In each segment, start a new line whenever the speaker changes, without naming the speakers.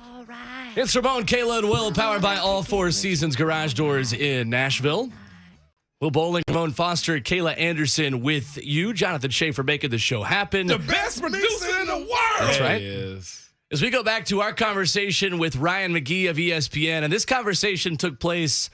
All right.
It's Ramon, Kayla, and Will, powered by All Four Seasons Garage Doors in Nashville. Will Bowling, Ramon Foster, Kayla Anderson with you. Jonathan Schaefer making the show happen.
The best producer in the world.
That's right.
He is.
As we go back to our conversation with Ryan McGee of ESPN, and this conversation took place,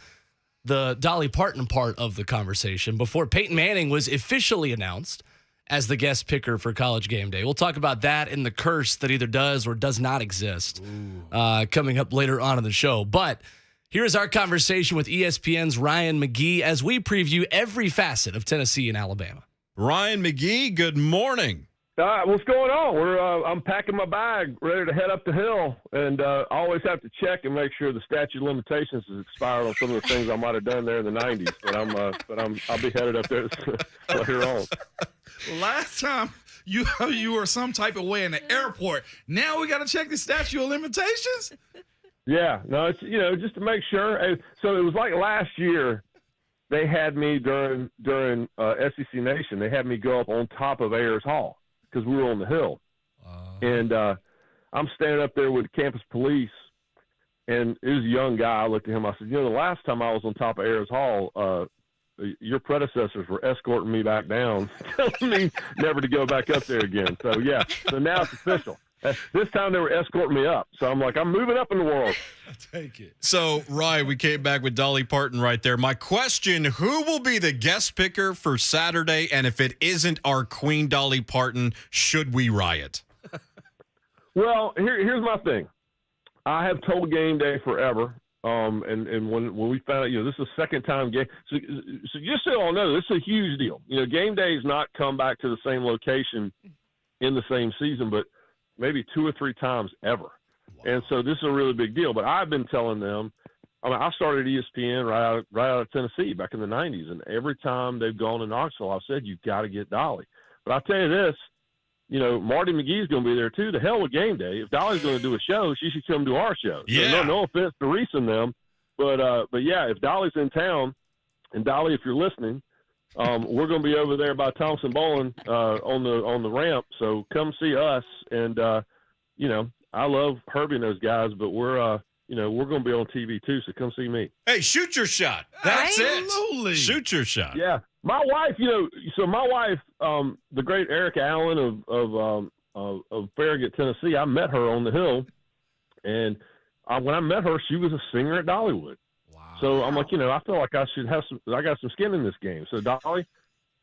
the Dolly Parton part of the conversation, before Peyton Manning was officially announced as the guest picker for College Game Day. We'll talk about that and the curse that either does or does not exist coming up later on in the show. But here's our conversation with ESPN's Ryan McGee as we preview every facet of Tennessee and Alabama.
Ryan McGee, good morning.
What's going on? I'm packing my bag, ready to head up the hill, and I always have to check and make sure the statute of limitations has expired on some of the things I might have done there in the '90s. But I'll be headed up there later on.
Last time you were some type of way in the airport. Now we got to check the statute of limitations.
Yeah, no, it's just to make sure. So it was like last year. They had me during SEC Nation. They had me go up on top of Ayers Hall because we were on the hill, and I'm standing up there with the campus police, and it was a young guy. I looked at him. I said, the last time I was on top of Ayers Hall, your predecessors were escorting me back down, telling me never to go back up there again. So, yeah, so now it's official. This time they were escorting me up. So I'm like, I'm moving up in the world.
Take it.
So, Ryan, we came back with Dolly Parton right there. My question, who will be the guest picker for Saturday? And if it isn't our Queen Dolly Parton, should we riot?
Well, here's my thing. I have told Game Day forever. And when we found out, this is the second time game. So just so you all know, this is a huge deal. Game Day has not come back to the same location in the same season, but maybe 2 or 3 times ever. Wow. And so this is a really big deal. But I've been telling them, I started ESPN right out of Tennessee back in the 90s. And every time they've gone to Knoxville, I've said, you've got to get Dolly. But I'll tell you this, Marty McGee's going to be there too. The hell with Game Day. If Dolly's going to do a show, she should come to our show.
Yeah.
So no offense to Reese and them. But yeah, if Dolly's in town, and Dolly, if you're listening, we're going to be over there by Thompson Bowling on the ramp. So come see us. And I love Herbie and those guys, but we're going to be on TV too. So come see me.
Hey, shoot your shot. That's
Absolutely.
it. Shoot your shot.
Yeah, my wife. The great Erica Allen of Farragut, Tennessee. I met her on the hill, and when I met her, she was a singer at Dollywood. So I'm like, I feel like I got some skin in this game. So Dolly,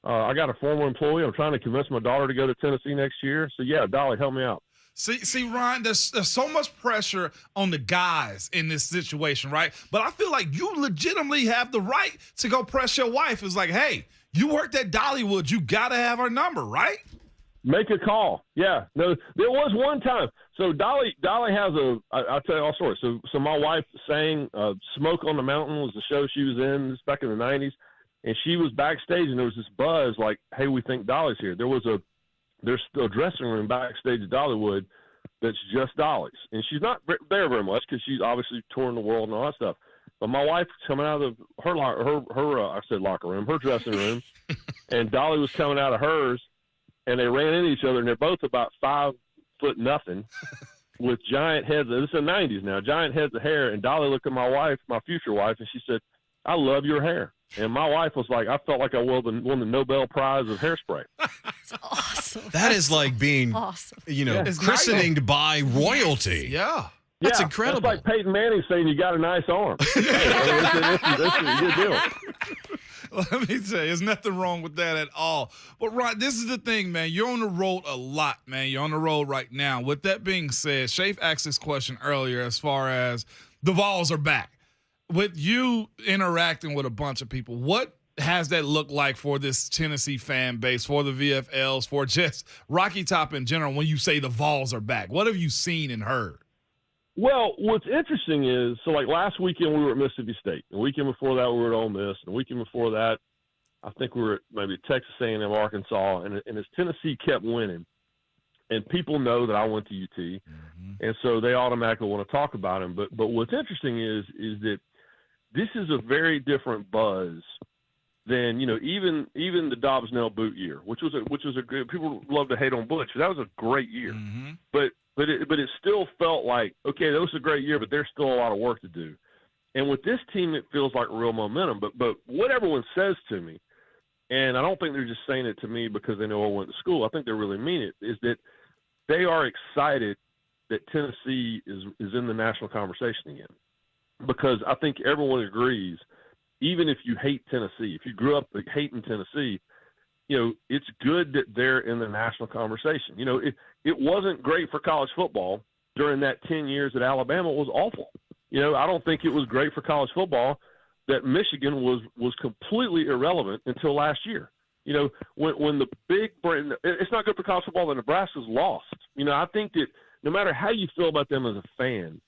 I got a former employee. I'm trying to convince my daughter to go to Tennessee next year. So yeah, Dolly, help me out.
See, Ryan, there's so much pressure on the guys in this situation, right? But I feel like you legitimately have the right to go press your wife. It's like, hey, you worked at Dollywood. You got to have her number, right?
Make a call. Yeah. No, there was one time. So Dolly has I'll tell you all stories. So my wife sang Smoke on the Mountain was the show she was in. This back in the 90s. And she was backstage, and there was this buzz like, hey, we think Dolly's here. There's a dressing room backstage at Dollywood that's just Dolly's. And she's not there very much because she's obviously touring the world and all that stuff. But my wife's coming out of her locker room, her dressing room, and Dolly was coming out of hers, and they ran into each other, and they're both about 5'0" with giant heads. This is the 90s now, giant heads of hair. And Dolly looked at my wife, my future wife, and she said, I love your hair. And my wife was like, I felt like I won the Nobel Prize of hairspray.
That's awesome.
That is like being,
awesome.
christened by royalty.
Yeah.
That's incredible.
That's like Peyton Manning saying you got a nice arm. This is a good deal.
Let me tell you, there's nothing wrong with that at all. But, Ryan, this is the thing, man. You're on the road a lot, man. You're on the road right now. With that being said, Shafe asked this question earlier as far as the Vols are back. With you interacting with a bunch of people, what has that looked like for this Tennessee fan base, for the VFLs, for just Rocky Top in general when you say the Vols are back? What have you seen and heard?
Well, what's interesting is, so like last weekend we were at Mississippi State. The weekend before that we were at Ole Miss. And the weekend before that, I think we were at maybe Texas A&M, Arkansas. And as Tennessee kept winning, and people know that I went to UT, and so they automatically want to talk about him. But what's interesting is that this is a very different buzz than even the Dobbs-Nell boot year, which was a good. People love to hate on Butch. That was a great year, but but it still felt like, okay, that was a great year, but there's still a lot of work to do. And with this team, it feels like real momentum. But what everyone says to me, and I don't think they're just saying it to me because they know I went to school, I think they really mean it, is that they are excited that Tennessee is in the national conversation again. Because I think everyone agrees, even if you hate Tennessee, if you grew up hating Tennessee, it's good that they're in the national conversation. It wasn't great for college football during that 10 years that Alabama was awful. I don't think it was great for college football that Michigan was completely irrelevant until last year. When the big brand, it's not good for college football that Nebraska's lost. I think that no matter how you feel about them as a fan,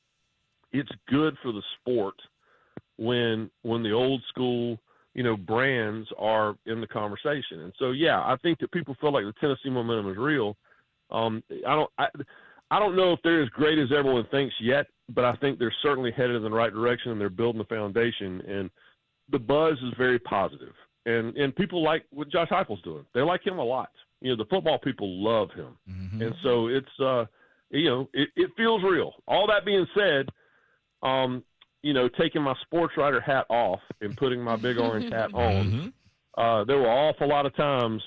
it's good for the sport when the old school, brands are in the conversation. And so, yeah, I think that people feel like the Tennessee momentum is real. I don't know if they're as great as everyone thinks yet, but I think they're certainly headed in the right direction, and they're building the foundation. And the buzz is very positive. And people like what Josh Heupel's doing. They like him a lot. The football people love him. Mm-hmm. And so it's, it feels real. All that being said, taking my sports writer hat off and putting my big orange hat on, there were an awful lot of times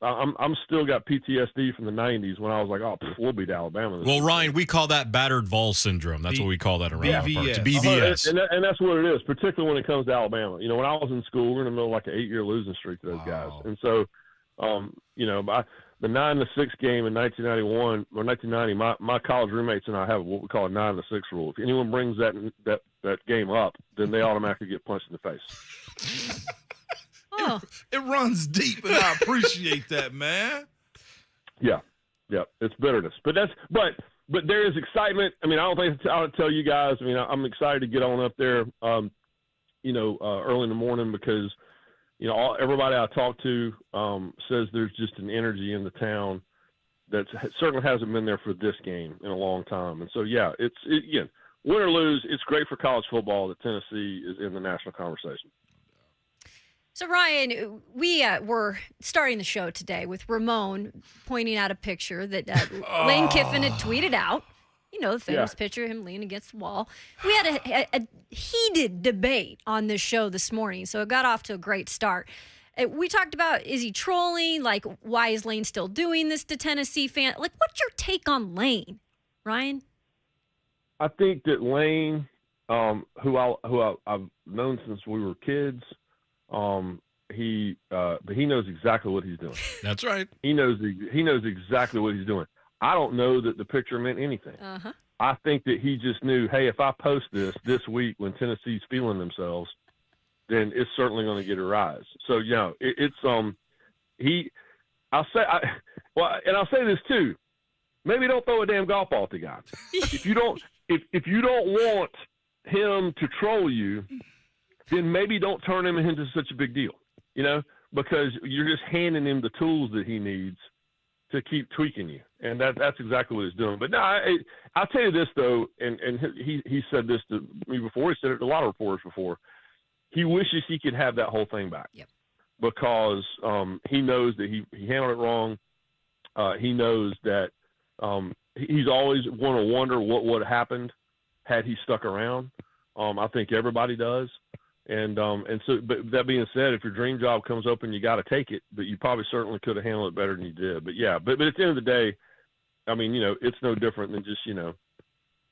I'm still got PTSD from the 90s when I was like, we'll beat Alabama.
Well, Ryan, we call that battered Vols syndrome. That's what we call that around the parts. BVS.
And that's what it is, particularly when it comes to Alabama. When I was in school, we were in the middle of like an 8-year losing streak to those guys. And so, by the 9-6 game in 1991 or 1990, my college roommates and I have what we call a 9-6 rule. If anyone brings that game up, then they automatically get punched in the face.
Oh.
It runs deep, and I appreciate that, man.
Yeah, it's bitterness, but there is excitement. I mean, I don't think I'll tell you guys. I mean, I'm excited to get on up there, early in the morning because, everybody I talk to says there's just an energy in the town that certainly hasn't been there for this game in a long time. And so, yeah, again, win or lose, it's great for college football that Tennessee is in the national conversation.
So, Ryan, we were starting the show today with Ramon pointing out a picture that Lane Kiffin had tweeted out. The famous picture of him leaning against the wall. We had a heated debate on this show this morning, so it got off to a great start. We talked about, is he trolling? Like, why is Lane still doing this to Tennessee fans? Like, what's your take on Lane, Ryan?
I think that Lane, who I've known since we were kids, he knows exactly what he's doing.
That's right.
He knows exactly what he's doing. I don't know that the picture meant anything.
Uh-huh.
I think that he just knew, hey, if I post this week when Tennessee's feeling themselves, then it's certainly going to get a rise. So, I'll say this too. Maybe don't throw a damn golf ball at the guy. If you don't want him to troll you, then maybe don't turn him into such a big deal, because you're just handing him the tools that he needs to keep tweaking you. And that's exactly what he's doing. But no, I'll tell you this though, and he said this to me before, he said it to a lot of reporters before. He wishes he could have that whole thing back.
Yep.
Because he knows that he handled it wrong. He knows that he's always going to wonder what would have happened had he stuck around. I think everybody does. And so, but that being said, if your dream job comes open, you got to take it, but you probably certainly could have handled it better than you did. But yeah, but at the end of the day, I mean, it's no different than just,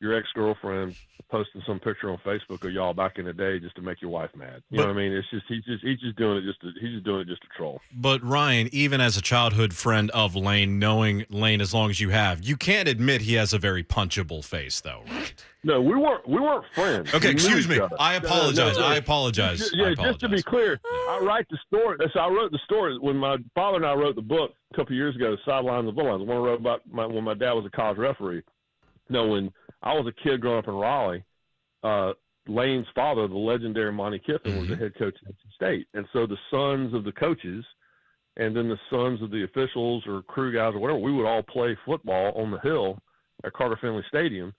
your ex-girlfriend posting some picture on Facebook of y'all back in the day just to make your wife mad. You know what I mean? It's just, he's just doing it just to troll.
But Ryan, even as a childhood friend of Lane, knowing Lane as long as you have, you can't admit he has a very punchable face though, right?
No, we weren't friends.
Okay, excuse me. I apologize. I apologize.
Just to be clear, I write the story. So I wrote the story when my father and I wrote the book a couple of years ago, Sidelines and Bloodlines. The one I wrote about when my dad was a college referee. When I was a kid growing up in Raleigh, Lane's father, the legendary Monty Kiffin, was the head coach at NC State. And so the sons of the coaches and then the sons of the officials or crew guys or whatever, we would all play football on the hill at Carter Finley Stadium.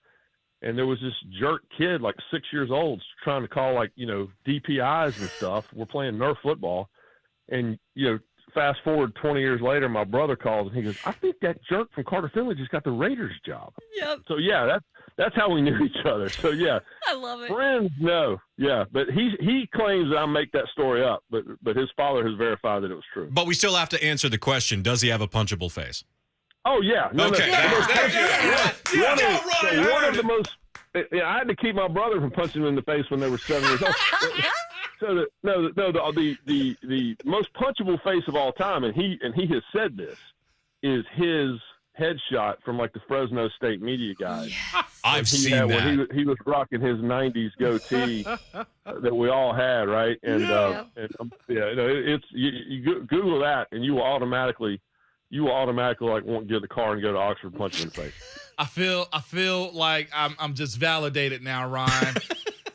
And there was this jerk kid, like 6 years old, trying to call DPIs and stuff. We're playing Nerf football. And, fast forward 20 years later, my brother calls and he goes, I think that jerk from Carter Finley just got the Raiders job.
Yep.
So yeah, that's how we knew each other. So yeah,
I love it.
friends, no, yeah, but he claims that I make that story up, but his father has verified that it was true.
But we still have to answer the question: does he have a punchable face?
Oh yeah, no,
Okay.
One of the most. Yeah, I had to keep my brother from punching him in the face when they were 7 years old. So the most punchable face of all time, and he has said this, is his headshot from like the Fresno State media guys.
Yes.
I've seen that.
When he was rocking his '90s goatee that we all had, right? And it's you Google that, and you will automatically like want to get in the car and go to Oxford and punch him in the face.
I feel like I'm just validated now, Ryan.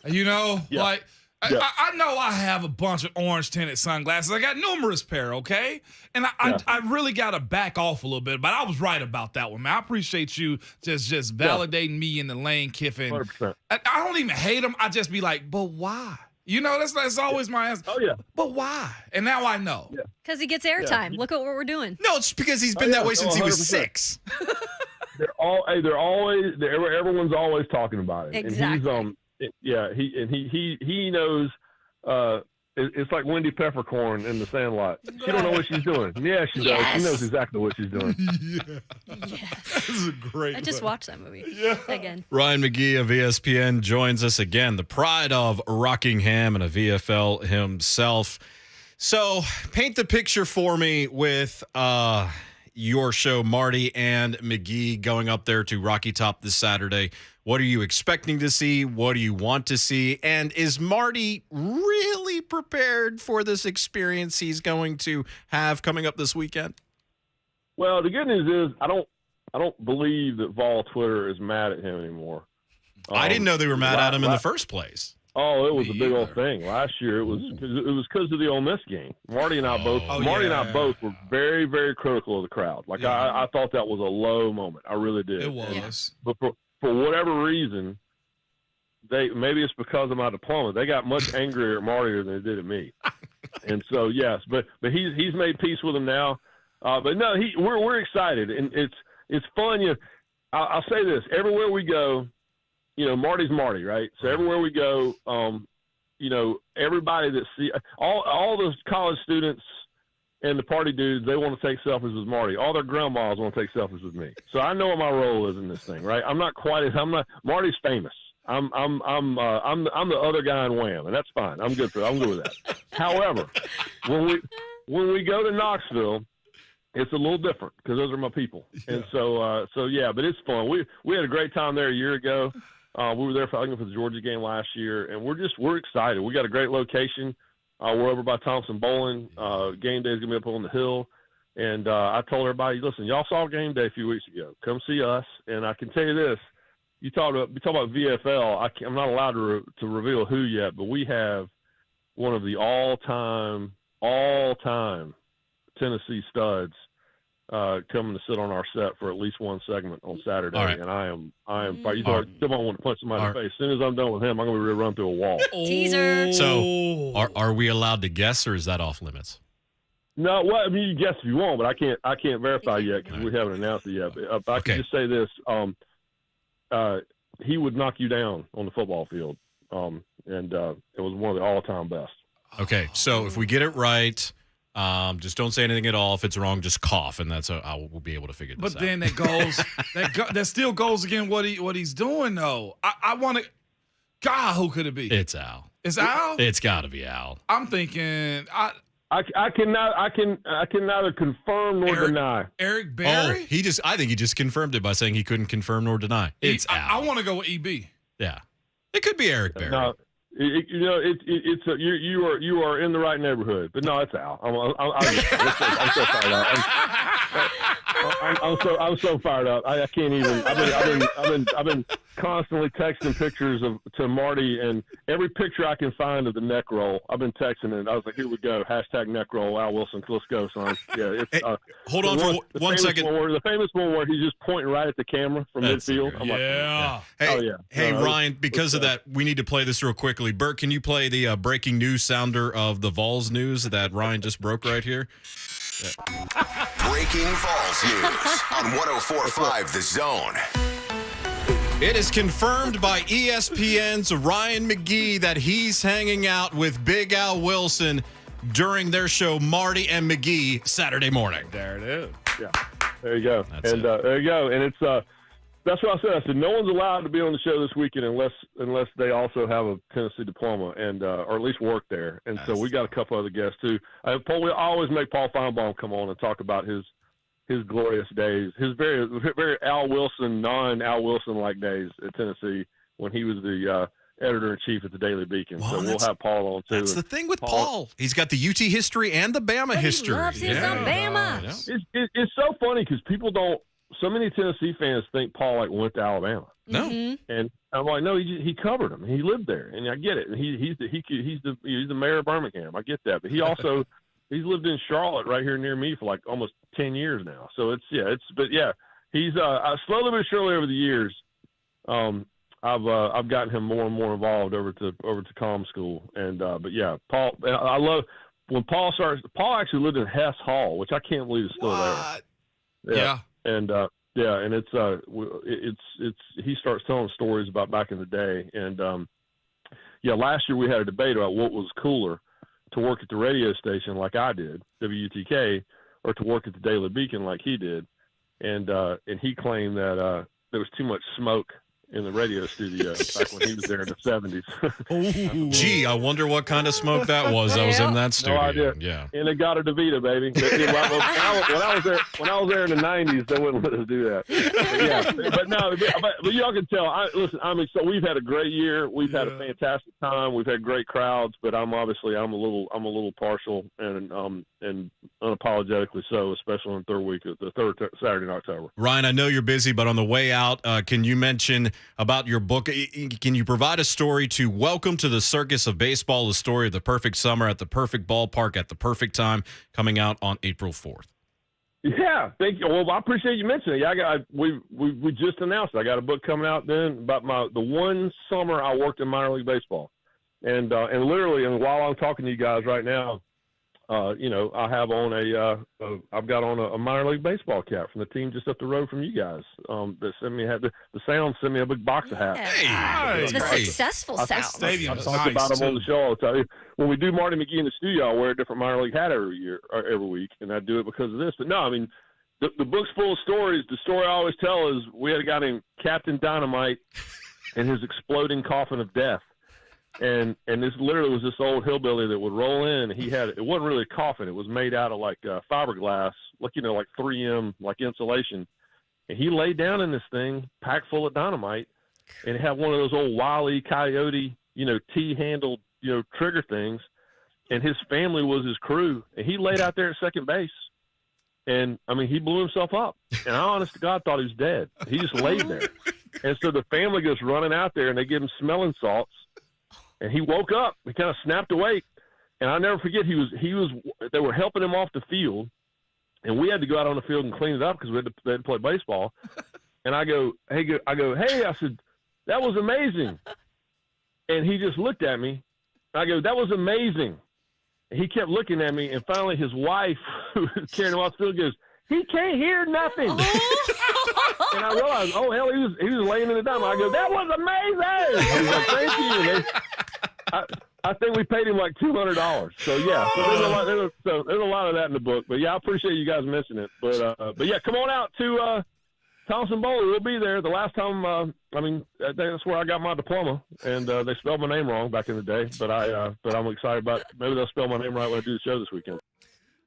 Like I know I have a bunch of orange tinted sunglasses. I got numerous pair, okay? And I really got to back off a little bit, but I was right about that one, man. I appreciate you just validating me in the Lane Kiffin.
100%.
I don't even hate him. I just be like, but why? That's always my answer.
Oh yeah.
But why? And now I know.
Yeah.
Because he gets airtime. Look at what we're doing.
No, it's because he's been that way since he was
100%.
6.
Everyone's always talking about it.
Exactly.
And he knows. It's like Wendy Peppercorn in The Sandlot. She don't know what she's doing. Yeah, she does. She knows exactly what she's doing.
Yes.
This is a great
I just
one.
watched that movie again.
Ryan McGee of ESPN joins us again, the pride of Rockingham and a VFL himself. So paint the picture for me with your show, Marty and McGee, going up there to Rocky Top this Saturday. What are you expecting to see? What do you want to see? And is Marty really prepared for this experience he's going to have coming up this weekend?
Well, the good news is I don't believe that Vol Twitter is mad at him anymore.
I didn't know they were mad at him in the first place.
Oh, it was a big old thing. Last year it was because of the Ole Miss game. Marty and I both were very, very critical of the crowd. Like I thought that was a low moment. I really did.
It was.
But for whatever reason, maybe it's because of my diploma. They got much angrier at Marty than they did at me. And so yes, but he's made peace with him now. But no, we're excited, and it's fun. I'll say this: everywhere we go, Marty's Marty, right? So everywhere we go, everybody that all those college students and the party dudes, they want to take selfies with Marty. All their grandmas want to take selfies with me. So I know what my role is in this thing, right? Marty's famous. I'm the other guy in Wham, and that's fine. I'm good with that. However, when we go to Knoxville, it's a little different because those are my people. And so but it's fun. We had a great time there a year ago. We were there for the Georgia game last year, and we're excited. We got a great location. We're over by Thompson Bowling. Game day is going to be up on the hill. And I told everybody, listen, y'all saw game day a few weeks ago. Come see us. And I can tell you this. You talk about VFL. I'm not allowed to reveal who yet, but we have one of the all-time Tennessee studs coming to sit on our set for at least one segment on Saturday.
Right.
And I am you still might want to punch somebody in the face. As soon as I'm done with him, I'm going to run through a wall.
Teaser.
So are we allowed to guess, or is that off limits?
No, well, I mean, you can guess if you want, but I can't verify yet because we haven't announced it yet. But I can just say this: he would knock you down on the football field, and it was one of the all-time best.
Okay, so if we get it right, just don't say anything at all. If it's wrong, just cough, and I will be able to figure this out.
But then that still goes again what he's doing though. I want to. God, who could it be?
It's Al.
It's Al.
It's got to be Al.
I'm thinking.
I can neither confirm nor deny.
Eric Berry?
I think he just confirmed it by saying he couldn't confirm nor deny. It's Al.
I want to go with EB.
Yeah. It could be Eric Berry.
No, you are in the right neighborhood, but no, it's Al. I'm so fired up. I'm so fired up. I can't even. I've been constantly texting pictures to Marty, and every picture I can find of the neck roll, I've been texting it. I was like, here we go, #neck roll, Al Wilson. Let's go, son. Yeah, it's.
Hold on for one second.
The famous one where he's just pointing right at the camera from midfield. I'm like,
yeah.
Hey, Ryan, because of that, we need to play this real quickly. Bert, can you play the breaking news sounder of the Vols news that Ryan just broke right here?
Breaking Vols news on 104.5 The Zone.
It is confirmed by ESPN's Ryan McGee that he's hanging out with Big Al Wilson during their show Marty and McGee Saturday morning.
There it is.
Yeah, there you go.
That's
and there you go. And it's that's what I said. I said no one's allowed to be on the show this weekend unless they also have a Tennessee diploma and or at least work there. And so we got a couple other guests too. We always make Paul Feinbaum come on and talk about his glorious days, his very Al Wilson, non-Al Wilson-like days at Tennessee when he was the editor-in-chief at the Daily Beacon.
Well,
so we'll have Paul on, too.
That's the thing with Paul. He's got the UT history and the Bama history.
He loves his Bama.
It's so funny because people don't – so many Tennessee fans think Paul, went to Alabama.
No.
Mm-hmm.
And I'm like, no, he covered him. He lived there, and I get it. And he's the mayor of Birmingham. I get that. But he also – he's lived in Charlotte right here near me for almost 10 years now. So he's slowly but surely over the years, I've gotten him more and more involved over to comm school. And, Paul, I love when Paul actually lived in Hess Hall, which I can't believe is still there.
Yeah.
And, and it's he starts telling stories about back in the day. And, last year we had a debate about what was cooler, to work at the radio station like I did, WUTK, or to work at the Daily Beacon like he did. And he claimed that there was too much smoke in the radio studio back when he was there in the 70s.
Gee, I wonder what kind of smoke that was. I was in that studio.
No idea.
Yeah.
And it got a DeVita, baby. When I was there in the 90s, they wouldn't let us do that. But y'all can tell. So we've had a great year. We've had a fantastic time. We've had great crowds. But I'm a little partial and unapologetically so, especially on the third Saturday in October.
Ryan, I know you're busy, but on the way out, can you mention about your book? Can you provide a story to Welcome to the Circus of Baseball, the story of the perfect summer at the perfect ballpark at the perfect time, coming out on April 4th?
Yeah, thank you. Well, I appreciate you mentioning it. Yeah, we just announced it. I got a book coming out then about the one summer I worked in minor league baseball, and literally, and while I'm talking to you guys right now, I have on I've got on a minor league baseball cap from the team just up the road from you guys. That sent me the Sound sent me a big box of hats.
Hey, the successful Sound.
Stadium
I
is
talk
nice,
about them
too.
on the show all the time. When we do Marty McGee in the studio, I wear a different minor league hat every week, and I do it because of this. But no, I mean, the book's full of stories. The story I always tell is we had a guy named Captain Dynamite and his exploding coffin of death. And this literally was this old hillbilly that would roll in. It wasn't really a coffin. It was made out of fiberglass, like 3M, like insulation. And he laid down in this thing packed full of dynamite, and it had one of those old Wile E. Coyote, T-handled, trigger things. And his family was his crew. And he laid out there at second base. And, I mean, he blew himself up. And I, honest to God, thought he was dead. He just laid there. And so the family goes running out there, and they give him smelling salts. And he woke up. He kind of snapped awake. And I'll never forget, they were helping him off the field. And we had to go out on the field and clean it up because they had to play baseball. And I go, hey, I said, that was amazing. And he just looked at me. I go, that was amazing. And he kept looking at me. And finally his wife, who was carrying him off the field, goes, he can't hear nothing. And I realized, oh, hell, he was laying in the dime. I go, that was amazing. He was like, thank you. And I think we paid him like $200. So, yeah, there's a lot of that in the book. But, yeah, I appreciate you guys mentioning it. But yeah, come on out to Thompson Bowling. We'll be there. The last time, that's where I got my diploma. And they spelled my name wrong back in the day. But I'm excited about maybe they'll spell my name right when I do the show this weekend.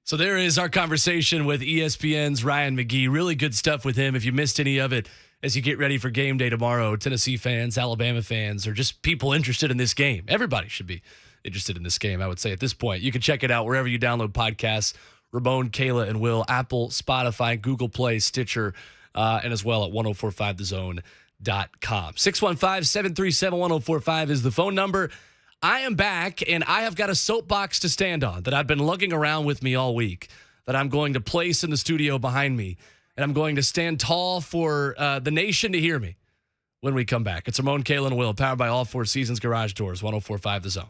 So there is our conversation with ESPN's Ryan McGee. Really good stuff with him. If you missed any of it as you get ready for game day tomorrow, Tennessee fans, Alabama fans, or just people interested in this game. Everybody should be interested in this game, I would say, at this point. You can check it out wherever you download podcasts. Ramon, Kayla, and Will, Apple, Spotify, Google Play, Stitcher, and as well at 1045thezone.com. 615-737-1045 is the phone number. I am back, and I have got a soapbox to stand on that I've been lugging around with me all week that I'm going to place in the studio behind me, and I'm going to stand tall for the nation to hear me when we come back. It's Ramon, Kayla, and Will, powered by All Four Seasons Garage Doors, 1045 The Zone.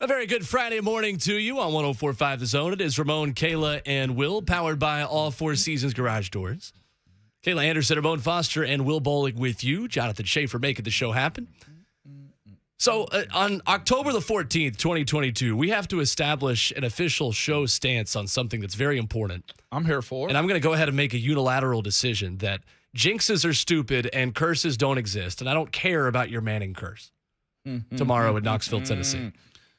A very good Friday morning to you on 104.5 The Zone. It is Ramon, Kayla, and Will, powered by all Four Seasons Garage Doors. Kayla Anderson, Ramon Foster, and Will Bowling with you. Jonathan Schaefer making the show happen. So on October the 14th, 2022, we have to establish an official show stance on something that's very important.
I'm here for it.
And I'm going to go ahead and make a unilateral decision that jinxes are stupid and curses don't exist. And I don't care about your Manning curse tomorrow in Knoxville, Tennessee.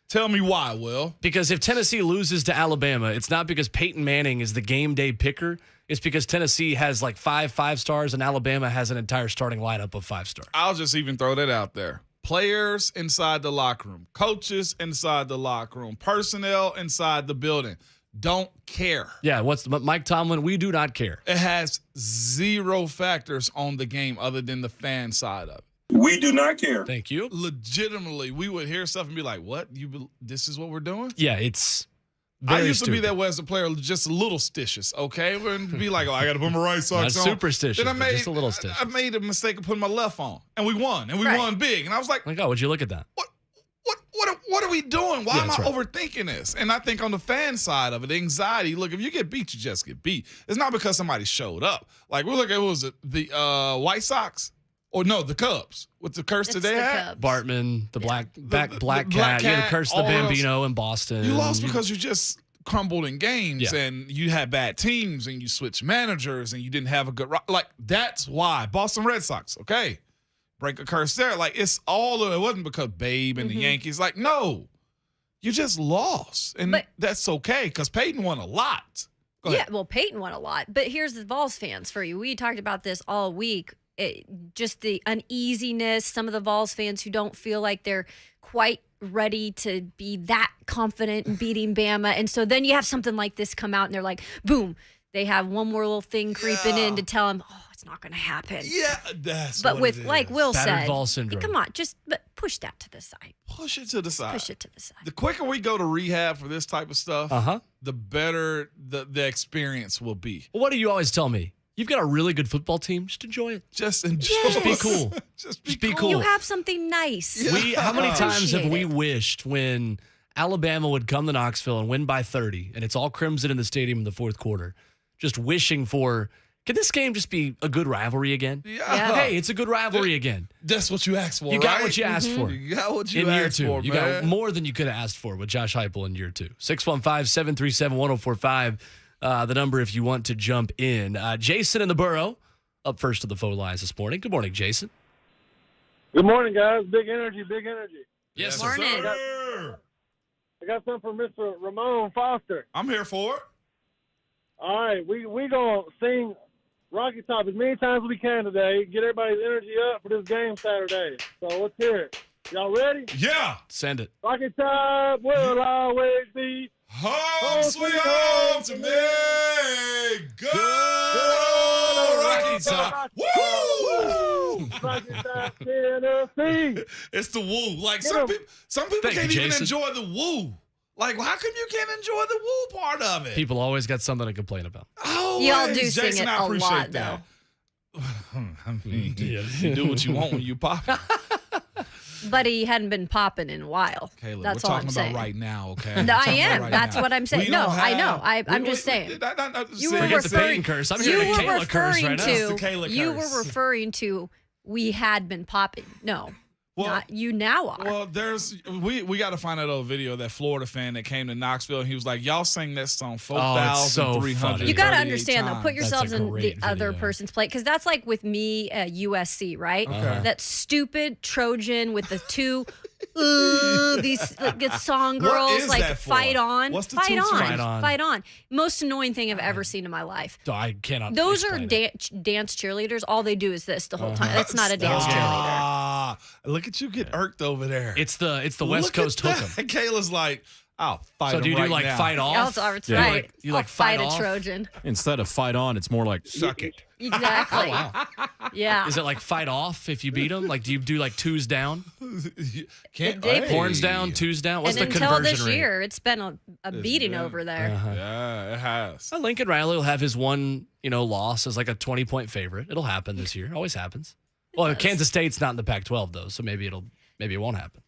Tell me why, Will.
Because if Tennessee loses to Alabama, it's not because Peyton Manning is the game day picker. It's because Tennessee has like 5 stars and Alabama has an entire starting lineup of 5 stars.
I'll just even throw that out there. Players inside the locker room, coaches inside the locker room, personnel inside the building don't care.
Yeah, Mike Tomlin, we do not care.
It has 0 factors on the game other than the fan side of it.
We do not care.
Thank you.
Legitimately, we would hear stuff and be like, what? This is what we're doing?
Yeah, it's
I
very
used to be
stupid.
that way as a player, just a little stitious, okay? And be like, oh, I got to put my right
Not
socks on.
superstitious,
Then
but just a little stitious.
I made a mistake of putting my left on, and we won, won big. And I was like,
Like, oh, would you look at that?
what are we doing? Why am I
that's right.
overthinking this? And I think on the fan side of it, the anxiety, look, if you get beat, you just get beat. It's not because somebody showed up. Like, we're looking at, what was it, the White Sox? Or no, the Cubs. With the curse that
It's
they
the
had?
Cubs.
Bartman, the black
black
cat.
cat,
You had the curse of the
all else.
Bambino in Boston.
You lost because you just crumbled in games
Yeah.
and you had bad teams and you switched managers and you didn't have a good like that's why Boston Red Sox, okay, break a curse there. Like it's all of it wasn't because Babe and the Yankees. Like no, you just lost and
But-
that's okay because Peyton won a lot. Go
Yeah,
ahead.
well, Peyton won a lot. But here's the Vols fans for you. We talked about this all week. Just the uneasiness, some of the Vols fans who don't feel like they're quite ready to be that confident in beating Bama. And so then you have something like this come out and they're like, boom, they have one more little thing creeping in to tell them, oh, it's not going to happen.
Yeah, that's
But
what
with,
it is.
like Will
Battered
said,
Vol syndrome.
come on, just push that to the side.
push it to the side.
Push it to the side.
The quicker we go to rehab for this type of stuff, the better the experience will be.
Well, what do you always tell me? You've got a really good football team. Just enjoy it.
Just enjoy.
Yes.
Be cool.
Just
be cool.
You have something nice.
How many times have
Appreciate
we
it.
wished when Alabama would come to Knoxville and win by 30 and it's all crimson in the stadium in the fourth quarter, just wishing for, can this game just be a good rivalry again?
Yeah.
Hey, it's a good rivalry again.
That's what you asked for,
You
right?
got what you asked for.
You got what you
In year
asked
2.
for,
You
man.
got more than you could have asked for with Josh Heupel in year 2. 615-737-1045, the number if you want to jump in. Jason in the Borough up first to the phone lines this morning. Good morning, Jason.
Good morning, guys. Big energy, big energy.
Yes,
Morning.
sir.
I got something for Mr. Ramon Foster.
I'm here for it.
All right, we gonna sing Rocky Top as many times as we can today. Get everybody's energy up for this game Saturday. So let's hear it. Y'all ready?
Yeah.
Send it.
Rocky Top will always be.
Home sweet home to me. Go Rocky Top. Woo!
Rocky Top, Tennessee.
It's the woo. Like
Get
some
'em.
people
Thank
can't
you,
even
Jason.
enjoy the woo. Like, how come you can't enjoy the woo part of it?
People always got something to complain about.
Always.
Y'all do sing
Jason,
it
I
a
appreciate
lot,
that. I mean,
Yeah.
you do what you want when you pop.
But he hadn't been popping in a while.
Caleb,
That's
we're
all
talking
I'm
about
saying.
right now, okay?
No,
We're
I
talking about
am.
right
That's
now.
what I'm saying.
We
No,
don't
I know.
have-
I'm just saying. You were
Forget the
referring.
Peyton curse. I'm
You
hearing the
were
Kayla curse
referring
right now.
It's the
to.
Kayla
You were
curse.
referring to. We had been popping. No,
Well-
not you. Now are.
Well, we got to find that old video of that Florida fan that came to Knoxville and he was like, "Y'all sang that song
it's so
4,300."
funny.
you got to understand though. Put
That's
yourselves
a
in the
great
other
video.
person's place because that's like with me at USC, right?
Okay.
That stupid Trojan with the two. These good song
What
girls
is
like
that for?
fight on,
What's the
fight
two
on,
Fight On?
fight on. Most annoying thing I've ever seen in my life.
So I cannot.
Those are
explain it.
dance cheerleaders. All they do is this the whole time. That's not a dance cheerleader.
Ah, look at you get irked over there.
It's the West
Look at
Coast hook 'em.
that. Kayla's like, I'll fight
So
him
do you do
right
like
now.
fight off?
Oh, that's
You
right.
like- you
I'll
like fight
a
off?
Trojan.
Instead of fight on, it's more like
Suck it.
Exactly. Yeah.
Is it like fight off if you beat them? Like do you do like twos down,
Can't
It did.
horns down, twos down? What's
and
the
until
conversion
this
rate?
year, it's been a beating
been-
over there.
Yeah, it has.
Lincoln Riley will have his one, loss as like a 20-point favorite. It'll happen this year. Always happens. Well, Kansas State's not in the Pac-12 though, so maybe it won't happen.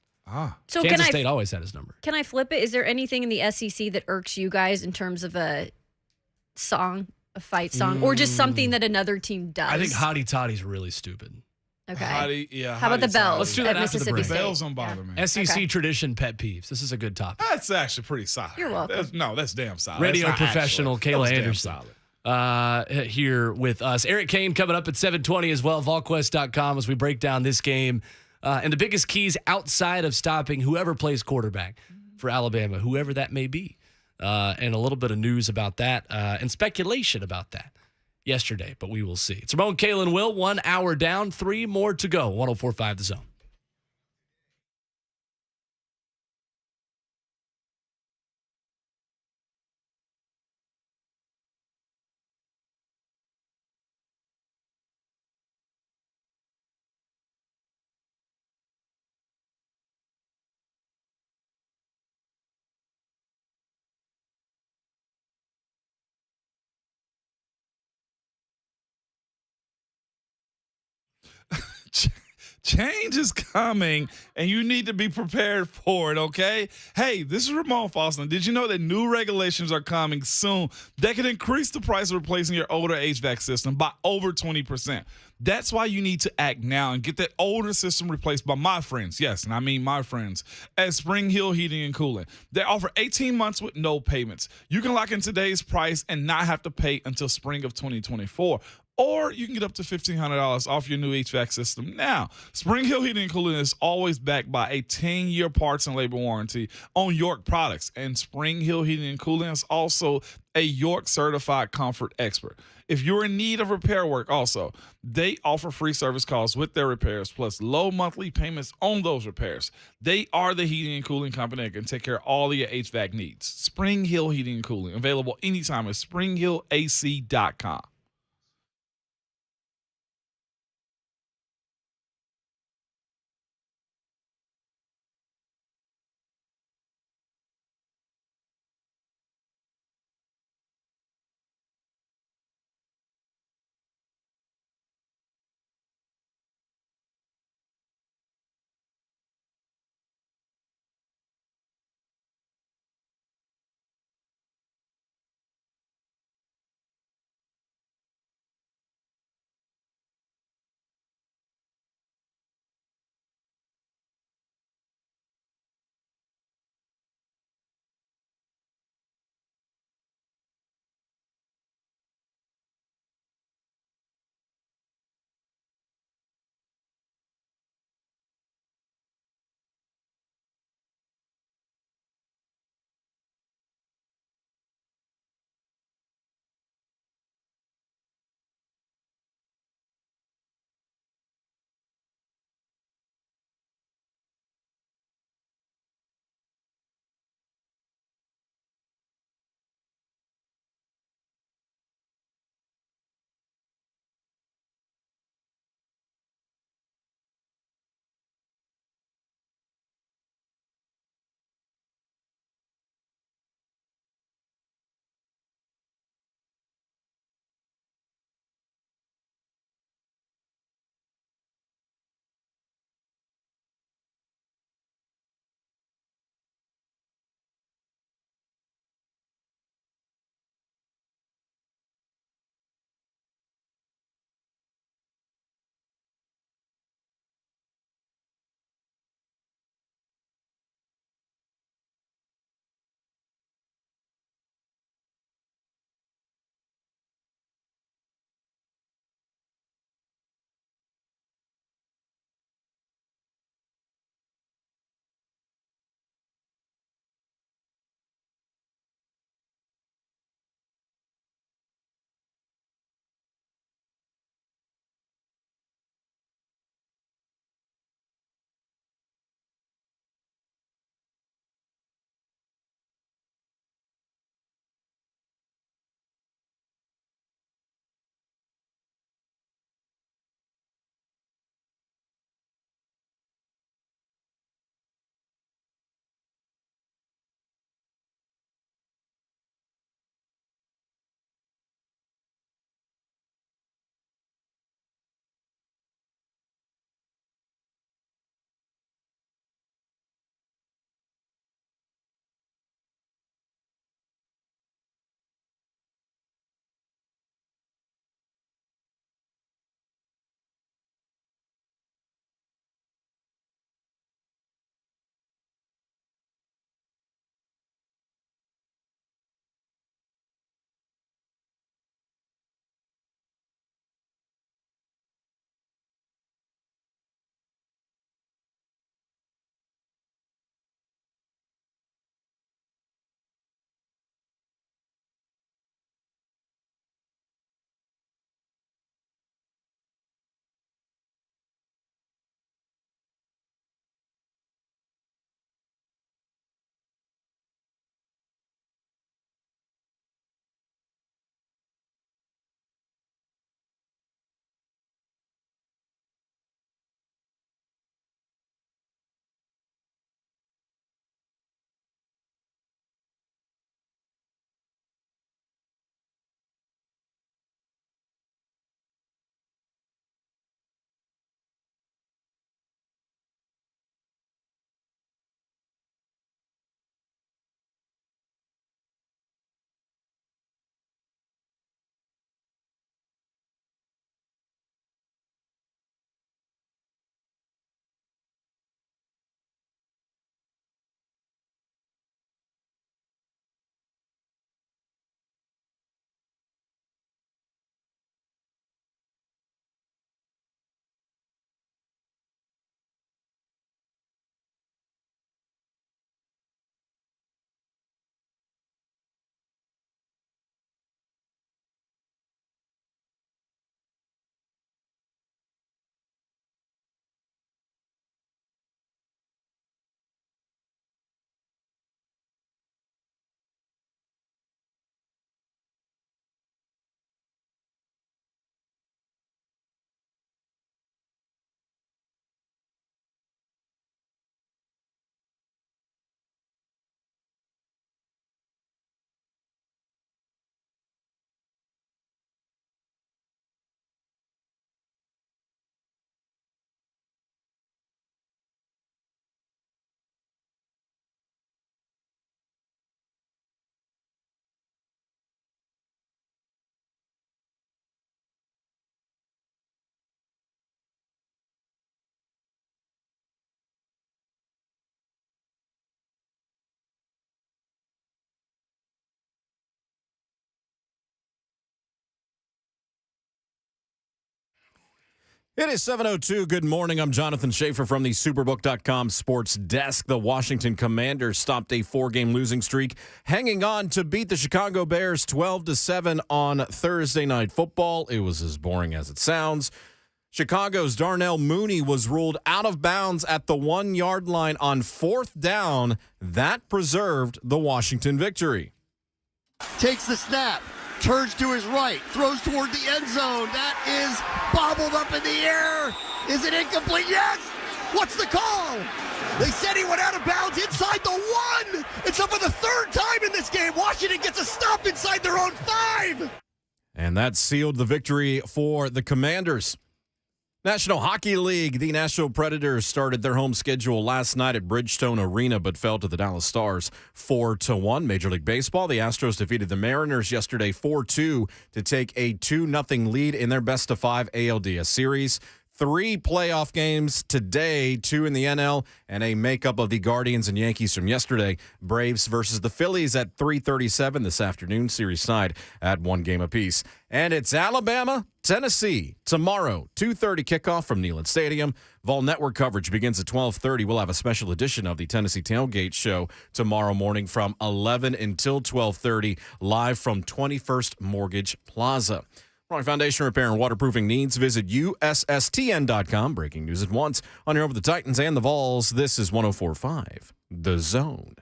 So
Kansas State always had his number.
Can I flip it? Is there anything in the SEC that irks you guys in terms of a fight song, or just something that another team does?
I think Hottie Toddy's really stupid.
Okay. How about the bells?
Let's do that
at
after the
Mississippi
break.
State?
Bells don't bother me.
SEC tradition pet peeves. This is a good topic.
That's actually pretty solid.
You're welcome.
That's damn solid.
Radio
That's not
professional
actually.
Kayla
That was damn
Anderson.
solid.
Here with us. Eric Cain coming up at 7:20 as well. VolQuest.com as we break down this game. And the biggest keys outside of stopping whoever plays quarterback for Alabama, whoever that may be. And a little bit of news about that and speculation about that yesterday, but we will see. It's Ramon, Kalen, Will. 1 hour down, 3 more to go. 104.5 The Zone.
Change is coming, and you need to be prepared for it, okay? Hey, this is Ramon Foston. Did you know that new regulations are coming soon that can increase the price of replacing your older HVAC system by over 20%? That's why you need to act now and get that older system replaced by my friends. Yes, and I mean my friends at Spring Hill Heating and Cooling. They offer 18 months with no payments. You can lock in today's price and not have to pay until spring of 2024. Or you can get up to $1,500 off your new HVAC system now. Spring Hill Heating and Cooling is always backed by a 10-year parts and labor warranty on York products. And Spring Hill Heating and Cooling is also a York certified comfort expert. If you're in need of repair work also, they offer free service calls with their repairs plus low monthly payments on those repairs. They are the heating and cooling company that can take care of all of your HVAC needs. Spring Hill Heating and Cooling, available anytime at springhillac.com.
It is 7:02. Good morning. I'm Jonathan Schaefer from the Superbook.com sports desk. The Washington Commanders stopped a 4-game losing streak, hanging on to beat the Chicago Bears 12-7 on Thursday Night Football. It was as boring as it sounds. Chicago's Darnell Mooney was ruled out of bounds at the 1-yard line on 4th down. That preserved the Washington victory.
Takes the snap. Turns to his right, throws toward the end zone. That is bobbled up in the air. Is it incomplete? Yes! What's the call? They said he went out of bounds inside the 1. It's up for the 3rd time in this game. Washington gets a stop inside their own 5.
And that sealed the victory for the Commanders. National Hockey League, the Nashville Predators started their home schedule last night at Bridgestone Arena, but fell to the Dallas Stars 4-1. Major League Baseball, the Astros defeated the Mariners yesterday 4-2 to take a 2-0 lead in their best-of-5 ALDS series. 3 playoff games today, 2 in the NL, and a makeup of the Guardians and Yankees from yesterday. Braves versus the Phillies at 3:37 this afternoon, series tied at 1 game apiece. And it's Alabama, Tennessee, tomorrow, 2:30 kickoff from Neyland Stadium. Vol Network coverage begins at 12:30. We'll have a special edition of the Tennessee Tailgate Show tomorrow morning from 11 until 12:30, live from 21st Mortgage Plaza. For foundation repair and waterproofing needs, visit USSTN.com. Breaking news at once on your Over the Titans and the Vols. This is 104.5 The Zone.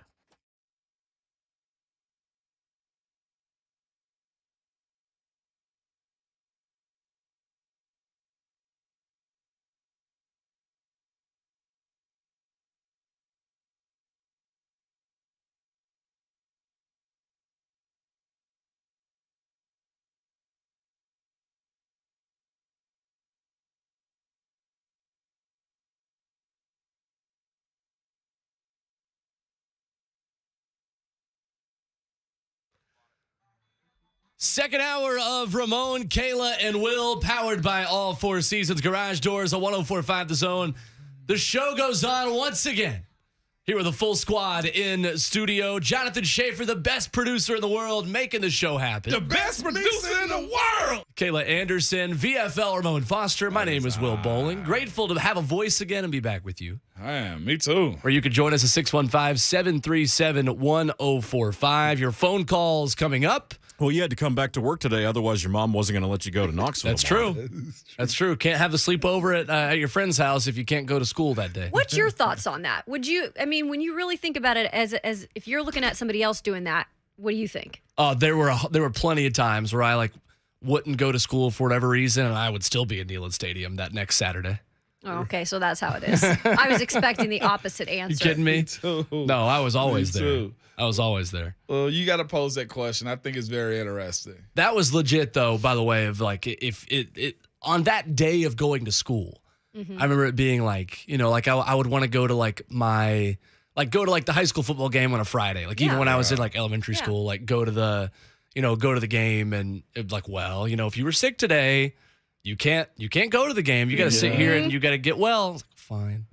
Second hour of Ramon, Kayla, and Will, powered by All Four Seasons Garage Doors on 104.5 The Zone. The show goes on once again. Here with a full squad in studio. Jonathan Schaefer, the best producer in the world, making the show happen.
The best producer in the world.
Kayla Anderson, VFL Ramon Foster. My name is Will Bowling. Grateful to have a voice again and be back with you.
I am. Me too.
Or you could join us at 615-737-1045. Your phone calls coming up.
Well, you had to come back to work today, other's your mom wasn't going to let you go to Knoxville.
That's true. That's true. Can't have the sleepover at your friend's house if you can't go to school that day.
What's your thoughts on that? Would you? I mean, when you really think about it, as if you're looking at somebody else doing that, what do you think?
There were plenty of times where I wouldn't go to school for whatever reason, and I would still be at Neyland Stadium that next Saturday.
Oh, okay, so that's how it is. I was expecting the opposite answer.
You kidding me?
Too.
No, I was always there.
Too.
I was always there.
Well, you got to pose that question. I think it's very interesting.
That was legit, though, by the way, of if it on that day of going to school, I remember it being I would want to go to the high school football game on a Friday. Even when I was in elementary school, go to the game, and it'd if you were sick today, you can't go to the game. You got to sit here and you got to get well. Fine.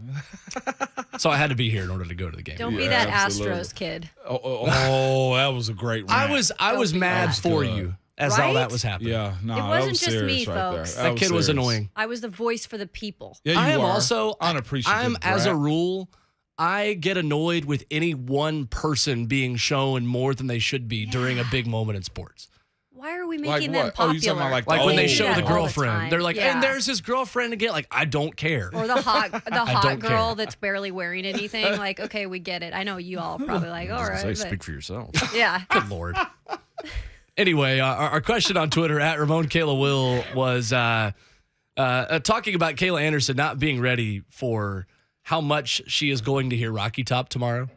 So I had to be here in order to go to the game.
Don't be that
absolutely.
Astros kid.
Oh, that was a great rant.
I was mad for you as all
Right?
that was happening.
Yeah, no,
It
that
wasn't
was
just
serious
me,
right
folks.
There.
That kid was
serious.
annoying.
I was the voice for the people.
Yeah, you
I am
are.
also
unappreciative.
I'm as a
brat.
rule, I get annoyed with any one person being shown more than they should be during a big moment in sports.
Why are we
Like
making them
what? Oh,
popular?
you talking about
Like
Oh,
when they
yeah.
show
Do
the
that all
girlfriend,
time.
they're like,
Yeah.
and there's his girlfriend again. I don't care.
Or the hot
don't
girl
care.
that's barely wearing anything. Okay, we get it. I know you all probably all right. but-
Speak for yourself.
yeah.
Good Lord. Anyway, our question on Twitter at Ramon Kayla Will was talking about Kayla Anderson not being ready for how much she is going to hear Rocky Top tomorrow.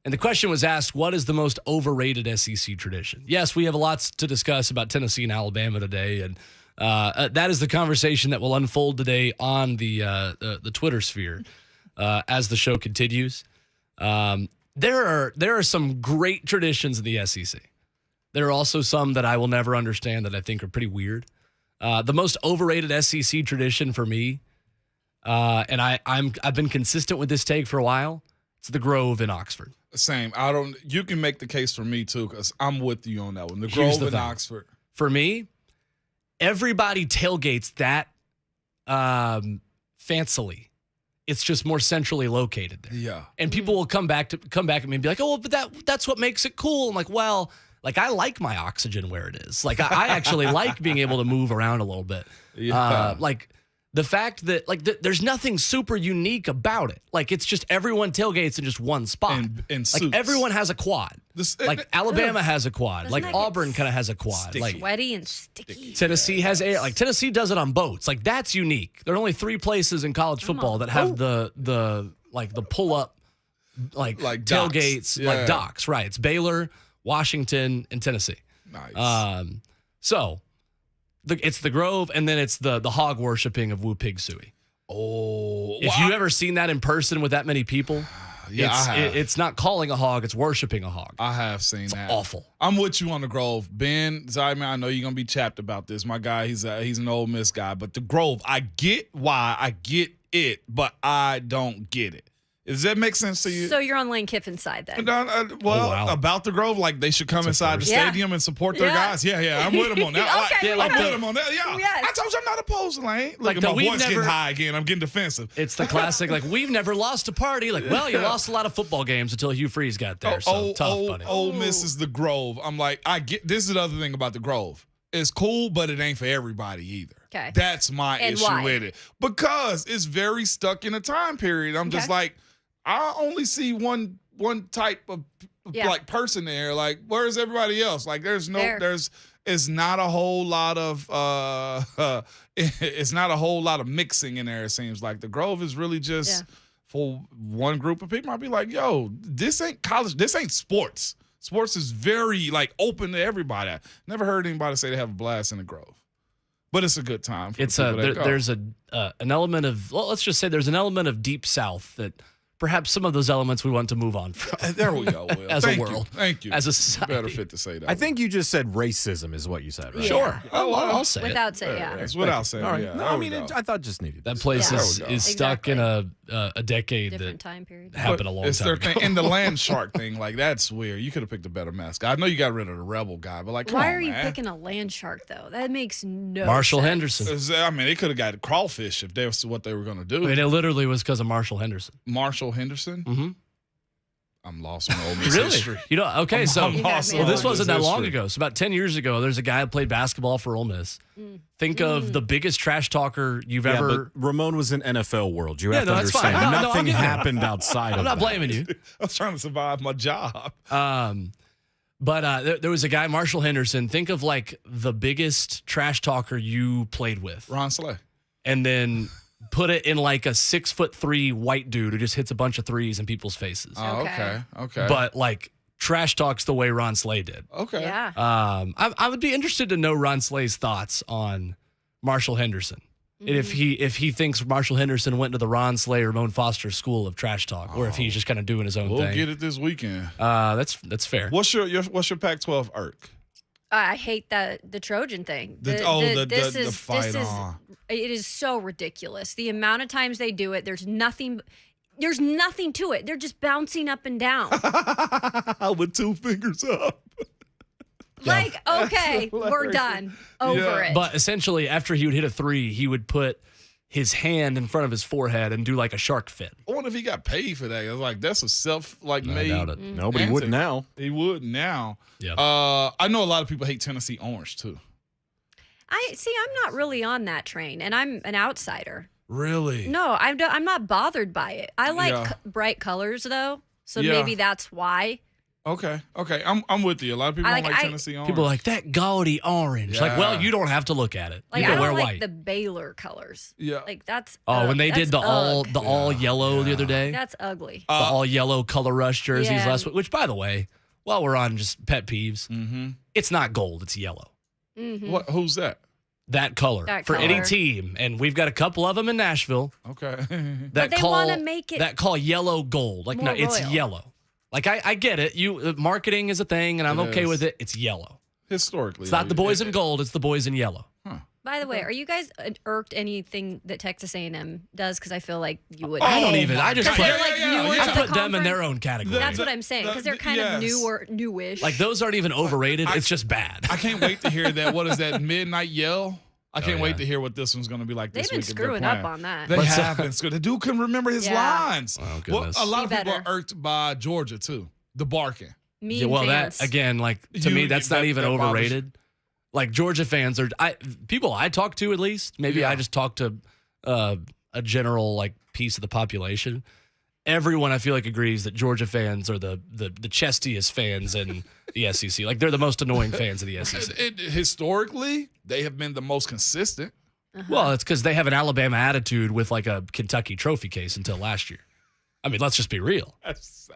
And the question was asked, what is the most overrated SEC tradition? Yes, we have lots to discuss about Tennessee and Alabama today, and that is the conversation that will unfold today on the Twitter sphere as the show continues. There are some great traditions in the SEC. There are also some that I will never understand that I think are pretty weird. The most overrated SEC tradition for me, and I've been consistent with this take for a while, it's the Grove in Oxford.
Same. You can make the case for me too, because I'm with you on that one. The
Here's
Grove
the
in
thing.
Oxford.
For me, everybody tailgates that fancily. It's just more centrally located there.
Yeah.
And people will come back at me and be like, "Oh, but that's what makes it cool." I'm like, "Well, like I like my oxygen where it is. Like I actually like being able to move around a little bit.
Yeah.
Like the fact that like there's nothing super unique about it. Like it's just everyone tailgates in just one spot.
And
like
suits.
everyone has a quad. Like Alabama has a quad.
Doesn't
Like
that get
Auburn kind of has a quad.
sticky?
Like
Sweaty and sticky.
Tennessee has air. Like Tennessee does it on boats. Like that's unique. There are only 3 places in college football that have the pull up like
docks.
tailgates,
Yeah.
like docks. Right. It's Baylor, Washington, and Tennessee.
Nice.
So it's the Grove, and then it's the hog worshiping of Wu Pig Sooie.
Oh,
If you ever seen that in person with that many people,
Yeah, I have.
it's not calling a hog, it's worshiping a hog.
I have seen that.
Awful.
I'm with you on the Grove. Ben Zyman, I know you're gonna be chapped about this. My guy, he's an Ole Miss guy, but the Grove, I get why, I get it, but I don't get it. Does that make sense to you?
So you're on Lane Kiffin's side then.
wow.
About the Grove, like they should come inside the
Yeah.
stadium and support their
Yeah.
guys. Yeah, I'm with them on that.
Okay,
I'm with them on that. Yeah,
Yes.
I told you I'm not opposed to Lane. Look
Like,
at
no,
my
we've
voice
never-
getting high again. I'm getting defensive.
It's the classic, like, we've never lost a party. Like, well, you lost a lot of football games until Hugh Freeze got there. So tough, buddy.
Ole Miss is the Grove. I'm like, I get. This is the other thing about the Grove. It's cool, but it ain't for everybody either.
Okay.
That's my
And
issue
why?
with it because it's very stuck in a time period. I'm just
Okay.
like, I only see one type of
Yeah.
like person there. Like, where's everybody else? Like,
Fair.
it's not a whole lot of it's not a whole lot of mixing in there. It seems like the Grove is really just for one group of people. I'd be like, yo, this ain't college. This ain't sports. Sports is very like open to everybody. I never heard anybody say they have a blast in the Grove, but it's a good time. For
It's
the people that go.
there's an element of, well, let's just say there's an element of Deep South that perhaps some of those elements we want to move on from.
There we go, Will.
As
Thank
a world.
you. Thank you.
As a society.
Better fit to say that.
I think you just said racism is what you said, right?
Yeah.
Sure. I'll say it.
Without saying, yeah.
That's without saying.
All right.
Yeah,
No,
there
I
we
mean,
go.
I thought just needed
That
this.
place
Yeah.
is
There we go.
stuck in a decade
Different
that
time period.
happened a long
It's
time
their
ago.
thing. And the land shark thing, like that's weird. You could have picked a better mascot. I know you got rid of the rebel guy, but like, come
Why
on,
are you
man.
picking a land shark though? That makes no
Marshall
sense.
Henderson.
I mean, they could have got crawfish if that was what they were going to do.
I mean, it literally was because of Marshall Henderson.
Marshall Henderson.
Mm-hmm.
I'm lost on Ole Miss
Really?
history.
You know, okay, so
I'm lost
Well,
on
this
Ole
wasn't
Miss
that long
history.
ago. So about 10 years ago, there's a guy who played basketball for Ole Miss. Think of the biggest trash talker you've
Yeah,
ever.
but Ramon was in NFL world. You
Yeah,
have to
no, that's fine.
understand.
No, no,
Nothing
I'm getting it.
happened outside of
I'm not
that.
blaming you.
I was trying to survive my job.
But there was a guy, Marshall Henderson. Think of like the biggest trash talker you played with,
Ron Slay.
and then put it in like a 6'3" white dude who just hits a bunch of threes in people's faces.
Oh,
Okay.
okay.
But like trash talks the way Ron Slay did.
okay.
Yeah.
I would be interested to know Ron Slay's thoughts on Marshall Henderson. And if he thinks Marshall Henderson went to the Ron Slay or Ramon Foster School of trash talk, or if he's just kind of doing his own
We'll
thing.
get it this weekend.
That's fair.
What's your Pac-12 irk?
I hate the Trojan thing.
The fight on.
It is so ridiculous. The amount of times they do it, there's nothing to it. They're just bouncing up and down.
With 2 fingers up.
Like, okay, we're done. Over it.
But essentially, after he would hit a three, he would put his hand in front of his forehead and do like a shark fin.
I wonder if he got paid for that. It's like that's a
I
made.
doubt it.
Nobody would now.
He would now.
Yeah.
I know a lot of people hate Tennessee orange too.
I'm not really on that train, and I'm an outsider.
Really?
No, I'm not bothered by it. I like
Yeah.
bright colors though, so
Yeah.
maybe that's why.
Okay. I'm with you. A lot of people
I
don't
like-
like
I-
Tennessee orange.
People are like, that gaudy orange. Like, well,
Yeah.
you don't have to look at it.
Like
You
I
can wear
don't like
white.
the Baylor colors.
Yeah.
Like that's
When they did
that's ugh.
the all yellow the other day,
That's ugly.
the all yellow color rush jerseys
Yeah.
last week, which by the way, while we're on just pet peeves, it's not gold, it's yellow.
What? Who's that?
That color
That
for any
color.
team, and we've got a couple of them in Nashville
Okay.
that
they
call
wanna make it
that call yellow gold. Like, no,
more
it's
royal.
yellow. Like I get it. Marketing is a thing, and I'm
It
okay
is.
with it. It's yellow.
Historically,
It's not the boys in gold. It's the boys in yellow.
By the way, are you guys irked anything that Texas A&M does? Because I feel like you would.
I don't
Oh
even.
my
I just
God.
put,
They're like newer
I
to the
put them in their
conference.
own category.
That's what I'm saying. Because they're kind of newish.
Like those aren't even overrated. It's just bad.
I can't wait to hear that. What is that? Midnight Yell. I can't wait to hear what this one's going to be like this
They've
week.
been screwing up on that.
They have been screwed. The dude couldn't remember his lines.
Oh, goodness.
A lot of
Be
people
better.
are irked by Georgia, too. The barking.
Mean
well,
fans.
that again, like to me, that's not even
that bothers-
overrated. Like Georgia fans are people I talk to at least. Maybe I just talk to a general like piece of the population. Everyone I feel like agrees that Georgia fans are the chestiest fans in the SEC. Like they're the most annoying fans of the SEC.
Historically, they have been the most consistent.
Well, it's because they have an Alabama attitude with like a Kentucky trophy case until last year. I mean, let's just be real. That's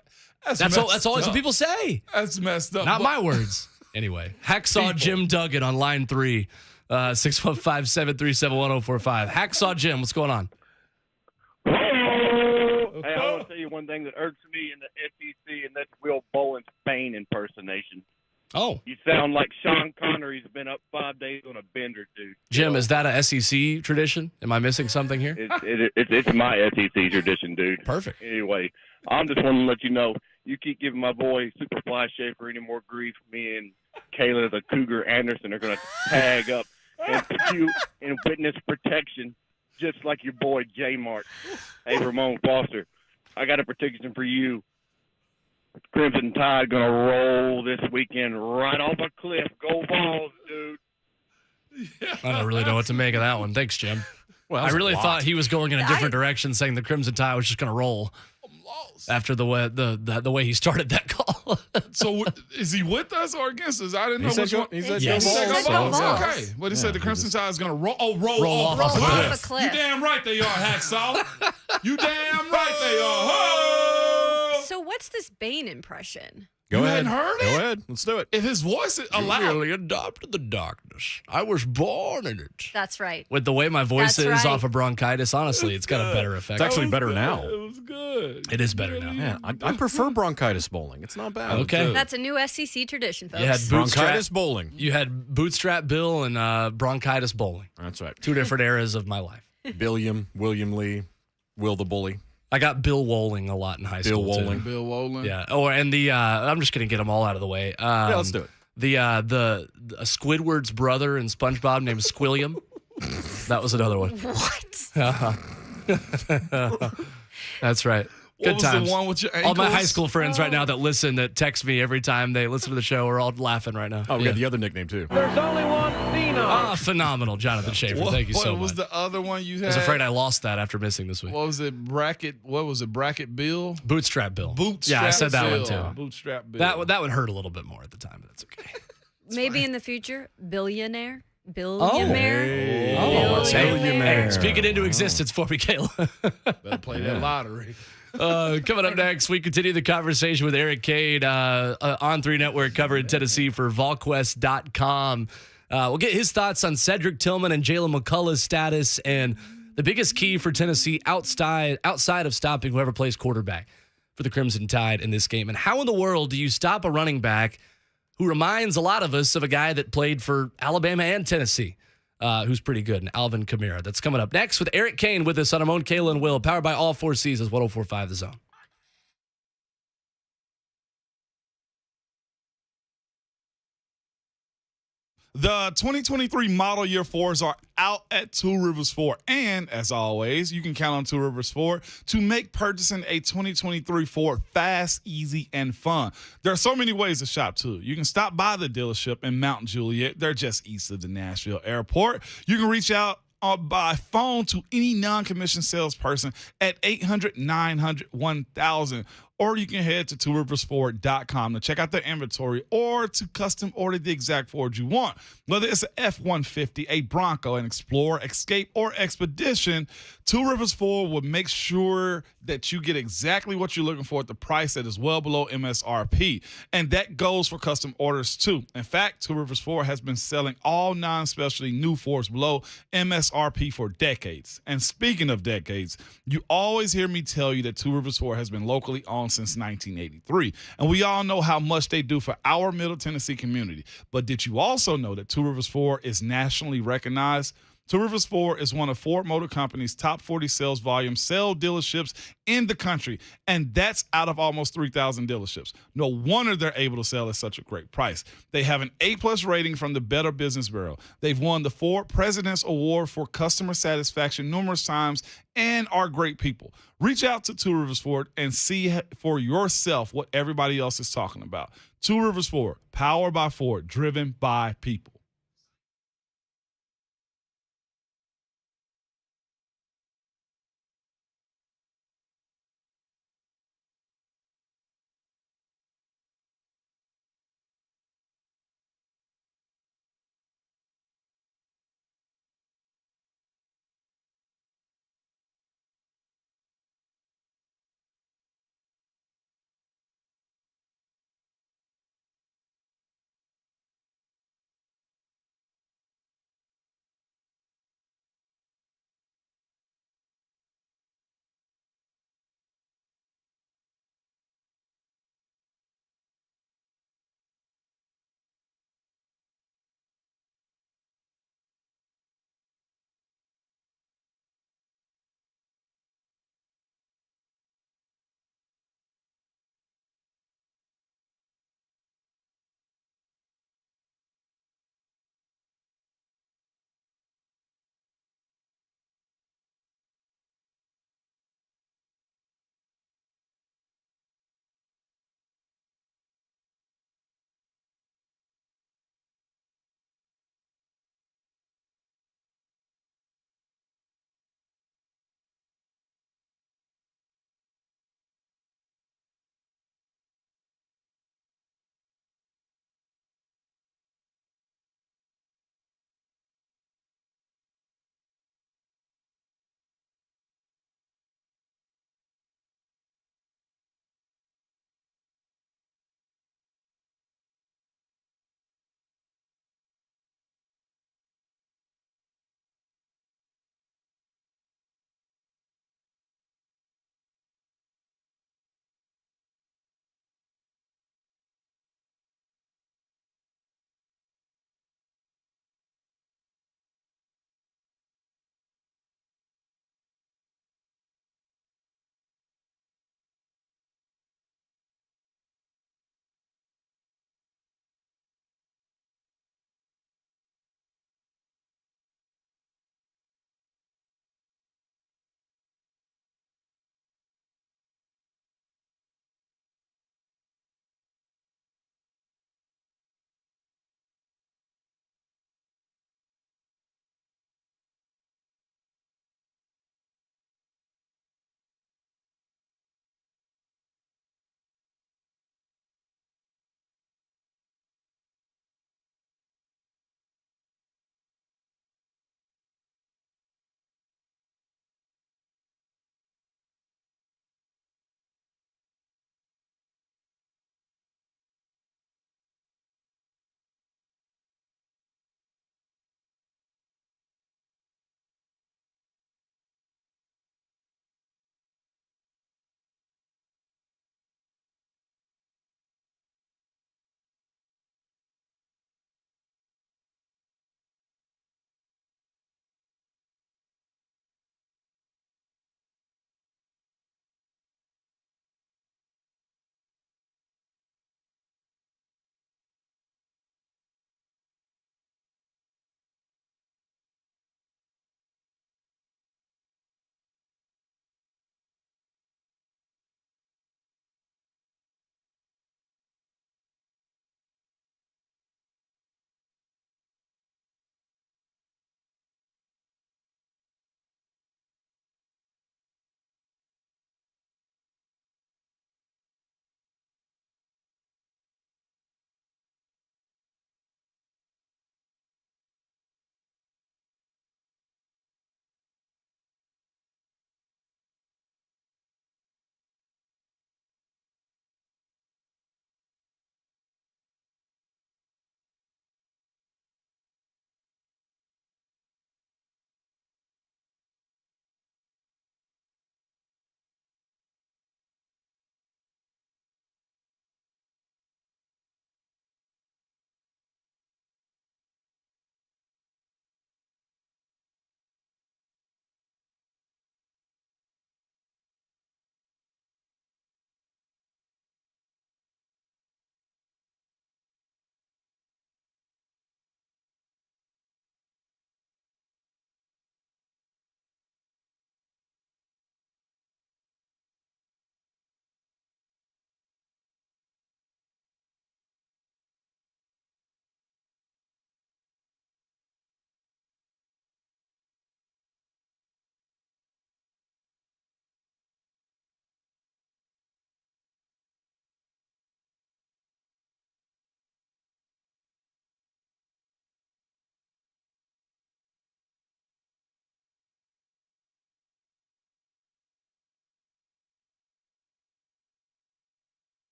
always what people say.
That's messed up.
Not my words. Anyway, Hacksaw Jim Duggan on line 3, 615-737-1045. Hacksaw Jim, what's going on?
Hey, I want to tell you one thing that irks me in the SEC, and that's Will Bowen's Cain impersonation.
Oh.
You sound like Sean Connery's been up 5 days on a bender, dude.
Jim, is that a SEC tradition? Am I missing something here?
It's my SEC tradition, dude.
Perfect.
Anyway, I'm just wanting to let you know, you keep giving my boy Superfly Schaefer any more grief, me and Kayla the Cougar Anderson are going to tag up and put you in witness protection, just like your boy J-Mart. Hey, Ramon Foster, I got a prediction for you. Crimson Tide going to roll this weekend right off a cliff. Go Vols, dude.
I don't really know what to make of that one. Thanks, Jim.
Well,
I really thought he was going in a different direction, saying the Crimson Tide was just going to roll after the way he started that call.
So is he with us or against us? I didn't know which one.
He said
Yes.
go
He said
Vols.
go Vols.
Okay. But he said the Crimson Tide is going to roll off
off
a
a
cliff.
cliff. Cliff.
You damn right they are, Hacksaw. You damn right they are. Ho!
So what's this Bane impression?
Go
You
ahead.
hadn't heard
Go
it?
ahead. Let's do it.
If his voice is allowed.
Really adopted the darkness. I was born in it.
That's right.
With the way my voice
That's
is
right.
off of bronchitis, honestly, it's got a better effect.
It's actually better now.
It was good.
It is better now.
Yeah, I prefer bronchitis bowling. It's not bad.
Okay.
That's a new SEC tradition, folks.
You had
Bronchitis bowling.
You had Bootstrap Bill and bronchitis bowling.
That's right.
Two different eras of my life.
William Lee, Will the Bully.
I got Bill Wolling a lot in high
Bill
school, too.
Wolling.
Bill Wolin.
Yeah. Oh, and the I'm just gonna get them all out of the way.
Yeah, let's do it.
The Squidward's brother in SpongeBob named Squilliam. That was another one.
What?
That's right.
What
Good
was
times.
the one with your
All my high
ankles?
school friends right now that listen, that text me every time they listen to the show, are all laughing right now.
Oh, we got the other nickname, too.
Phenomenal, Jonathan Schaefer. Thank you so
What was
much.
the other one you had?
I was afraid I lost that after missing this week.
What was it? Bracket Bill?
Bootstrap Bill.
Bootstrap
Yeah, I said that
Bill.
one too.
Bootstrap Bill.
That would hurt a little bit more at the time, but that's okay.
Maybe in the future, billionaire. Billionaire.
Oh,
Billionaire.
hey, speak it into existence for me, Kayla.
Better play that lottery.
Coming up next, we continue the conversation with Eric Cain on 3 Network covering Tennessee for VolQuest.com. We'll get his thoughts on Cedric Tillman and Jalen McCullough's status and the biggest key for Tennessee outside of stopping whoever plays quarterback for the Crimson Tide in this game. And how in the world do you stop a running back who reminds a lot of us of a guy that played for Alabama and Tennessee, who's pretty good, and Alvin Kamara? That's coming up next with Eric Cain with us on Ramon, Kayla, and Will, powered by All Four Seasons, 104.5 The Zone.
The 2023 model year 4s are out at Two Rivers Ford. And as always, you can count on Two Rivers Ford to make purchasing a 2023 Ford fast, easy, and fun. There are so many ways to shop, too. You can stop by the dealership in Mount Juliet. They're just east of the Nashville airport. You can reach out by phone to any non-commissioned salesperson at 800-900-1000. Or you can head to tworiversford.com to check out their inventory or to custom order the exact Ford you want. Whether it's an F-150, a Bronco, an Explorer, Escape, or Expedition, Two Rivers Ford will make sure that you get exactly what you're looking for at the price that is well below MSRP. And that goes for custom orders too. In fact, Two Rivers Ford has been selling all non-specialty new Fords below MSRP for decades. And speaking of decades, you always hear me tell you that Two Rivers Ford has been locally owned since 1983. And we all know how much they do for our Middle Tennessee community. But did you also know that Two Rivers Ford is nationally recognized? Two Rivers Ford is one of Ford Motor Company's top 40 sales volume sale dealerships in the country, and that's out of almost 3,000 dealerships. No wonder they're able to sell at such a great price. They have an A-plus rating from the Better Business Bureau. They've won the Ford President's Award for customer satisfaction numerous times and are great people. Reach out to Two Rivers Ford and see for yourself what everybody else is talking about. Two Rivers Ford, powered by Ford, driven by people.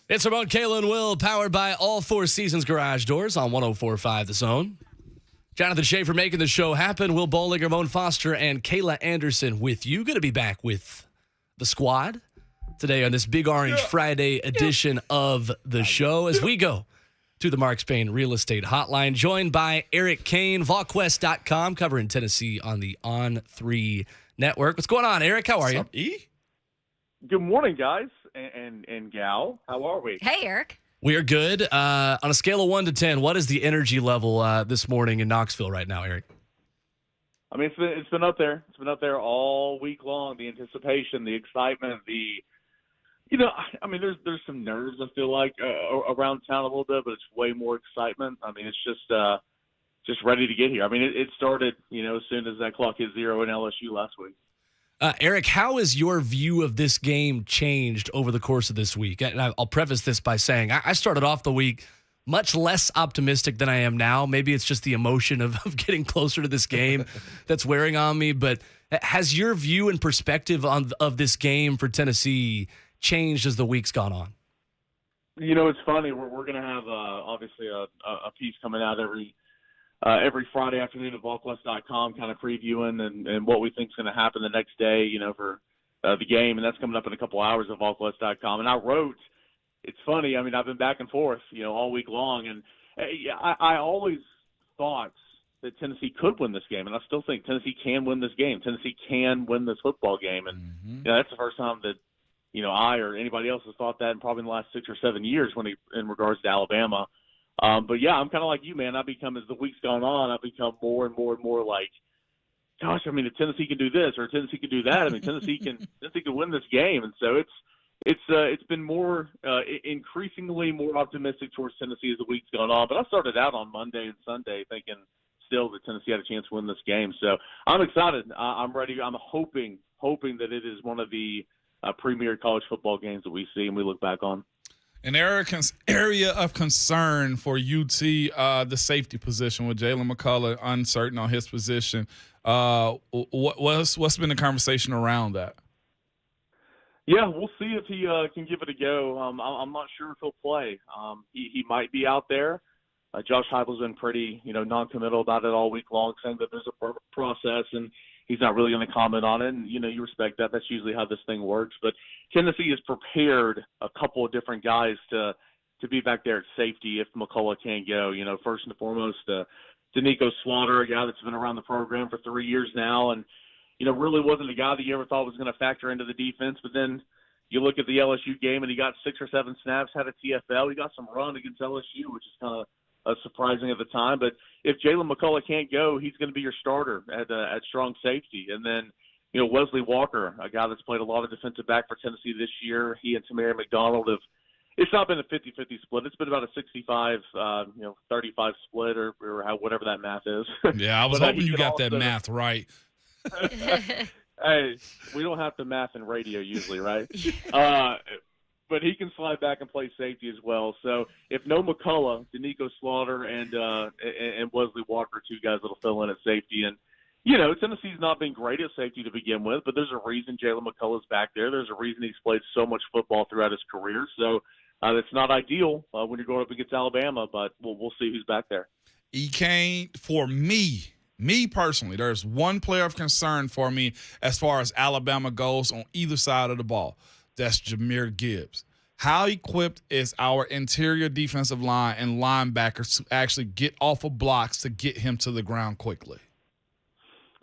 It's Ramon, Kayla, and Will, powered by all Four Seasons Garage Doors on 104.5 The Zone. Jonathan Schaefer making the show happen. Will Bowling, Ramon Foster, and Kayla Anderson with you. Going to be back with the squad today on this Big Orange Friday edition of the show as we go to the Mark Spain Real Estate Hotline, joined by Eric Cain, VolQuest.com, covering Tennessee on the On3 Network. What's going on, Eric? How are you?
Good morning, guys and gal. How are we?
Hey, Eric.
We are good. On a scale of 1 to 10, what is the energy level this morning in Knoxville right now, Eric?
I mean, it's been up there. It's been up there all week long. The anticipation, the excitement, I mean, there's some nerves, I feel like, around town a little bit, but it's way more excitement. I mean, it's just ready to get here. I mean, it started, as soon as that clock hit 0 in LSU last week.
Eric, how has your view of this game changed over the course of this week? And I'll preface this by saying I started off the week much less optimistic than I am now. Maybe it's just the emotion of getting closer to this game that's wearing on me. But has your view and perspective of this game for Tennessee changed as the week's gone on?
It's funny. We're going to have obviously a piece coming out every Friday afternoon at VolQuest.com, kind of previewing and what we think is going to happen the next day, for the game, and that's coming up in a couple hours at VolQuest.com. And I wrote, it's funny. I mean, I've been back and forth, all week long, and I always thought that Tennessee could win this game, and I still think Tennessee can win this game. Tennessee can win this football game, and that's the first time that I or anybody else has thought that in probably the last 6 or 7 years in regards to Alabama. But yeah, I'm kind of like you, man. As the week's gone on, I've become more and more and more like, gosh, I mean, if Tennessee can do this or Tennessee can do that, I mean, Tennessee can win this game. And so it's been more increasingly more optimistic towards Tennessee as the week's gone on. But I started out on Monday and Sunday thinking still that Tennessee had a chance to win this game. So I'm excited. I'm ready. I'm hoping that it is one of the premier college football games that we see and we look back on.
An area of concern for UT, the safety position with Jalen McCullough uncertain on his position. What's been the conversation around that?
Yeah, we'll see if he can give it a go. I'm not sure if he'll play. He might be out there. Josh Heupel's been pretty, non-committal about it all week long, saying that there's a process and he's not really going to comment on it. And, you respect that. That's usually how this thing works. But Tennessee has prepared a couple of different guys to be back there at safety if McCullough can't go. First and foremost, Danico Slaughter, a guy that's been around the program for 3 years now and, really wasn't a guy that you ever thought was going to factor into the defense. But then you look at the LSU game and he got 6 or 7 snaps, had a TFL. He got some run against LSU, which is kind of surprising at the time. But if Jalen McCullough can't go, he's going to be your starter at strong safety. And then, Wesley Walker, a guy that's played a lot of defensive back for Tennessee this year. He and Tamari McDonald it's not been a 50-50 split. It's been about a 65, 35 split or whatever that math is.
Yeah, I was hoping you got that math right.
Hey, we don't have to math in radio usually, right? But he can slide back and play safety as well. So if no McCullough, Danico Slaughter and Wesley Walker, two guys that'll fill in at safety. And, Tennessee's not been great at safety to begin with, but there's a reason Jalen McCullough's back there. There's a reason he's played so much football throughout his career. So it's not ideal when you're going up against Alabama, but we'll see who's back there.
Cain, for me personally, there's one player of concern for me as far as Alabama goes on either side of the ball. That's Jahmyr Gibbs. How equipped is our interior defensive line and linebackers to actually get off of blocks to get him to the ground quickly?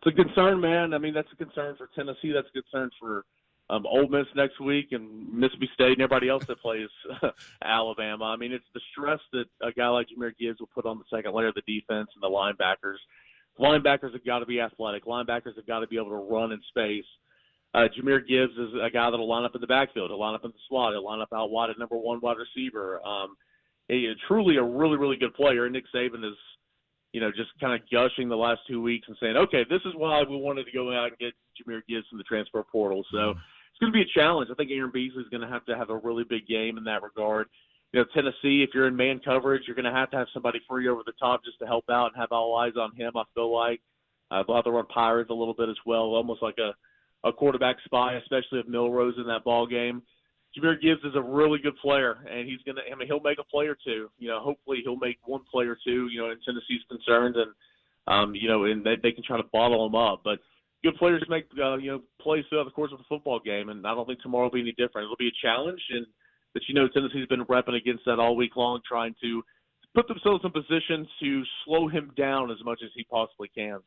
It's a concern, man. I mean, that's a concern for Tennessee. That's a concern for Ole Miss next week and Mississippi State and everybody else that plays Alabama. I mean, it's the stress that a guy like Jahmyr Gibbs will put on the second layer of the defense and the linebackers. Linebackers have got to be athletic. Linebackers have got to be able to run in space. Jahmyr Gibbs is a guy that'll line up in the backfield. He'll line up in the slot. He'll line up out wide at number one wide receiver. Truly a really, really good player. And Nick Saban is, just kind of gushing the last 2 weeks and saying, okay, this is why we wanted to go out and get Jahmyr Gibbs from the transfer portal. So it's going to be a challenge. I think Aaron Beasley's going to have a really big game in that regard. Tennessee, if you're in man coverage, you're going to have somebody free over the top just to help out and have all eyes on him, I feel like. They'll have to run Pirates a little bit as well, almost like a quarterback spy, especially if Milrose in that ball game. Jahmyr Gibbs is a really good player, and he'll make a play or two. Hopefully he'll make one play or two, in Tennessee's concerns, and, and they can try to bottle him up. But good players make, plays throughout the course of the football game, and I don't think tomorrow will be any different. It'll be a challenge, and that Tennessee's been repping against that all week long, trying to put themselves in position to slow him down as much as he possibly can.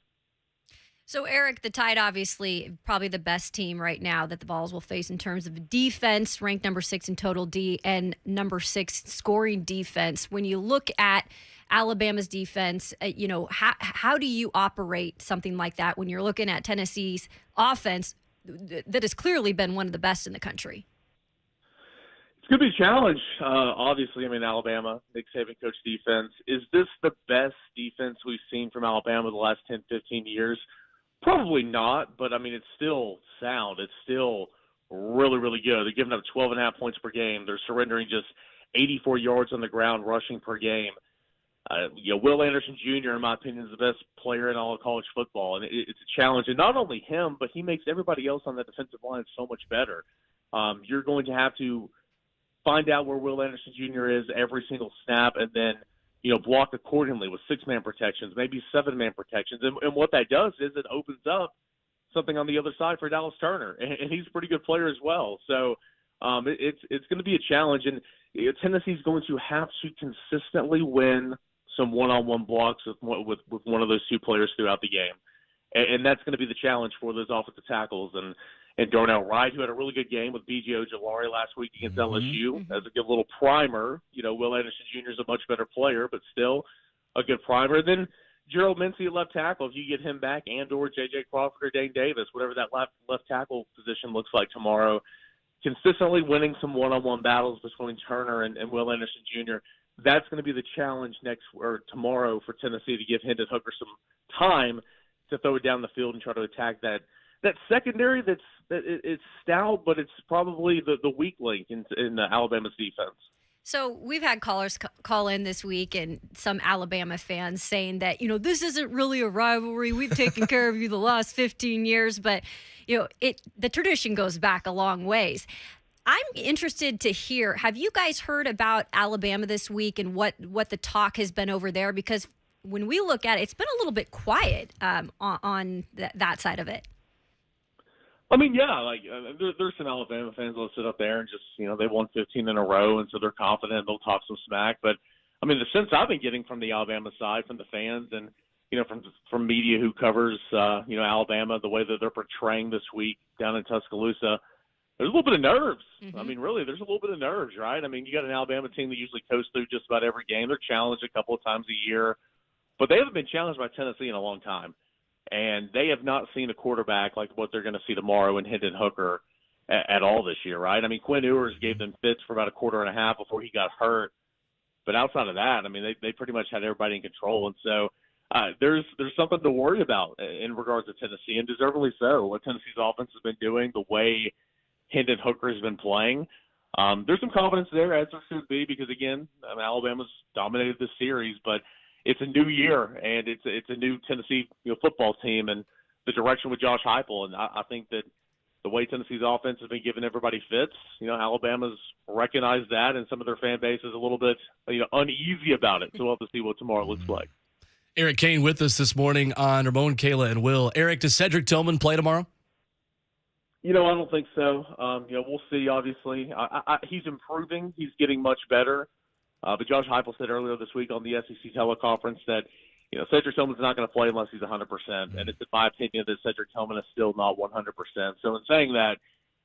So, Eric, the Tide, obviously, probably the best team right now that the Vols will face in terms of defense, ranked number 6 in total D and number 6 scoring defense. When you look at Alabama's defense, how do you operate something like that when you're looking at Tennessee's offense that has clearly been one of the best in the country?
It's going to be a challenge. Obviously, Alabama, Nick Saban coach defense. Is this the best defense we've seen from Alabama the last 10, 15 years? Probably not, but, it's still sound. It's still really, really good. They're giving up 12.5 points per game. They're surrendering just 84 yards on the ground rushing per game. Will Anderson Jr., in my opinion, is the best player in all of college football, and it's a challenge. And not only him, but he makes everybody else on that defensive line so much better. You're going to have to find out where Will Anderson Jr. is every single snap, and then block accordingly with 6-man protections, maybe 7-man protections. And what that does is it opens up something on the other side for Dallas Turner, and he's a pretty good player as well. So it's going to be a challenge, and Tennessee's going to have to consistently win some one-on-one blocks with one of those two players throughout the game. And that's going to be the challenge for those offensive tackles. And Darnell Wright, who had a really good game with B.J. Ojulari last week against LSU, as a good little primer. Will Anderson Jr. is a much better player, but still a good primer. Then Gerald Mincey at left tackle, if you get him back, and/or J.J. Crawford or Dane Davis, whatever that left tackle position looks like tomorrow, consistently winning some one-on-one battles between Turner and Will Anderson Jr., that's going to be the challenge tomorrow for Tennessee, to give Hendon Hooker some time to throw it down the field and try to attack that secondary it's stout, but it's probably the weak link in Alabama's defense.
So we've had callers call in this week, and some Alabama fans saying that, this isn't really a rivalry. We've taken care of you the last 15 years, but the tradition goes back a long ways. I'm interested to hear, have you guys heard about Alabama this week and what the talk has been over there? Because when we look at it, it's been a little bit quiet on that side of it.
There's some Alabama fans that'll sit up there and just, they won 15 in a row, and so they're confident they'll talk some smack. But, the sense I've been getting from the Alabama side, from the fans and, from media who covers, Alabama, the way that they're portraying this week down in Tuscaloosa, there's a little bit of nerves.
Mm-hmm.
Really, there's a little bit of nerves, right? You got an Alabama team that usually coasts through just about every game. They're challenged a couple of times a year, but they haven't been challenged by Tennessee in a long time. And they have not seen a quarterback like what they're going to see tomorrow in Hendon Hooker at all this year, right? Quinn Ewers gave them fits for about a quarter and a half before he got hurt. But outside of that, they pretty much had everybody in control. And so there's something to worry about in regards to Tennessee, and deservedly so. What Tennessee's offense has been doing, the way Hendon Hooker has been playing. There's some confidence there, as there should be, because, again, Alabama's dominated this series, but it's a new year, and it's a new Tennessee football team, and the direction with Josh Heupel. And I think that the way Tennessee's offense has been giving everybody fits, Alabama's recognized that, and some of their fan base is a little bit uneasy about it. So we'll have to see what tomorrow looks like.
Eric Cain with us this morning on Ramon, Kayla, and Will. Eric, does Cedric Tillman play tomorrow?
I don't think so. We'll see, obviously. He's improving. He's getting much better. But Josh Heupel said earlier this week on the SEC teleconference that, Cedric Tillman's not going to play unless he's 100%. And it's in my opinion that Cedric Tillman is still not 100%. So in saying that,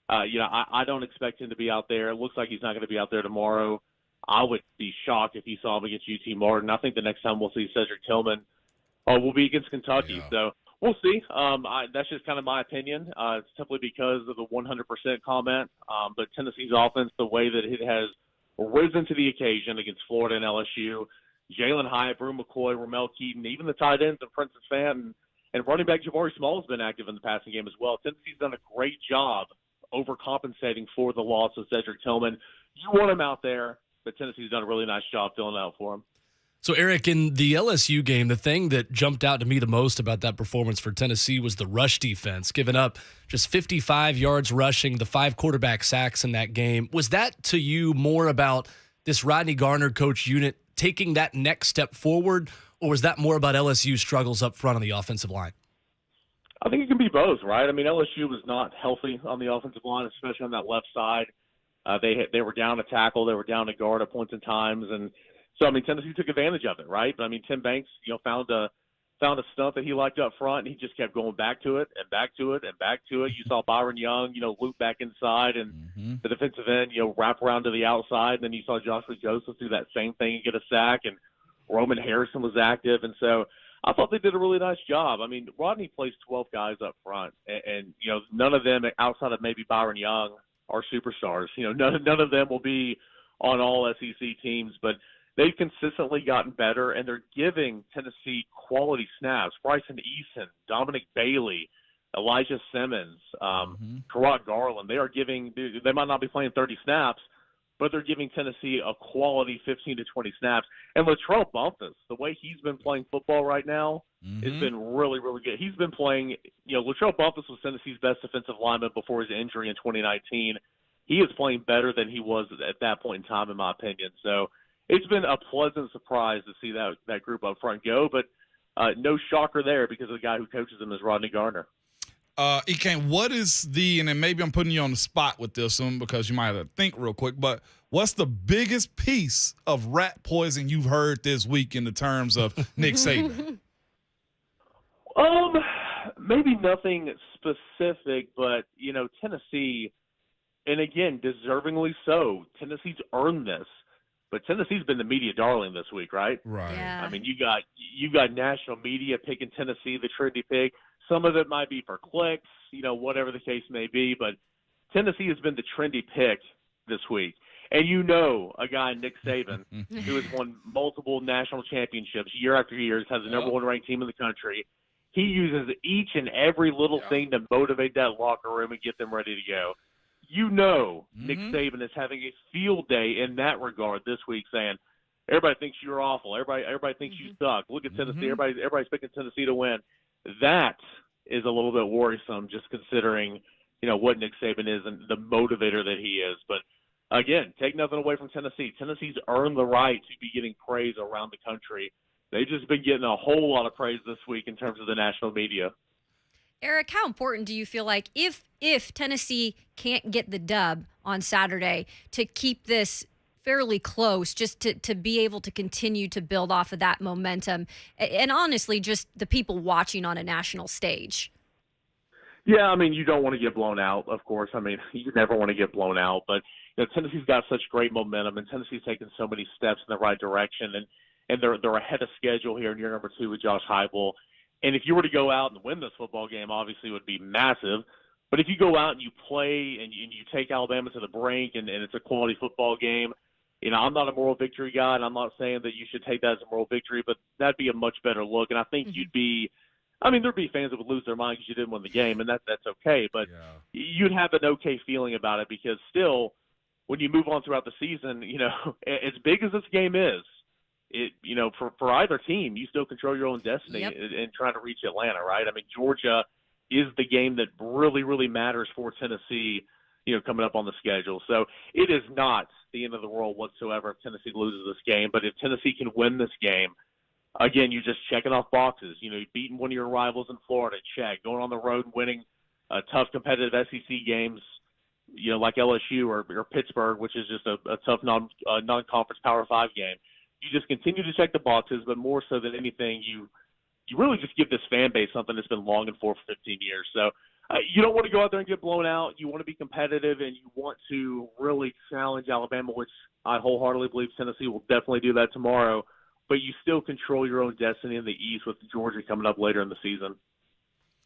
I don't expect him to be out there. It looks like he's not going to be out there tomorrow. I would be shocked if you saw him against UT Martin. I think the next time we'll see Cedric Tillman will be against Kentucky. Yeah. So we'll see. That's just kind of my opinion. It's simply because of the 100% comment. But Tennessee's offense, the way that it has risen to the occasion against Florida and LSU, Jalen Hyatt, Brew McCoy, Ramel Keaton, even the tight ends and Princess Fan and running back Jabari Small has been active in the passing game as well. Tennessee's done a great job overcompensating for the loss of Cedric Tillman. You want him out there, but Tennessee's done a really nice job filling out for him.
So, Eric, in the LSU game, the thing that jumped out to me the most about that performance for Tennessee was the rush defense, giving up just 55 yards rushing, the 5 quarterback sacks in that game. Was that to you more about this Rodney Garner coach unit taking that next step forward, or was that more about LSU's struggles up front on the offensive line?
I think it can be both, right? I mean, LSU was not healthy on the offensive line, especially on that left side. They were down a tackle, they were down a guard at points in times, and so, I mean, Tennessee took advantage of it, right? But, I mean, Tim Banks, found a stunt that he liked up front, and he just kept going back to it and back to it and back to it. You saw Byron Young, loop back inside and the defensive end, wrap around to the outside. And then you saw Joshua Joseph do that same thing and get a sack, and Roman Harrison was active. And so I thought they did a really nice job. I mean, Rodney plays 12 guys up front, and none of them outside of maybe Byron Young are superstars. None of them will be on all SEC teams, but they've consistently gotten better, and they're giving Tennessee quality snaps. Bryson Eason, Dominic Bailey, Elijah Simmons, Karot Garland. They might not be playing 30 snaps, but they're giving Tennessee a quality 15 to 20 snaps. And Latrell Bumpus, the way he's been playing football right now, has been really, really good. He's been playing, Latrell Bumpus was Tennessee's best defensive lineman before his injury in 2019. He is playing better than he was at that point in time, in my opinion. So it's been a pleasant surprise to see that group up front go, but no shocker there because the guy who coaches them is Rodney Garner.
Cain, what is and then maybe I'm putting you on the spot with this one because you might have to think real quick, but what's the biggest piece of rat poison you've heard this week in the terms of Nick Saban?
Maybe nothing specific, but, Tennessee, and again, deservingly so, Tennessee's earned this. But Tennessee's been the media darling this week, right?
Right.
Yeah.
I mean, you got national media picking Tennessee the trendy pick. Some of it might be for clicks, whatever the case may be. But Tennessee has been the trendy pick this week. And a guy, Nick Saban, who has won multiple national championships year after year, has the number one ranked team in the country. He uses each and every little thing to motivate that locker room and get them ready to go. Nick Saban is having a field day in that regard this week, saying everybody thinks you're awful. Everybody thinks you suck. Look at Tennessee. Everybody's picking Tennessee to win. That is a little bit worrisome, just considering what Nick Saban is and the motivator that he is. But again, take nothing away from Tennessee. Tennessee's earned the right to be getting praise around the country. They've just been getting a whole lot of praise this week in terms of the national media.
Eric, how important do you feel like if Tennessee can't get the dub on Saturday to keep this fairly close, just to be able to continue to build off of that momentum and honestly just the people watching on a national stage?
Yeah, I mean, you don't want to get blown out, of course. I mean, you never want to get blown out, but Tennessee's got such great momentum, and Tennessee's taken so many steps in the right direction, and they're ahead of schedule here in year number 2 with Josh Heupel. And if you were to go out and win this football game, obviously it would be massive. But if you go out and you play and you take Alabama to the brink and it's a quality football game, I'm not a moral victory guy, and I'm not saying that you should take that as a moral victory, but that'd be a much better look. And I think there'd be fans that would lose their mind because you didn't win the game, and that's okay. But you'd have an okay feeling about it because still, when you move on throughout the season, as big as this game is, for either team, you still control your own destiny in trying to reach Atlanta, right? I mean, Georgia is the game that really, really matters for Tennessee, coming up on the schedule. So it is not the end of the world whatsoever if Tennessee loses this game. But if Tennessee can win this game, again, you're just checking off boxes. You've beaten one of your rivals in Florida, check. Going on the road and winning tough competitive SEC games, like LSU or Pittsburgh, which is just a tough non-conference Power 5 game. You just continue to check the boxes, but more so than anything, you really just give this fan base something that's been longing for 15 years. So you don't want to go out there and get blown out. You want to be competitive, and you want to really challenge Alabama, which I wholeheartedly believe Tennessee will definitely do that tomorrow. But you still control your own destiny in the East with Georgia coming up later in the season.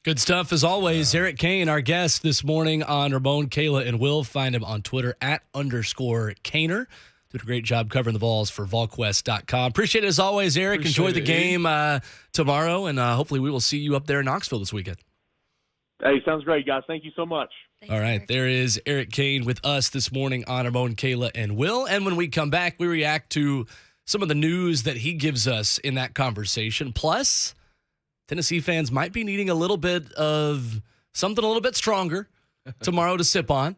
Good stuff as always. Eric Cain, our guest this morning on Ramon, Kayla, and Will. Find him on Twitter @_Cainer. Did a great job covering the Vols for VolQuest.com. Appreciate it as always, Eric. Enjoy the game tomorrow, and hopefully we will see you up there in Knoxville this weekend.
Hey, sounds great, guys. Thank you so much.
Thanks,
all right,
Eric.
there is Eric Cain with us this morning on Ramon, Kayla, and Will. And when we come back, we react to some of the news that he gives us in that conversation. Plus, Tennessee fans might be needing a little bit of something a little bit stronger tomorrow to sip on.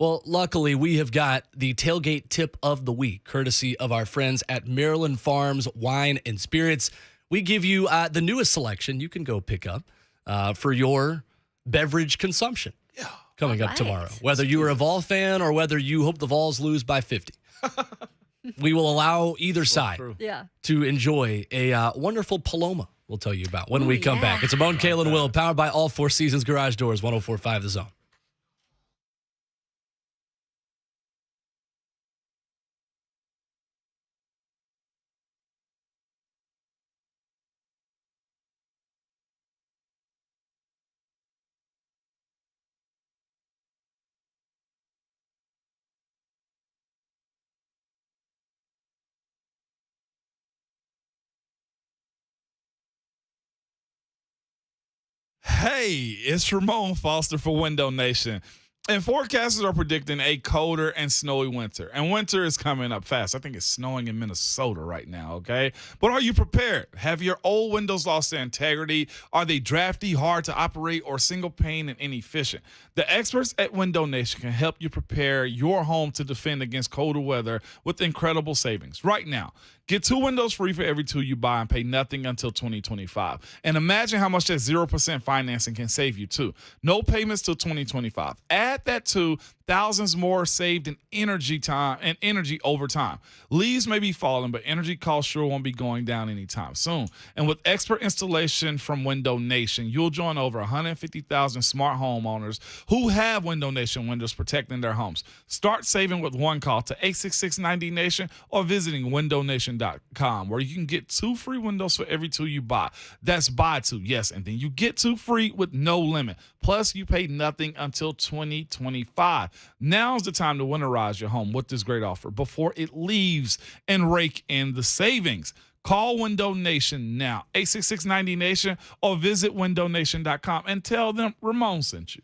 Well, luckily, we have got the tailgate tip of the week, courtesy of our friends at Maryland Farms Wine and Spirits. We give you the newest selection you can go pick up for your beverage consumption coming up tomorrow. Whether you are a Vol fan or whether you hope the Vols lose by 50. We will allow either side to enjoy a wonderful Paloma we'll tell you about when we come back. It's Ramon, Kalen, Will, powered by all Four Seasons Garage Doors, 104.5 The Zone.
Hey, it's Ramon Foster for Window Nation. And forecasters are predicting a colder and snowy winter. And winter is coming up fast. I think it's snowing in Minnesota right now, okay? But are you prepared? Have your old windows lost their integrity? Are they drafty, hard to operate, or single pane and inefficient? The experts at Window Nation can help you prepare your home to defend against colder weather with incredible savings. Right now, get 2 windows free for every 2 you buy and pay nothing until 2025. And imagine how much that 0% financing can save you, too. No payments till 2025. Add that to thousands more saved in energy time and energy over time. Leaves may be falling, but energy costs sure won't be going down anytime soon. And with expert installation from Window Nation, you'll join over 150,000 smart homeowners who have Window Nation windows protecting their homes. Start saving with one call to 866-90-NATION or visiting windownation.com, where you can get 2 free windows for every 2 you buy. That's buy 2, yes, and then you get 2 free with no limit. Plus, you pay nothing until 2025. Now's the time to winterize your home with this great offer before it leaves and rake in the savings. Call Window Nation now, 866-90-NATION, or visit windownation.com and tell them Ramon sent you.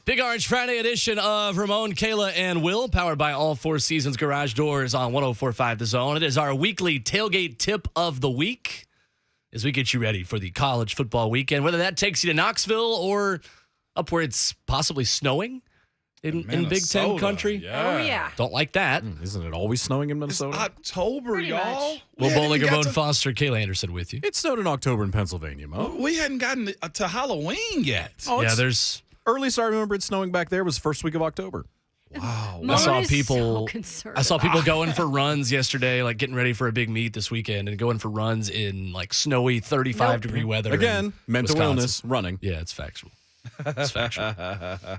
Big Orange Friday edition of Ramon, Kayla, and Will, powered by All Four Seasons Garage Doors on 104.5 The Zone. It is our weekly tailgate tip of the week as we get you ready for the college football weekend, whether that takes you to Knoxville or up where it's possibly snowing in Big Ten country.
Yeah.
Oh, yeah.
Don't like that.
Isn't it always snowing in
It's
Minnesota?
October,
Pretty
y'all.
much.
Will
We hadn't
Bowling,
even
Bone
got
Foster, Kayla Anderson with you.
It snowed in October in Pennsylvania, Mo.
We hadn't gotten to Halloween yet.
Oh,
Yeah,
it's
there's...
earliest I remember it snowing back there was first week of October.
Wow.
Moan
I saw
is
people.
so concerned.
I saw people going for runs yesterday, like getting ready for a big meet this weekend, and going for runs in like snowy 35-degree weather.
Again,
in
mental
Wisconsin.
illness, running.
Yeah, it's factual. It's factual.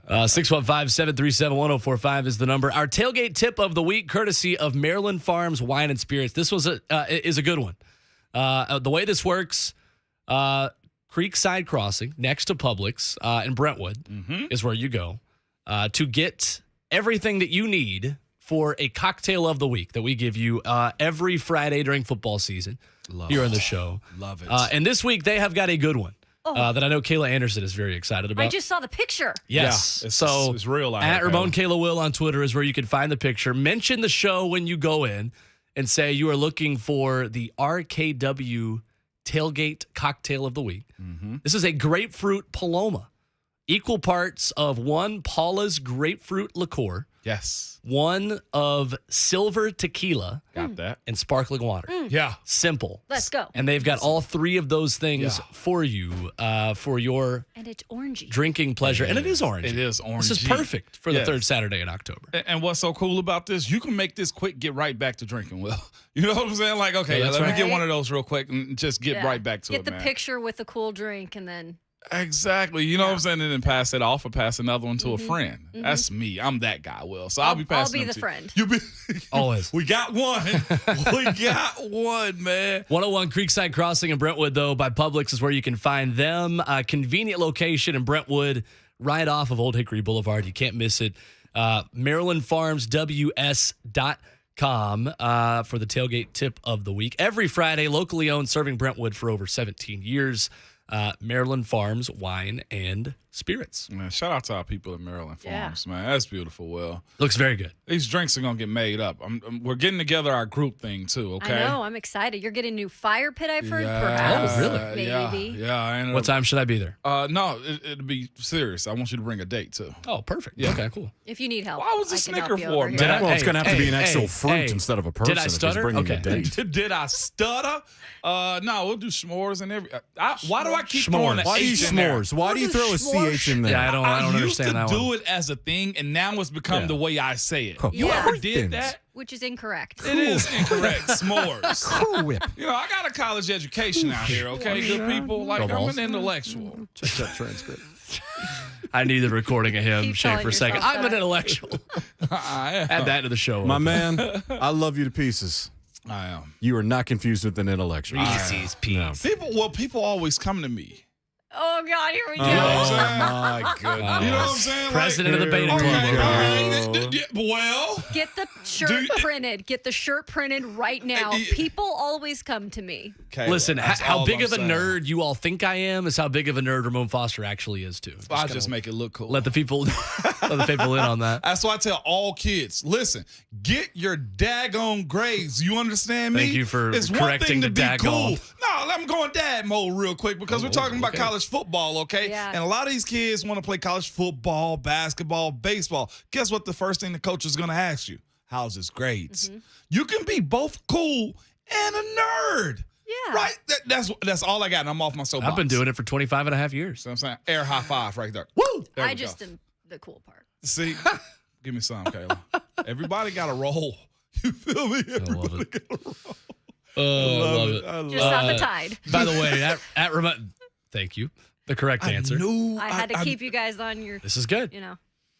615-737-1045 is the number. Our tailgate tip of the week, courtesy of Maryland Farms Wine and Spirits. This was is a good one. The way this works, Creekside Crossing next to Publix in Brentwood is where you go to get everything that you need for a cocktail of the week that we give you every Friday during football season here on the show.
Love it.
And this week they have got a good one that I know Kayla Anderson is very excited about.
I just saw the picture.
Yes.
Yeah,
so
it's real out
at
here,
Ramon Kayla Will on Twitter is where you can find the picture. Mention the show when you go in and say you are looking for the RKW tailgate cocktail of the week. This is a grapefruit Paloma. Equal parts of one Paula's grapefruit liqueur,
Yes.
one of silver tequila,
Got that.
and sparkling water.
Yeah.
Simple.
Let's go.
And they've got all three of those things
Yeah.
for you for your
And it's orangey.
drinking pleasure. And it is orange.
It is orange.
This is perfect for the
Yes.
third Saturday in October.
And what's so cool about this, you can make this quick, get right back to drinking, Will. You know what I'm saying? Like, okay,
Yeah, that's
let me
right.
get one of those real quick and just get
Yeah.
right back to
Get
it,
the
man.
picture with the cool drink and then.
Exactly. You know what I'm saying? And then pass it off or pass another one to a friend. That's me. I'm that guy, Will. So I'll be passing
I'll be
them
the
to
friend.
You be
Always.
We got one. We got one, man.
101 Creekside Crossing in Brentwood, though, by Publix is where you can find them. A convenient location in Brentwood, right off of Old Hickory Boulevard. You can't miss it. MarylandFarmsWS.com for the tailgate tip of the week. Every Friday, locally owned, serving Brentwood for over 17 years. Maryland Farms Wine and Spirits.
Man, shout out to our people at Maryland
Yeah.
Farms, man. That's beautiful, Will.
Looks very good.
These drinks are going to get made up. We're getting together our group thing, too, okay?
I know. I'm excited. You're getting a new fire pit, I've heard.
Yeah,
Perhaps.
Oh, really?
Maybe.
Yeah. I ended
What
up-
time should I be there?
No, it'll be serious. I want you to bring a date, too.
Oh, perfect.
Yeah.
Okay, cool.
If you need help.
Why was the
I can
snicker
help you
for,
over
man?
here.
Well, it's going to have to be an
hey,
actual fruit
hey.
instead of a person.
Did I
if he's
stutter?
bringing
Okay.
a date.
Did I stutter? No, we'll do s'mores and every. Why do I keep throwing the
Why do you
H in there?
s'mores? Why do you throw a CH in there?
Yeah, I don't
I used
understand
to
that
do
one.
it as a thing, and now it's become
Yeah.
the way I say it.
Cool.
You
Yeah.
ever did
Thins.
that?
Which is incorrect.
It is incorrect. S'mores.
Cool Whip.
You know, I got a college education out here, okay? Good people. Like, I'm
balls.
an intellectual.
Check that transcript.
I need the recording of him,
Keep
Shay,
telling
for a second.
yourself
I'm an
that.
intellectual.
I am.
Add that to the show.
My man, I love you to pieces.
I am.
You are not confused with an intellectual.
Reese's Pieces.
People always come to me.
Oh, God. Here we go.
You know what I'm saying?
my goodness.
You know what I'm saying?
President of the
Like,
Beta
okay,
Club.
all right. Well,
Get the shirt printed. Get the shirt printed right now. People always come to me.
Kayla,
Listen,
that's
how
all
big
I'm
of a
saying.
nerd you all think I am is how big of a nerd Ramon Foster actually is, too.
I
gonna
just make it look cool.
let the people in on that.
That's why I tell all kids, listen, get your daggone grades. You understand me?
Thank you for
it's one
correcting
thing to
the
be
daggone.
cool. No, I'm going dad mode real quick because we're talking about college football, okay?
Yeah.
And a lot of these kids want to play college football, basketball, baseball. Guess what? The first thing the coach is going to ask you, how's his grades? You can be both cool and a nerd.
Yeah.
Right? That's all I got, and I'm off my soapbox.
I've been doing it for 25 and a half years.
So I'm saying, air high five right there. Woo! There we
I
go.
just am the cool part.
See, give me some, Kayla. Everybody got a role. You feel me? Everybody
it.
got a role.
I love it.
I love
Just not the tide.
By the way, at Ramon, thank you. The correct answer.
I had to keep you guys on your,
This is good.
you know.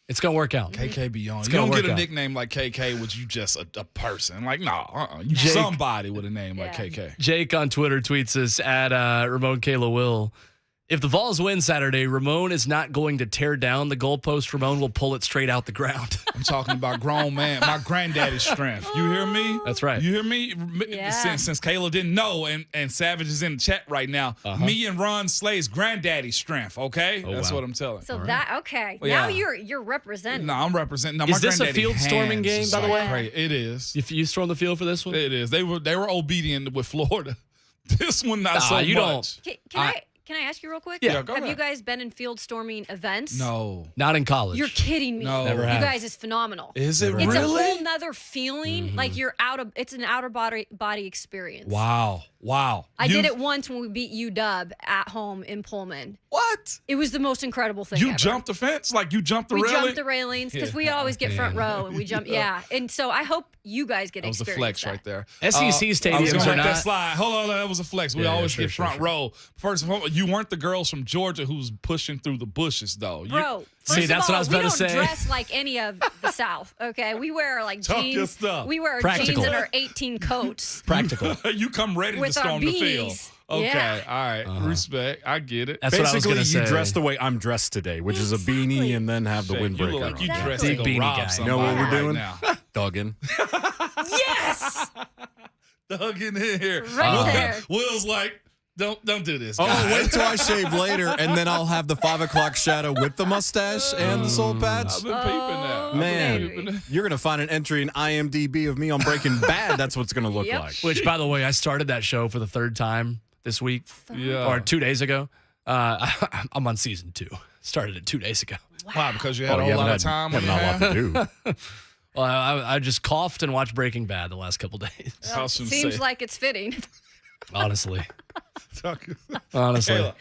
It's going to work out.
KK be on.
It's
You
gonna
don't get
work
a
out.
nickname like KK, which you just a person. Like, you
Jake-
somebody with a name like
Yeah.
KK.
Jake on Twitter tweets us at Ramon Kayla Will. If the Vols win Saturday, Ramon is not going to tear down the goalpost. Ramon will pull it straight out the ground.
I'm talking about grown man, my granddaddy's strength. You hear me?
That's right.
You hear me?
Yeah.
Since Kayla didn't know, and Savage is in the chat right now, me and Ron Slay's granddaddy's strength, okay? That's what I'm telling.
So okay.
Yeah.
Now you're representing.
No, I'm representing. No,
Is
my
this a
granddaddy
field storming game,
hands
by the
is
way?
like crazy. It is.
If you storm the field for this one?
It is. They were obedient with Florida. This one not so
you
much.
Can I ask you real quick?
Yeah,
go
Have
ahead.
you guys been in field storming events?
No.
Not in college.
You're kidding me.
No.
Never
You
have.
guys is phenomenal.
Is it
It's
really?
a whole nother feeling. Like it's an outer body experience.
Wow.
I did it once when we beat UW at home in Pullman.
What?
It was the most incredible thing
You
ever.
jumped the fence? Like you jumped the
We
railing?
jumped the railings because we always get front row and we jump. Yeah. And so I hope you guys get
That was a
experience
flex right there.
SEC
I was
stadiums
gonna
are
let
not.
that slide. Hold on, that was a flex. We
Yeah,
always
sure,
get
sure,
front row. First of all, you weren't the girls from Georgia who's pushing through the bushes, though.
Bro,
See,
first
that's
of
what I
all,
was
we
about to
don't
say.
dress like any of the South, okay? We wear like
Talk your
jeans.
stuff.
We wear
Practical.
jeans and our 18 coats.
Practical.
You come ready
With
to
our
storm the field.
beanies.
Okay,
Yeah.
all right. Respect. I get it.
That's what I was
Basically,
going to say.
you dress the way I'm dressed today, which is a beanie and then have the
Shit, you
windbreaker
look like you
on.
dressed
Big
to go
beanie
rob
guy.
somebody
You know what we're
right
doing?
now.
Dogging.
Yes!
Dug in here.
Right there.
Will's like, don't do this.
Oh,
guys.
wait till I shave later, and then I'll have the 5 o'clock shadow with the mustache and the soul patch.
I've been peeping now. I've been
Man,
peeping.
you're going to find an entry in IMDb of me on Breaking Bad. That's what it's going to look
Yep.
like.
Which, by the way, I started that show for the third time this week
Yeah.
or 2 days ago. I'm on season 2. Started it 2 days ago.
Wow, because you had
Oh,
a
you
whole lot
haven't
of time
had,
on your
haven't had a lot
hands.
to do.
Well, I just coughed and watched Breaking Bad the last couple days.
I was gonna
Seems
say.
like it's fitting.
Honestly.
Talk-
Honestly.
Kayla.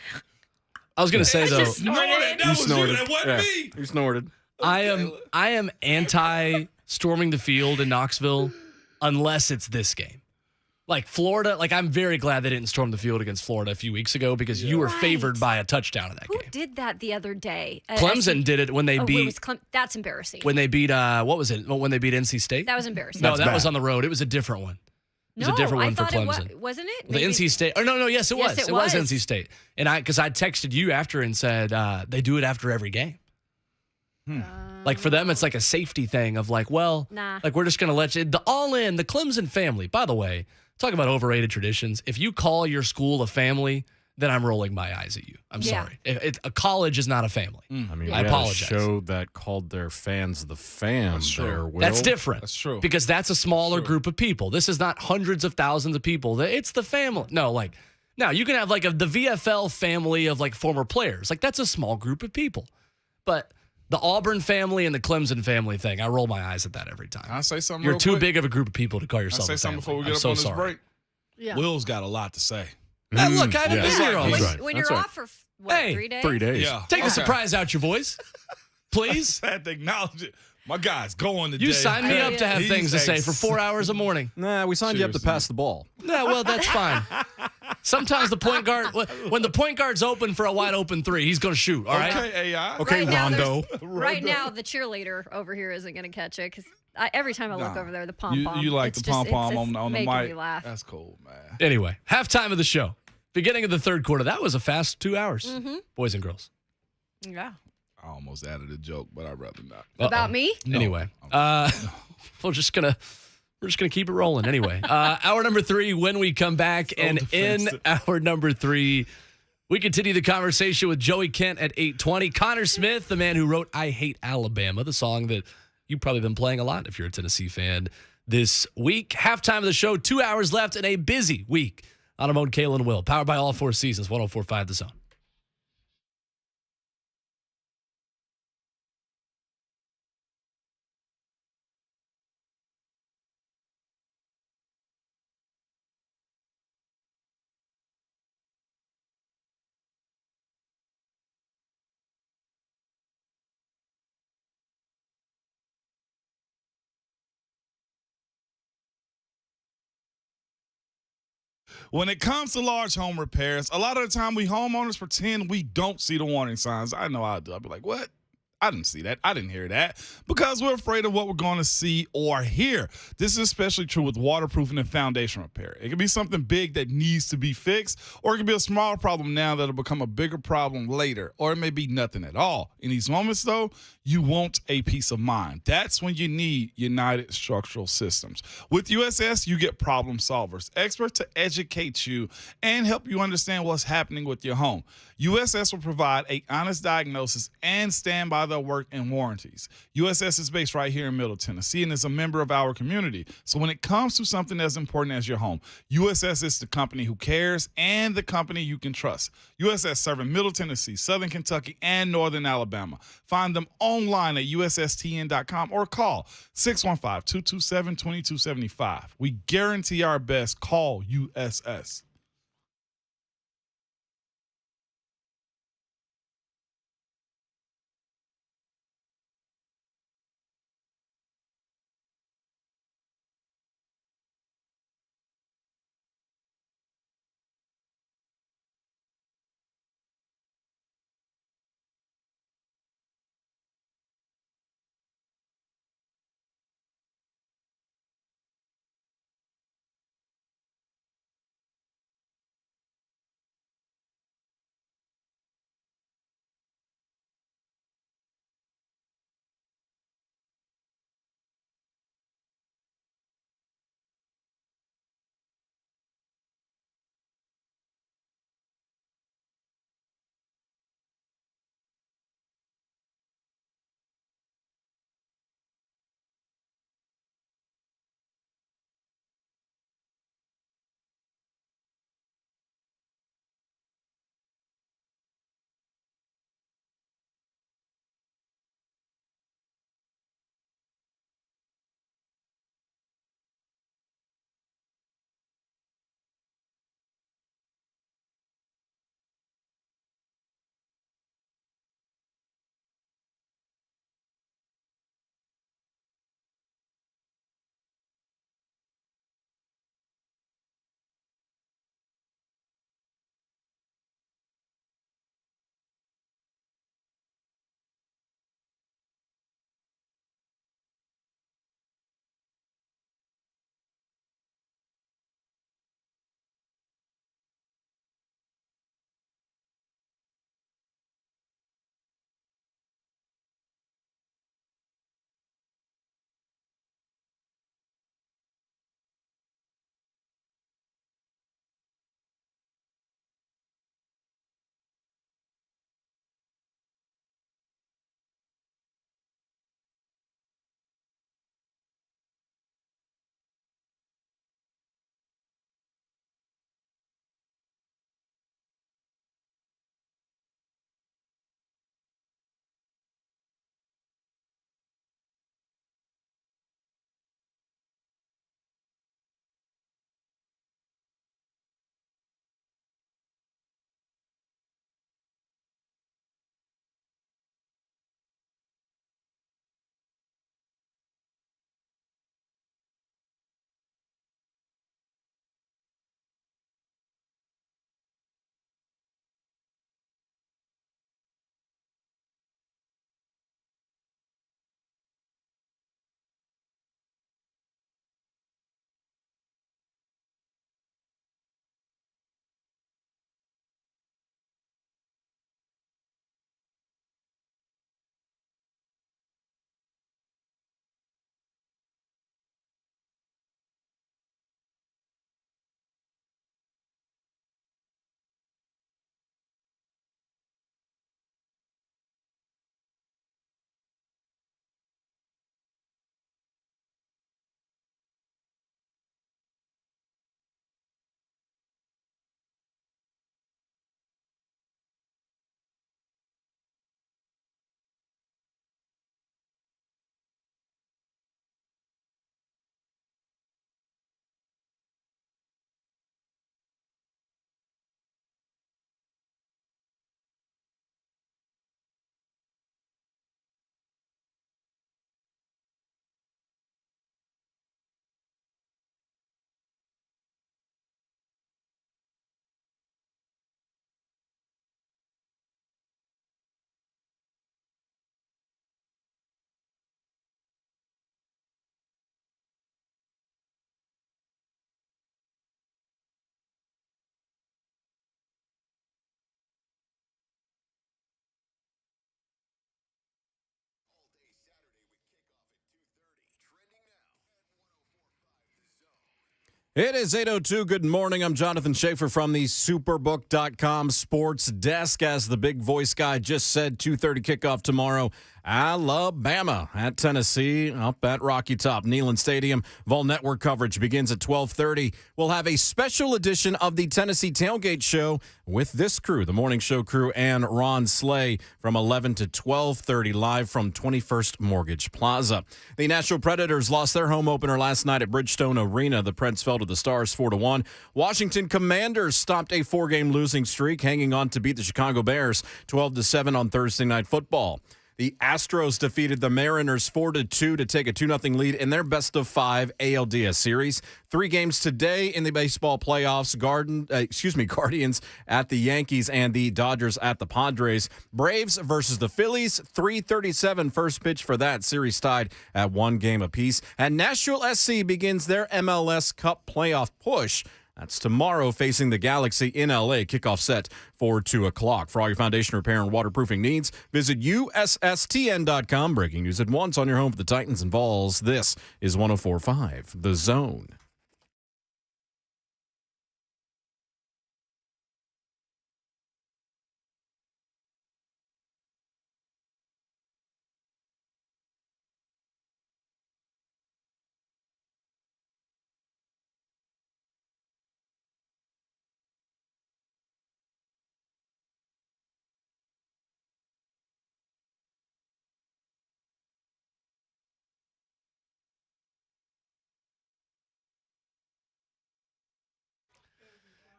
I was going to say, though,
just-
No, that
You
was
snorted.
you. That wasn't
Yeah,
me.
You snorted.
I am anti-storming the field in Knoxville unless it's this game. Like Florida, like I'm very glad they didn't storm the field against Florida a few weeks ago because you were
Right.
favored by a touchdown in that
Who
game.
did that the other day?
Clemson did it when they
it
beat
was that's embarrassing.
when they beat what was it? When they beat NC State?
That was embarrassing.
No,
That's
that was
bad.
on the road. It was a different one. It was
no,
a different one
I
for
thought
Clemson.
Wasn't it?
The
Maybe-
NC State. Oh no, yes, it
Yes,
was.
it
It was
was.
NC State. And because I texted you after and said they do it after every game. Like for them, it's like a safety thing of like, well,
Nah.
like we're just gonna let you the all in the Clemson family. By the way, talk about overrated traditions. If you call your school a family, then I'm rolling my eyes at you. I'm
Yeah.
sorry. A college is not a family.
I mean,
I
we had a
apologize.
show that called their fans the fam.
That's true.
There, Will.
That's different.
That's true.
Because that's a smaller group of people. This is not hundreds of thousands of people. It's the family. No, like, now you can have like the VFL family of like former players. Like that's a small group of people. But the Auburn family and the Clemson family thing, I roll my eyes at that every time.
Can I say something
You're
real
too
quick?
big of a group of people to call
Can I
yourself
say
a
something
family.
before we get
I'm
up
so
on this
sorry.
break?
Yeah.
Will's got a lot to say.
Hey, look, I haven't
yeah.
been here all
He's
week.
right.
When
That's
you're
right.
off for what,
Hey,
3 days?
3 days.
Yeah.
Take the
Okay.
surprise out your voice, please.
Had to acknowledge it. My guy's going today.
You signed me up to have
He's
things to say for 4 hours a morning.
Nah, we signed you up to
Seriously.
pass the ball.
Yeah, well, that's fine. Sometimes the point guard, when the point guard's open for a wide open three, he's going to shoot. All right.
Okay, AI.
Okay,
Right now,
Rondo.
Right now, the cheerleader over here isn't going to catch it because every time I look
Nah.
over there, the pom pom.
You like the pom pom on the
making
mic.
me laugh.
That's cool, man.
Anyway, halftime of the show, beginning of the third quarter. That was a fast 2 hours, boys and girls.
Yeah.
I almost added a joke, but I'd rather not.
About me?
Anyway, we're just gonna keep it rolling. Anyway, hour number 3 when we come back, and in
defensive.
hour number 3, we continue the conversation with Joey Kent at 8:20. Connor Smith, the man who wrote "I Hate Alabama," the song that you've probably been playing a lot if you're a Tennessee fan this week. Halftime of the show, 2 hours left in a busy week on Ramon, Cain, and Will, powered by All Four Seasons, 104.5 The Zone.
When it comes to large home repairs, a lot of the time we homeowners pretend we don't see the warning signs. I know I do. I'll be like, what? I didn't see that. I didn't hear that because we're afraid of what we're going to see or hear. This is especially true with waterproofing and foundation repair. It can be something big that needs to be fixed, or it can be a small problem now that'll become a bigger problem later, or it may be nothing at all. In these moments, though, you want a peace of mind. That's when you need United Structural Systems. With USS, you get problem solvers, experts to educate you and help you understand what's happening with your home. USS will provide an honest diagnosis and stand by their work and warranties. USS is based right here in Middle Tennessee and is a member of our community. So when it comes to something as important as your home, USS is the company who cares and the company you can trust. USS serving Middle Tennessee, Southern Kentucky, and Northern Alabama. Find them online at USSTN.com or call 615-227-2275. We guarantee our best. Call USS.
It is 8:02. Good morning. I'm Jonathan Schaefer from the Superbook.com sports desk. As the big voice guy just said, 2:30 kickoff tomorrow. Alabama at Tennessee up at Rocky Top Neyland Stadium. Vol Network coverage begins at 12:30. We'll have a special edition of the Tennessee Tailgate Show with this crew, the morning show crew, and Ron Slay from 11 to 12:30 live from 21st Mortgage Plaza. The Nashville Predators lost their home opener last night at Bridgestone Arena. The Preds fell to the Stars 4-1. Washington Commanders stopped a 4-game losing streak, hanging on to beat the Chicago Bears 12-7 on Thursday Night Football. The Astros defeated the Mariners 4-2 to take a 2-0 lead in their best-of-5 ALDS series. 3 games today in the baseball playoffs. Guardians at the Yankees and the Dodgers at the Padres. Braves versus the Phillies. 3:37 first pitch for that series tied at 1 game apiece. And Nashville SC begins their MLS Cup playoff push. That's tomorrow, facing the Galaxy in L.A. Kickoff set for 2 o'clock. For all your foundation repair and waterproofing needs, visit USSTN.com. Breaking news at once on your home for the Titans and Vols. This is 104.5 The Zone.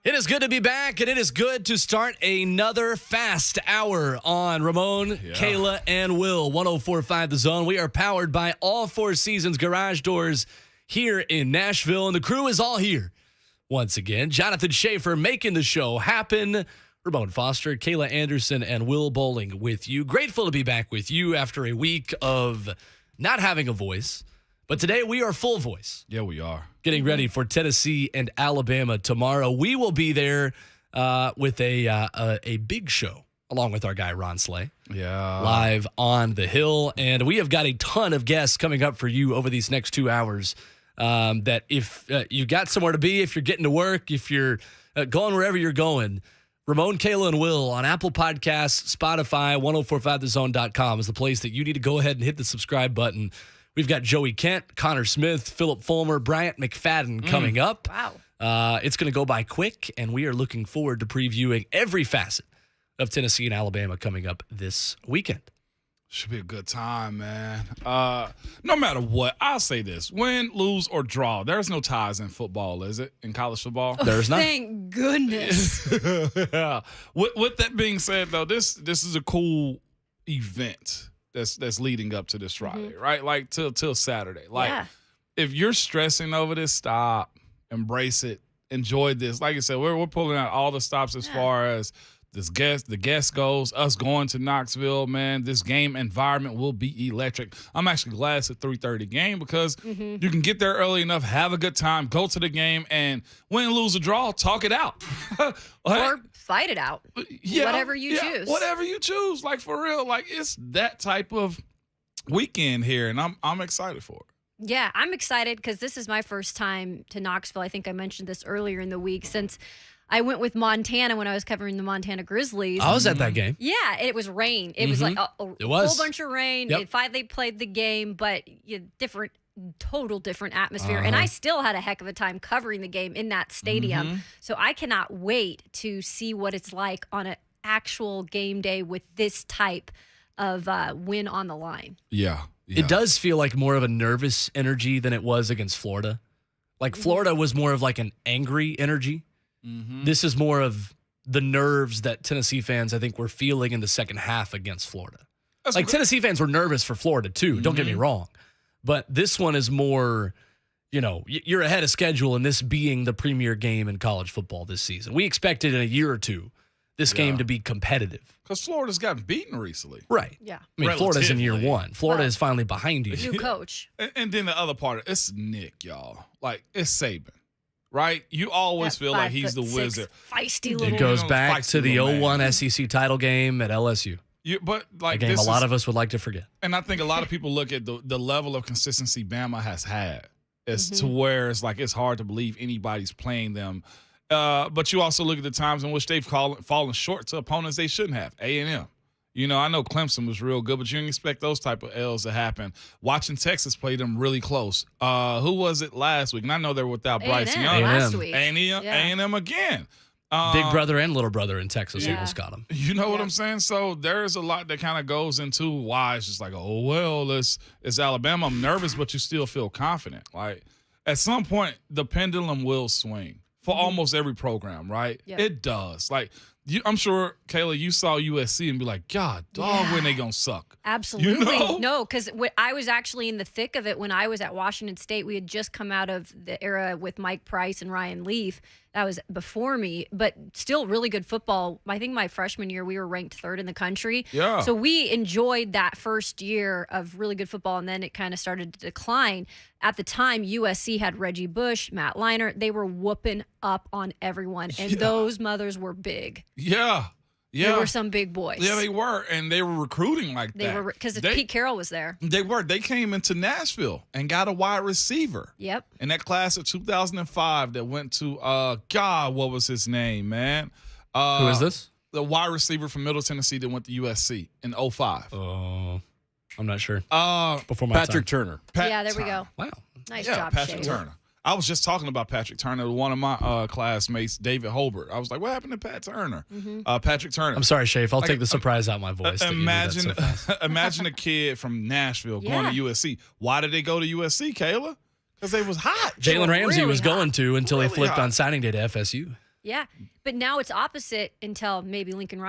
It is good to be back, and it is good to start another fast hour on Ramon, Kayla, and Will. 104.5 The Zone. We are powered by all Four Seasons Garage Doors here in Nashville, and the crew is all here. Once again, Jonathan Schaefer making the show happen. Ramon Foster, Kayla Anderson, and Will Bowling with you. Grateful to be back with you after a week of not having a voice. But today we are full voice.
Yeah, we are.
Getting ready for Tennessee and Alabama tomorrow. We will be there with a big show along with our guy Ron Slay.
Yeah.
Live on the Hill. And we have got a ton of guests coming up for you over these next 2 hours that if you got somewhere to be, if you're getting to work, if you're going wherever you're going, Ramon, Kayla, and Will on Apple Podcasts, Spotify, 1045thezone.com is the place that you need to go ahead and hit the subscribe button. We've got Joey Kent, Connor Smith, Philip Fulmer, Bryant McFadden coming up.
Wow.
It's going to go by quick, and we are looking forward to previewing every facet of Tennessee and Alabama coming up this weekend.
Should be a good time, man. No matter what, I'll say this. Win, lose, or draw, there's no ties in football, is it? In college football?
There's not.
Thank goodness.
Yeah. With that being said, though, this is a cool event that's leading up to this Friday, right? Like till Saturday. Like, if you're stressing over this, stop, embrace it, enjoy this. Like I said, we're pulling out all the stops as far as the guest goes. Us going to Knoxville, man. This game environment will be electric. I'm actually glad it's a 3:30 game because you can get there early enough, have a good time, go to the game, and win, lose, or draw, talk it out.
Or fight it out. Whatever you choose.
Whatever you choose. Like, for real. Like, it's that type of weekend here, and I'm excited for it.
Yeah, I'm excited because this is my first time to Knoxville. I think I mentioned this earlier in the week since I went with Montana when I was covering the Montana Grizzlies.
I was at that game.
Yeah, it was rain. It was like a whole bunch of rain.
Yep.
They played the game, but total different atmosphere. And I still had a heck of a time covering the game in that stadium. So I cannot wait to see what it's like on an actual game day with this type of win on the line.
Yeah.
It does feel like more of a nervous energy than it was against Florida. Like, Florida was more of like an angry energy. This is more of the nerves that Tennessee fans, I think, were feeling in the second half against Florida. Tennessee fans were nervous for Florida, too. Don't get me wrong. But this one is more, you're ahead of schedule in this being the premier game in college football this season. We expected in a year or two this game to be competitive.
Because Florida's gotten beaten recently.
Right.
Yeah.
I mean, Florida's in year one. Florida is finally behind you.
New coach.
And then the other part, it's Nick, y'all. Like, it's Saban. Right? You always feel like he's the wizard.
Feisty little.
It goes back to the 01 SEC title game at LSU.
But like,
a game a lot of us would like to forget.
And I think a lot of people look at the level of consistency Bama has had. as to where it's like it's hard to believe anybody's playing them. But you also look at the times in which they've fallen short to opponents they shouldn't have. A&M. You know, I know Clemson was real good, but you didn't expect those type of L's to happen. Watching Texas play them really close. Who was it last week? And I know they were without Bryce Young.
Last week.
A&M again.
Big brother and little brother in Texas almost got him.
You know what I'm saying? So there's a lot that kind of goes into why it's just like, oh, well, it's Alabama. I'm nervous, but you still feel confident. Like, at some point, the pendulum will swing for almost every program, right?
Yep.
It does. Like, I'm sure, Kayla, you saw USC and be like, God, dog, when they going to suck?
Absolutely.
You know?
No, because I was actually in the thick of it when I was at Washington State. We had just come out of the era with Mike Price and Ryan Leaf. That was before me, but still really good football. I think my freshman year, we were ranked 3rd in the country.
Yeah.
So we enjoyed that first year of really good football, and then it kind of started to decline. At the time, USC had Reggie Bush, Matt Leinart. They were whooping up on everyone, and those mothers were big.
Yeah. Yeah.
They were some big boys.
Yeah, they were, and they were recruiting like
They
that.
were because Pete Carroll was there.
They were. They came into Nashville and got a wide receiver.
Yep.
In that class of 2005 that went to, God, what was his name, man?
Who is this?
The wide receiver from Middle Tennessee that went to USC in 05.
Oh, I'm not sure. Before my
Patrick
time.
Turner.
Yeah, there we go.
Wow.
Nice
Yeah,
job,
Patrick
Shane.
Turner. I was just talking about Patrick Turner to one of my classmates, David Holbert. I was like, what happened to Pat Turner? Patrick Turner.
I'm sorry, Shafe. I'll take the surprise out my voice. that you knew that
Imagine,
so fast.
imagine a kid from Nashville going to USC. Why did they go to USC, Kayla? Because they was hot.
Jalen Ramsey
really
was going to until
Really
he flipped
hot.
on signing day to FSU.
Yeah, but now it's opposite until maybe Lincoln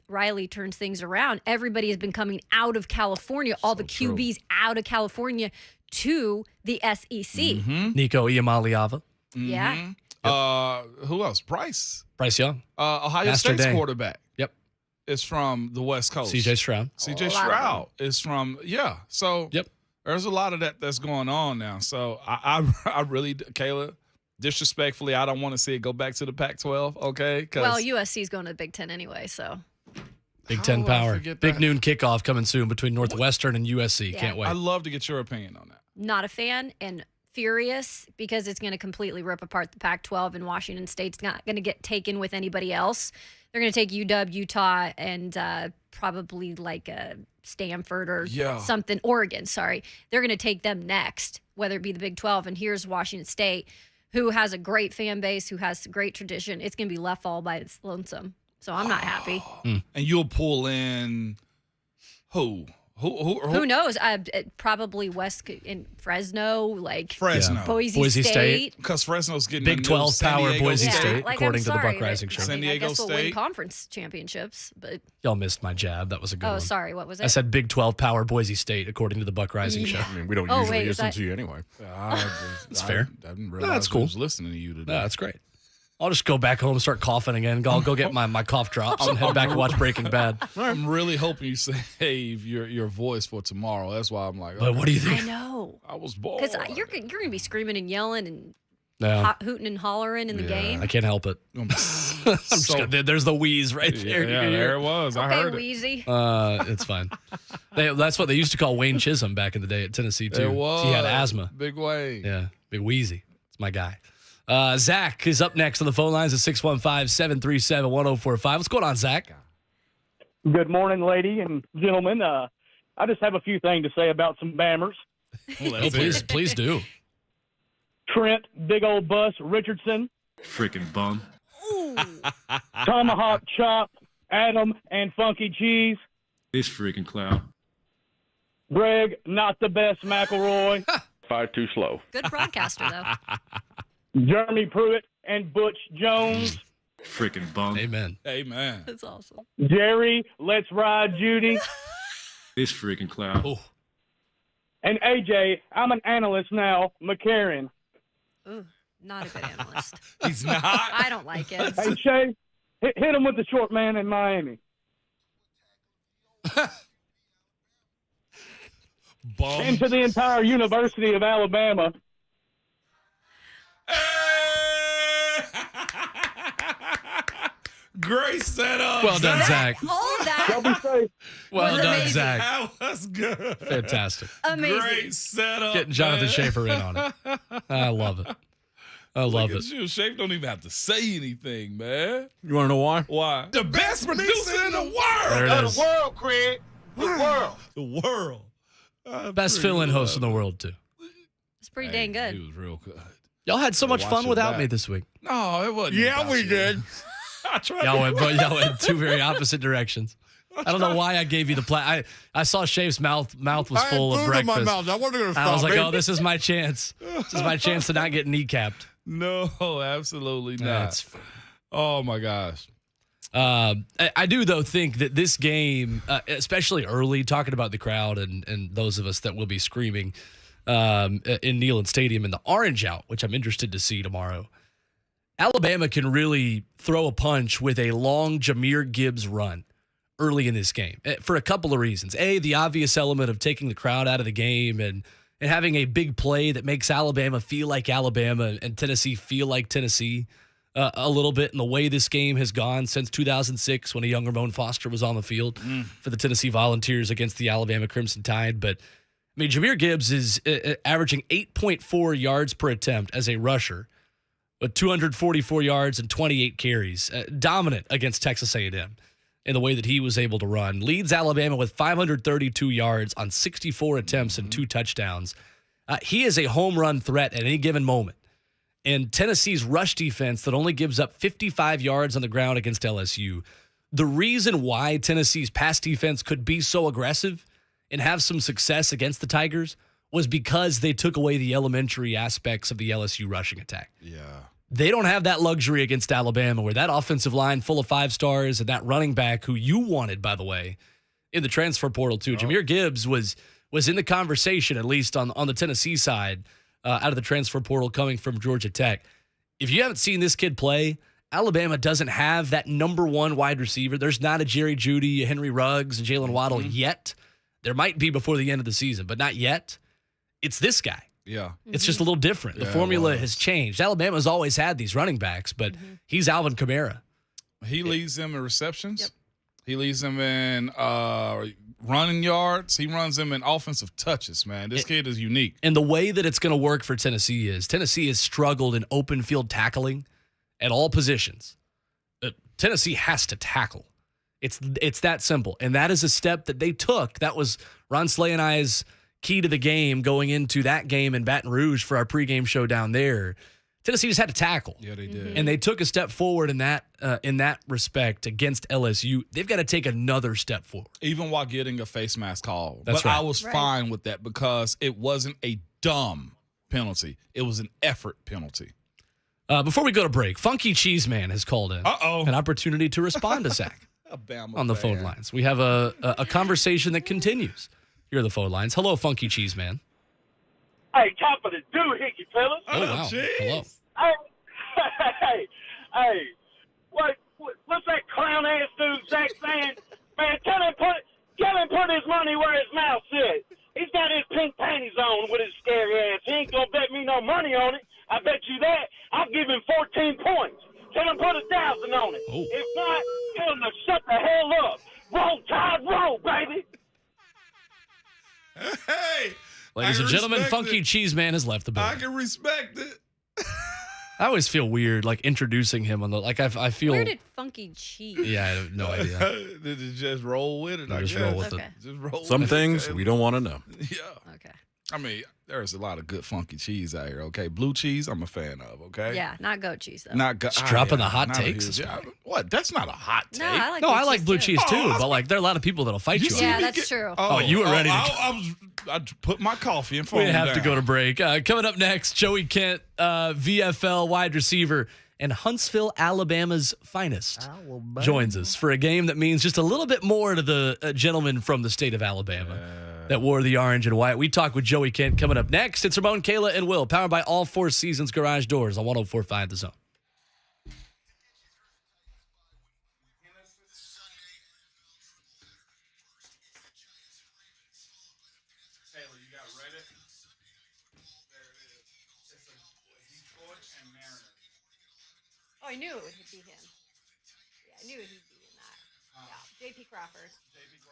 Riley turns things around. Everybody has been coming out of California, all the QBs out of California to the SEC.
Nico Iamaleava.
Yeah.
Who else? Bryce
Young.
Ohio
Master
State's
Day.
quarterback
Yep.
is from the West Coast.
CJ Stroud.
CJ
A lot of
Stroud is from, So
Yep.
there's a lot of that's going on now. So I really, Kayla, disrespectfully, I don't want to see it go back to the Pac-12, okay?
Well, USC is going to the Big Ten anyway, so.
Big
How
Ten
will I
power.
forget
Big
that?
noon kickoff coming soon between Northwestern and USC.
Yeah.
Can't wait.
I'd love to get your opinion on that.
Not a fan and furious because it's going to completely rip apart the Pac-12, and Washington State's not going to get taken with anybody else. They're going to take UW, Utah, and probably like Stanford or something. Oregon, sorry. They're going to take them next, whether it be the Big 12. And here's Washington State, who has a great fan base, who has great tradition. It's going to be left all by its lonesome. So I'm not happy.
And you'll pull in who?
Who knows? Probably West in Fresno, like
Fresno.
Boise State.
Because Fresno's getting
Big
a new
12
San
power
Diego
Boise
Yeah,
State,
like,
according
I'm
to the
sorry,
Buck Rising
but,
Show.
I
San
mean, I
Diego
guess we'll win
State.
conference championships, but
Y'all missed my jab. That was a good one.
sorry, what was it?
I said Big 12 power Boise State, according to the Buck Rising Show.
I mean, we don't
Oh,
usually
wait, is
listen
that-
to you anyway.
That's fair.
I didn't realize
that's
I
cool.
was listening to you today.
No, that's great. I'll just go back home and start coughing again. I'll go get my cough drops and head back and watch Breaking Bad.
I'm really hoping you save your voice for tomorrow. That's why I'm like,
But what do you think?
I know.
I was bored.
Because you're going to be screaming and yelling and
No,
hooting and hollering in the game.
I can't help it.
I'm
Just gonna- there's the wheeze right there. You
Yeah,
can hear
there
it.
it was. I
Okay,
heard it.
Wheezy.
It's fine. That's what they used to call Wayne Chisholm back in the day at Tennessee, too.
There was.
He had asthma.
Big way.
Yeah, Big Wheezy. It's my guy. Zach is up next on the phone lines at 615-737-1045. What's going on, Zach?
Good morning, lady and gentlemen. I just have a few things to say about some Bammers.
Oh, please do.
Trent, Big Old Bus, Richardson,
Freaking bum.
Tomahawk Chop, Adam, and Funky Cheese.
This freaking clown.
Greg, not the best McElroy.
Fire too slow.
Good broadcaster, though.
Jeremy Pruitt and Butch Jones.
Freaking bum.
Amen.
Amen.
That's awesome.
Jerry, Let's Ride Judy.
This freaking clown.
Oh,
And AJ, I'm an analyst now, McCarran.
Ooh, not a good analyst.
He's not.
I don't like it.
Hey, Shay, hit him with the short man in Miami.
Bum.
And to the entire University of Alabama.
Great setup.
well done, Zach.
All that
Y'all be safe.
Well
was
done,
amazing.
Zach.
That was good.
Fantastic.
amazing.
Great setup.
Getting Jonathan
man.
Schaefer in on it. I love it. I love it.
Shafe don't even have to say anything, man.
You want to know why?
Why? The best producer in the world.
There it is.
The world, Craig. The world.
The world.
Best fill-in host in the world, too.
It's pretty dang good.
He was real good.
Y'all had so much
Watch
fun
your
without
back.
me this week.
No, it wasn't.
Yeah,
about
we
you.
did.
I tried.
Y'all went two very opposite directions. I don't know why I gave you the I saw Shafe's mouth was
I had
full of
food in my
breakfast.
mouth. I wasn't going to stop.
I was like,
baby.
oh, this is my chance. This is my chance to not get kneecapped.
No, absolutely not.
That's
Oh my gosh.
I do though think that this game, especially early, talking about the crowd and those of us that will be screaming in Neyland Stadium in the orange out, which I'm interested to see tomorrow. Alabama can really throw a punch with a long Jahmyr Gibbs run early in this game for a couple of reasons. A, the obvious element of taking the crowd out of the game and having a big play that makes Alabama feel like Alabama and Tennessee feel like Tennessee a little bit in the way this game has gone since 2006 when a young Ramon Foster was on the field for the Tennessee Volunteers against the Alabama Crimson Tide. But, I mean, Jahmyr Gibbs is averaging 8.4 yards per attempt as a rusher with 244 yards and 28 carries. Dominant against Texas A&M in the way that he was able to run. Leads Alabama with 532 yards on 64 attempts and 2 touchdowns. He is a home run threat at any given moment. And Tennessee's rush defense that only gives up 55 yards on the ground against LSU. The reason why Tennessee's pass defense could be so aggressive and have some success against the Tigers was because they took away the elementary aspects of the LSU rushing attack.
Yeah.
They don't have that luxury against Alabama where that offensive line full of 5 stars and that running back who you wanted, by the way, in the transfer portal too. Jahmyr Gibbs was in the conversation, at least on the Tennessee side, out of the transfer portal coming from Georgia Tech. If you haven't seen this kid play, Alabama doesn't have that number one wide receiver. There's not a Jerry Jeudy, a Henry Ruggs, a Jalen Waddle yet. There might be before the end of the season, but not yet. It's this guy.
Yeah.
It's just a little different. The formula has changed. Alabama's always had these running backs, but he's Alvin Kamara.
He leads them in receptions.
Yep.
He leads them in running yards. He runs them in offensive touches, man. This kid is unique.
And the way that it's going to work for Tennessee has struggled in open field tackling at all positions. Tennessee has to tackle. It's that simple. And that is a step that they took. That was Ron Slay and I's key to the game going into that game in Baton Rouge for our pregame show down there. Tennessee just had to tackle.
Yeah, they did.
And they took a step forward in that respect against LSU. They've got to take another step forward.
Even while getting a face mask call.
That's
but
right.
I was fine with that because it wasn't a dumb penalty. It was an effort penalty.
Before we go to break, Funky Cheese Man has called in
Uh-oh.
an opportunity to respond to Zach
Bama
on the
fan.
phone lines. We have a conversation that continues here on the phone lines. Hello, Funky Cheese Man.
Hey, top of the do, Hickey fellas.
Oh, wow. Hello.
Hey, what's that clown ass dude Zach saying? Man, tell him put his money where his mouth sits. He's got his pink panties on with his scary ass. He ain't gonna bet me no money on it. I bet you that. I'll give him 14 points. Tell him put 1,000 on it.
Oh.
If not, tell him to shut the hell up. Roll Tide, roll, baby.
Hey.
Ladies and gentlemen, Funky Cheese Man has left the
I
building.
can respect it.
I always feel weird, like introducing him on the I feel.
Where did Funky Cheese?
Yeah, I have no idea.
Did you just roll with it?
No,
I
just
guess.
roll with
Okay.
it.
Just roll
Some
with
things
it.
we don't want to know.
Yeah.
Okay.
I mean, there's a lot of good funky cheese out here, okay? Blue cheese, I'm a fan of, okay?
Yeah, not goat cheese though.
Not
Just dropping the hot
not
takes
huge.
this
Yeah,
morning.
what? That's not a hot take.
No, I like
No, I like blue
too.
cheese too,
Oh,
but like there are a lot of people that'll fight you.
You
on
see
it.
Yeah,
me
that's
get-
true.
Oh, you were ready to
I put my coffee in front
We
of
have to go to break. Coming up next, Joey Kent, VFL wide receiver and Huntsville, Alabama's finest, joins us for a game that means just a little bit more to the gentleman from the state of Alabama that wore the orange and white. We talk with Joey Kent coming up next. It's Ramon, Kayla, and Will, powered by All Four Seasons Garage Doors on 104.5 The Zone.
Oh, I knew it would be him. Yeah, I knew he'd be in that. Yeah. JP Crawford.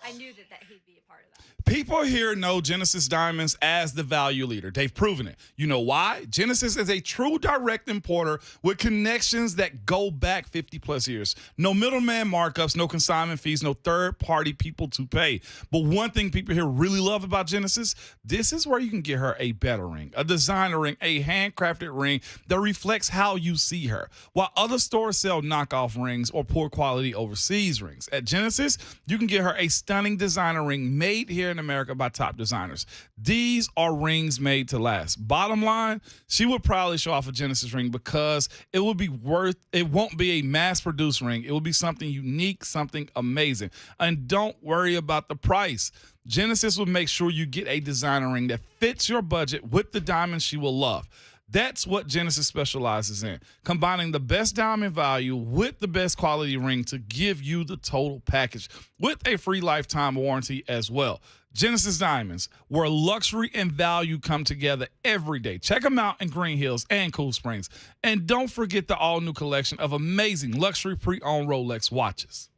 I knew that he'd be a part of that.
People here know Genesis Diamonds as the value leader. They've proven it. You know why? Genesis is a true direct importer with connections that go back 50 plus years. No middleman markups, no consignment fees, no third party people to pay. But one thing people here really love about Genesis, this is where you can get her a better ring, a designer ring, a handcrafted ring that reflects how you see her. While other stores sell knockoff rings or poor quality overseas rings, at Genesis, you can get her a stunning designer ring made here in America by top designers. These are rings made to last. Bottom line, she would probably show off a Genesis ring because it won't be a mass-produced ring. It will be something unique, something amazing. And don't worry about the price. Genesis will make sure you get a designer ring that fits your budget with the diamonds she will love. That's what Genesis specializes in, combining the best diamond value with the best quality ring to give you the total package with a free lifetime warranty as well. Genesis Diamonds, where luxury and value come together every day. Check them out in Green Hills and Cool Springs. And don't forget the all-new collection of amazing luxury pre-owned Rolex watches.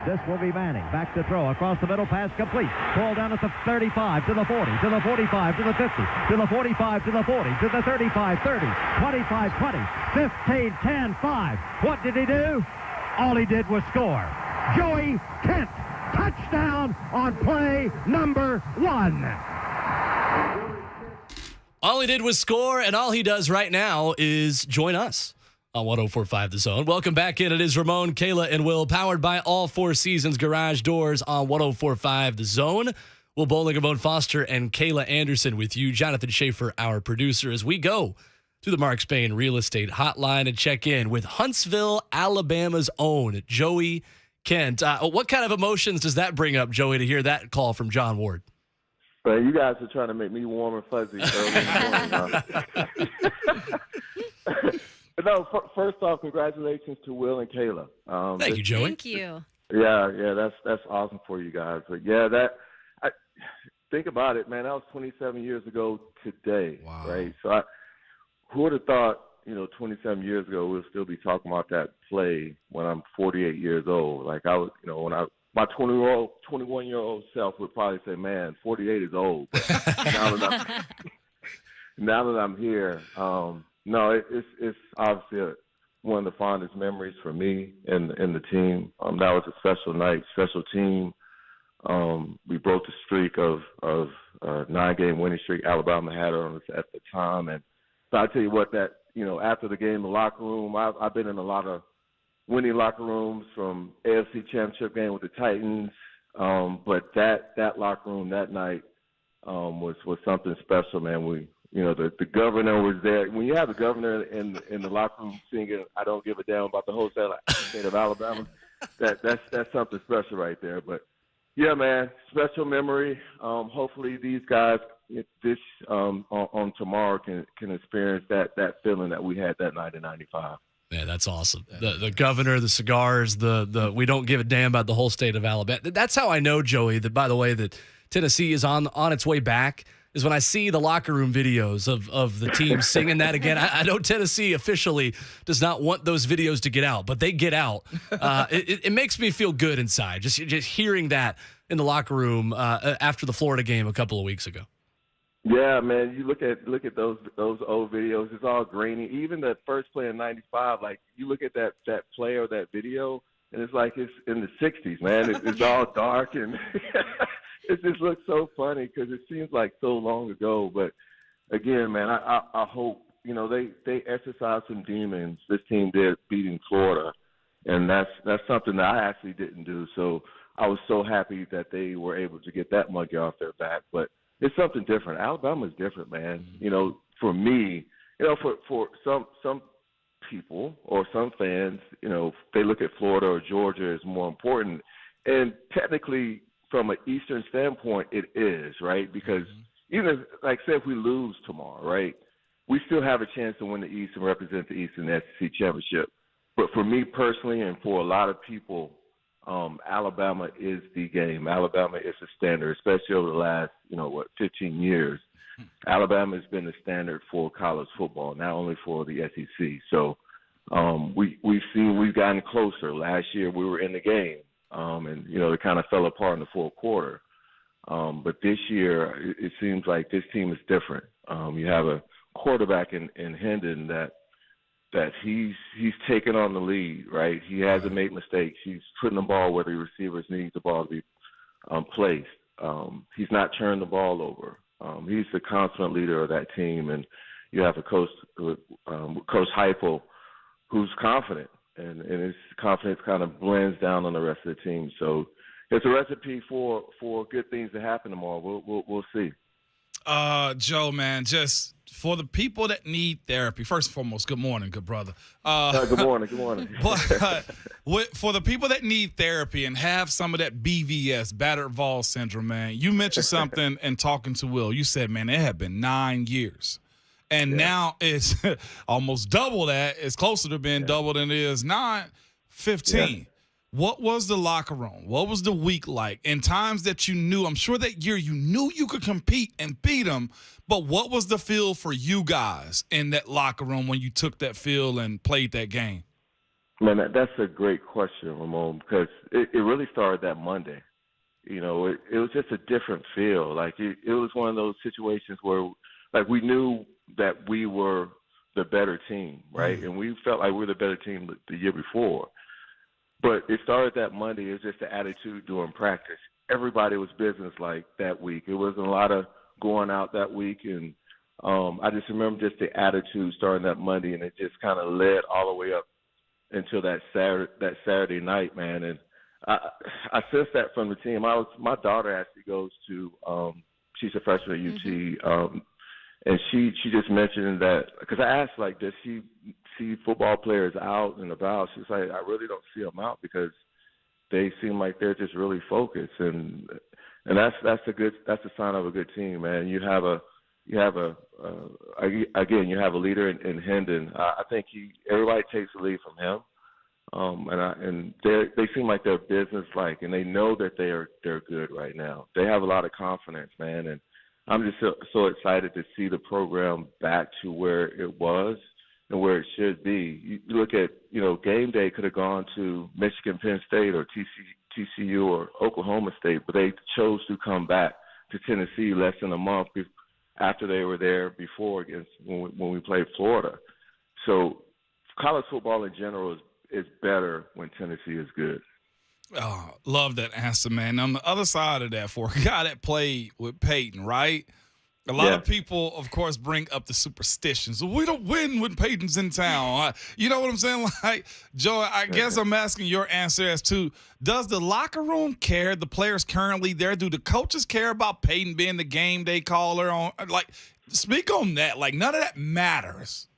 This will be Manning. Back to throw. Across the middle. Pass complete. Ball down at the 35, to the 40, to the 45, to the 50, to the 45, to the 40, to the 35, 30, 25, 20, 15, 10, 5. What did he do? All he did was score. Joey Kent. Touchdown on play number 1.
All he did was score, and all he does right now is join us on 104.5 The Zone. Welcome back in. It is Ramon, Kayla, and Will, powered by All Four Seasons Garage Doors on 104.5 The Zone. Will Bowling, Ramon Foster, and Kayla Anderson with you. Jonathan Schaefer, our producer, as we go to the Mark Spain Real Estate Hotline and check in with Huntsville, Alabama's own Joey Kent. What kind of emotions does that bring up, Joey, to hear that call from John Ward?
But you guys are trying to make me warm and fuzzy early in the morning. But no, first off, congratulations to Will and Kayla.
Thank you, Joey.
Thank you.
Yeah, that's awesome for you guys. But yeah, think about it, man. That was 27 years ago today, right? So who would have thought, 27 years ago we'll still be talking about that play when I'm 48 years old? Like I was, when my 21-year-old self would probably say, "Man, 48 is old." But now that I'm here, no, it's obviously one of the fondest memories for me and the team. That was a special night, special team. We broke the streak of 9-game winning streak Alabama had on us at the time, and so I tell you what, that after the game, the locker room, I've been in a lot of winning locker rooms, from AFC Championship game with the Titans, but that locker room that night was something special, man. The governor was there. When you have the governor in the locker room singing "I don't give a damn about the whole state of Alabama," that's something special right there. But yeah, man, special memory. Hopefully these guys on tomorrow can experience that feeling that we had that night in '95.
Yeah, that's awesome. The governor, the cigars, the we don't give a damn about the whole state of Alabama. That's how I know, Joey, that, by the way, that Tennessee is on its way back, is when I see the locker room videos of the team singing that again. I know Tennessee officially does not want those videos to get out, but they get out. It makes me feel good inside, just hearing that in the locker room after the Florida game a couple of weeks ago.
Yeah, man, you look at those old videos, it's all grainy. Even the first play in '95, like you look at that play or that video, and it's like it's in the '60s, man. It's all dark, and it just looks so funny because it seems like so long ago. But again, man, I hope they exercised some demons. This team did, beating Florida, and that's something that I actually didn't do. So I was so happy that they were able to get that monkey off their back. But it's something different. Alabama's different, man. For me, for some people or some fans, they look at Florida or Georgia as more important. And technically, from an Eastern standpoint, it is, right? Because even if we lose tomorrow, right, we still have a chance to win the East and represent the East in the SEC championship. But for me personally, and for a lot of people, Alabama is the game. Alabama is the standard, especially over the last, 15 years. Alabama has been the standard for college football, not only for the SEC. So we've gotten closer. Last year we were in the game, and it kind of fell apart in the fourth quarter. But this year it seems like this team is different. You have a quarterback in Hendon that he's taken on the lead, right? He hasn't made mistakes. He's putting the ball where the receivers need the ball to be placed. He's not turned the ball over. He's the constant leader of that team, and you have a coach, Coach Heupel, who's confident, and his confidence kind of blends down on the rest of the team. So it's a recipe for good things to happen tomorrow. We'll see.
Joe, man, just for the people that need therapy, first and foremost, good morning, good brother.
Good morning.
But for the people that need therapy and have some of that BVS, battered Vols syndrome, man, you mentioned something in talking to Will. You said, man, it had been 9 years. And now it's almost double that. It's closer to being double than it is 15. Yeah. What was the locker room? What was the week like? In times that you knew, I'm sure that year you knew you could compete and beat them, but what was the feel for you guys in that locker room when you took that field and played that game?
Man, that's a great question, Ramon, because it really started that Monday. You know, it was just a different feel. Like it was one of those situations where, like, we knew that we were the better team, right? And we felt like we were the better team the year before. But it started that Monday. It was just the attitude during practice. Everybody was business-like that week. It wasn't a lot of going out that week. And I just remember just the attitude starting that Monday, and it just kind of led all the way up until that Saturday night, man. And I sensed that from the team. My daughter actually goes to she's a freshman at UT, and she just mentioned that because I asked, like, does she see football players out and about? She's like, I really don't see them out because they seem like they're just really focused, and that's a sign of a good team, man. You have a leader in Hendon. I think everybody takes the lead from him. And they seem like they're business-like, and they know that they're good right now. They have a lot of confidence, man, and I'm just so excited to see the program back to where it was and where it should be. You look at, game day could have gone to Michigan, Penn State, or TCU or Oklahoma State, but they chose to come back to Tennessee less than a month after they were there before when we played Florida. So college football in general is better when Tennessee is good.
Oh, love that answer, man. On the other side of that, for a guy that played with Peyton, right? A lot of people, of course, bring up the superstitions. We don't win when Peyton's in town. You know what I'm saying? Like, Joe, I guess I'm asking your answer as to, does the locker room care, the players currently there? Do the coaches care about Peyton being the game day caller? Speak on that. Like, none of that matters.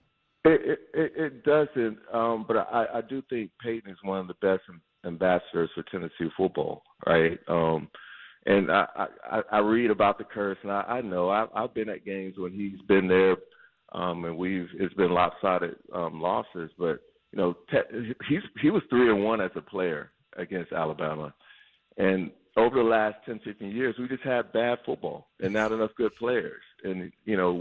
It doesn't, but I do think Peyton is one of the best ambassadors for Tennessee football, right? And I read about the curse, and I know I've been at games when he's been there, and it's been lopsided losses. But he was 3-1 as a player against Alabama, and over the last 10, 15 years, we just had bad football and not enough good players. And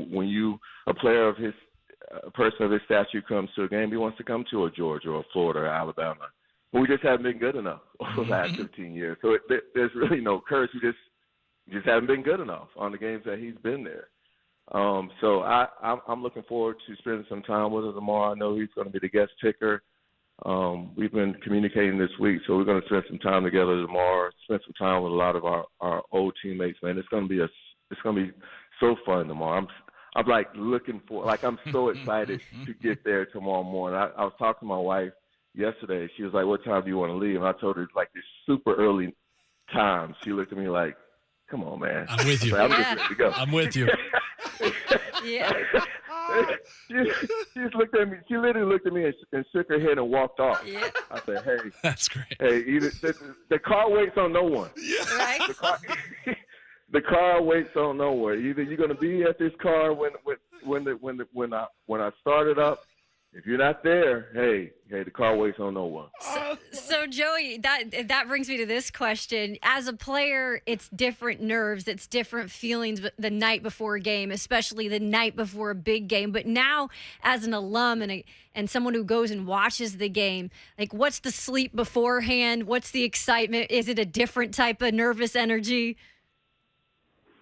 when a person of his stature comes to a game, he wants to come to a Georgia or a Florida or Alabama. But we just haven't been good enough over the last 15 years. So there's really no curse. We just haven't been good enough on the games that he's been there. So I'm looking forward to spending some time with him tomorrow. I know he's going to be the guest picker. We've been communicating this week, so we're going to spend some time together tomorrow. Spend some time with a lot of our old teammates, man. It's going to be so fun tomorrow. I'm I'm so excited to get there tomorrow morning. I was talking to my wife yesterday. She was like, what time do you want to leave? And I told her it's like this super early time. She looked at me like, come on, man.
I'm with you.
I'm just ready to go.
I'm with you.
Yeah.
She just looked at me. She literally looked at me and shook her head and walked off.
Yeah.
I said, hey.
That's great.
Hey, the car waits on no one.
Yeah. Right?
The car waits on nowhere. Either you're going to be at this car when I start it up. If you're not there, hey, the car waits on no one.
So Joey, that brings me to this question. As a player, it's different nerves, it's different feelings the night before a game, especially the night before a big game. But now, as an alum and someone who goes and watches the game, like, what's the sleep beforehand? What's the excitement? Is it a different type of nervous energy?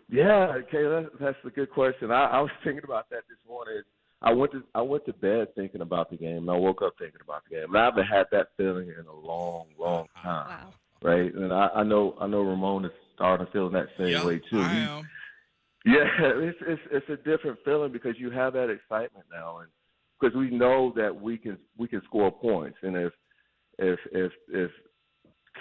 Yeah, Kayla, that's a good question. I was thinking about that this morning. I went to bed thinking about the game, and I woke up thinking about the game. And I haven't had that feeling in a long, long time.
Wow.
Right? And I know Ramon is starting to feel that same way too.
I am.
Yeah, it's a different feeling because you have that excitement now, and because we know that we can score points, and if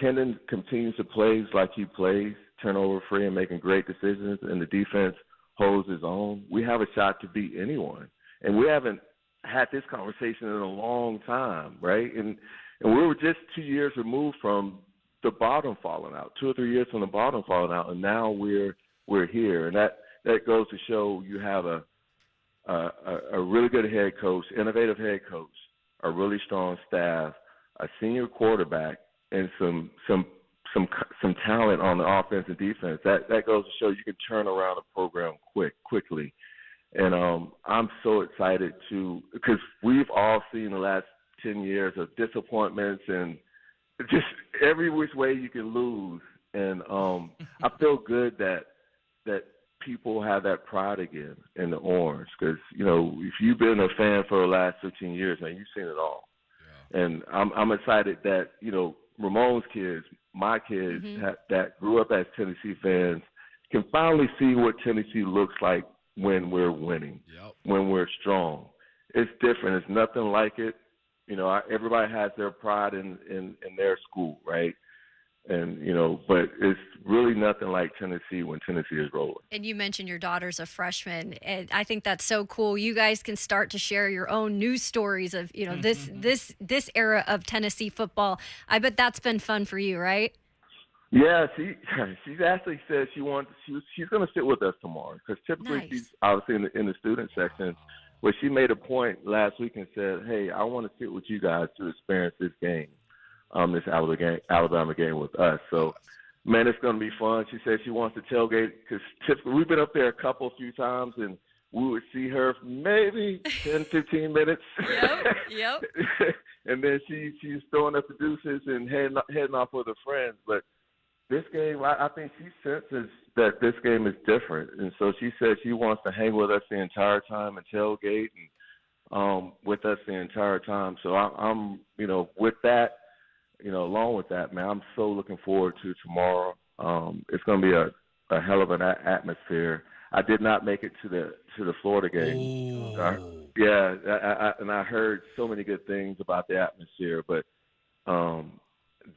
Kendon continues to play like he plays, turnover free and making great decisions, and the defense holds his own, we have a shot to beat anyone. And we haven't had this conversation in a long time, right? And we were just 2 years removed from the bottom falling out, 2 or 3 years from the bottom falling out, and now we're here. And that goes to show you have a really good head coach, innovative head coach, a really strong staff, a senior quarterback, and some talent on the offense and defense. That goes to show you can turn around a program quickly. And I'm so excited because we've all seen the last 10 years of disappointments and just every which way you can lose. And I feel good that people have that pride again in the orange, because if you've been a fan for the last 15 years, man, you've seen it all. Yeah. And I'm excited that Ramon's kids, my kids that grew up as Tennessee fans, can finally see what Tennessee looks like when we're winning, when we're strong. It's different. It's nothing like it. Everybody has their pride in their school, right? And, but it's really nothing like Tennessee when Tennessee is rolling.
And you mentioned your daughter's a freshman, and I think that's so cool. You guys can start to share your own news stories of, this era of Tennessee football. I bet that's been fun for you, right?
Yeah, she's actually said she's going to sit with us tomorrow, because typically she's obviously in the student section. But she made a point last week and said, "Hey, I want to sit with you guys to experience this game, this Alabama game with us." So, man, it's going to be fun. She said she wants to tailgate, because typically we've been up there a few times, and we would see her for maybe 10, 15 minutes.
Yep.
And then she's throwing up the deuces and heading off with her friends. But this game, I think she senses that this game is different. And so she said she wants to hang with us the entire time and tailgate and with us the entire time. So I'm with that, along with that, man, I'm so looking forward to tomorrow. It's going to be a hell of an atmosphere. I did not make it to the Florida game. And I heard so many good things about the atmosphere, but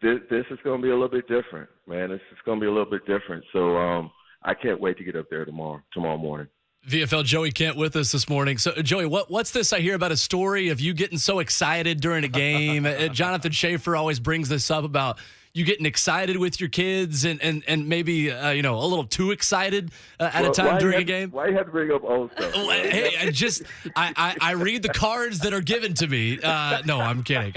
this is going to be a little bit different, man. This is going to be a little bit different. So I can't wait to get up there tomorrow morning.
VFL Joey Kent with us this morning. So, Joey, what's this I hear about a story of you getting so excited during a game? Jonathan Schaefer always brings this up about you getting excited with your kids and maybe, a little too excited at a time during a game.
Why you have to bring up old stuff?
Hey, I read the cards that are given to me. No, I'm kidding.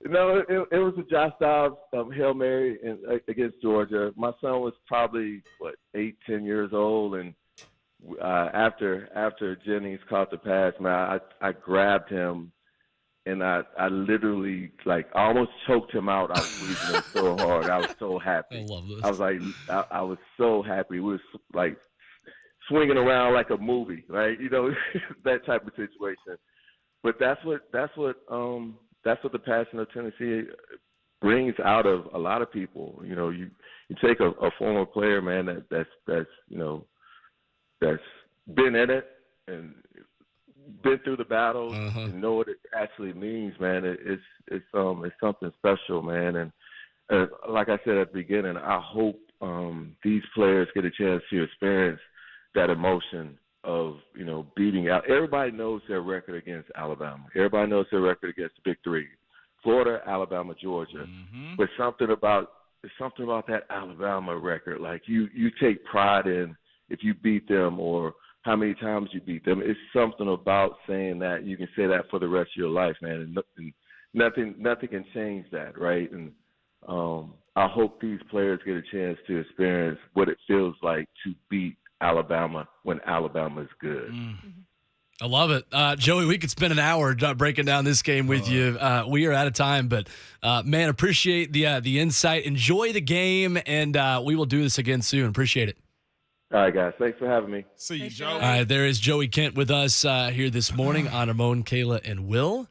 No, it was a Josh Dobbs Hail Mary against Georgia. My son was probably 8, 10 years old, and after Jennings caught the pass, man, I grabbed him and I literally almost choked him out. I was squeezing him so hard. I was so happy.
I love this.
I was I was so happy. We was swinging around like a movie, right? That type of situation. But that's what the passion of Tennessee brings out of a lot of people. You take a former player, man, that's been in it and been through the battles and know what it actually means, man. It's something special, man. And like I said at the beginning, I hope these players get a chance to experience that emotion of beating out. Everybody knows their record against Alabama. Everybody knows their record against the Big Three: Florida, Alabama, Georgia. But something about that Alabama record, you take pride in if you beat them or how many times you beat them. It's something about saying that you can say that for the rest of your life, man. And nothing can change that, right? And I hope these players get a chance to experience what it feels like to beat Alabama when Alabama is good.
I love it. Joey, we could spend an hour breaking down this game with you. We are out of time, but man, appreciate the insight. Enjoy the game, and we will do this again soon. Appreciate it.
All right, guys. Thanks for having me.
See you, Joey.
All right, there is Joey Kent with us here this morning on Ramon, Kayla, and Will.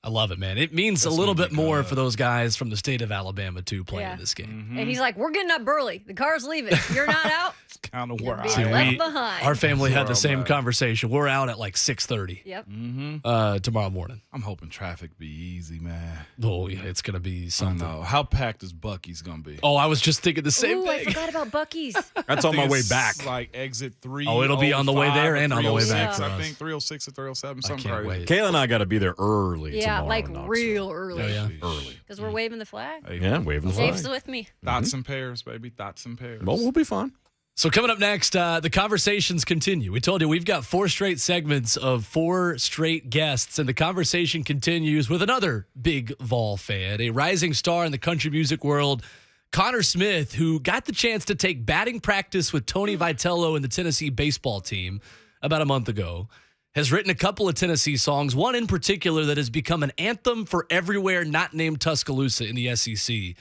I love it, man. It means a little bit more for those guys from the state of Alabama to play in this game.
And he's like, "We're getting up early. The car's leaving. You're not out.
Kind of where
You're left behind."
Our family had the same conversation. We're out at 6:30.
Yep.
Tomorrow morning.
I'm hoping traffic be easy, man.
Oh yeah, it's gonna be something.
I know. How packed is Buc-ee's gonna be?
Oh, I was just thinking the same
I
thing.
forgot about Buc-ee's.
That's on my way back.
Exit 3.
Oh, it'll be on the way there and on the way back.
I think 306 or 307. Something
can't
crazy.
wait.
Kayla and I got to be there early.
Yeah,
tomorrow,
real early.
Oh, yeah.
Early.
Because we're waving the flag.
Yeah, waving the flag.
Dave's with me.
Thoughts and pairs, baby. Thoughts and pairs.
Well, we'll be fine.
So coming up next, the conversations continue. We told you we've got 4 straight segments of 4 straight guests, and the conversation continues with another big Vol fan, a rising star in the country music world, Connor Smith, who got the chance to take batting practice with Tony Vitello and the Tennessee baseball team about a month ago. has written a couple of Tennessee songs, one in particular that has become an anthem for everywhere not named Tuscaloosa in the SEC,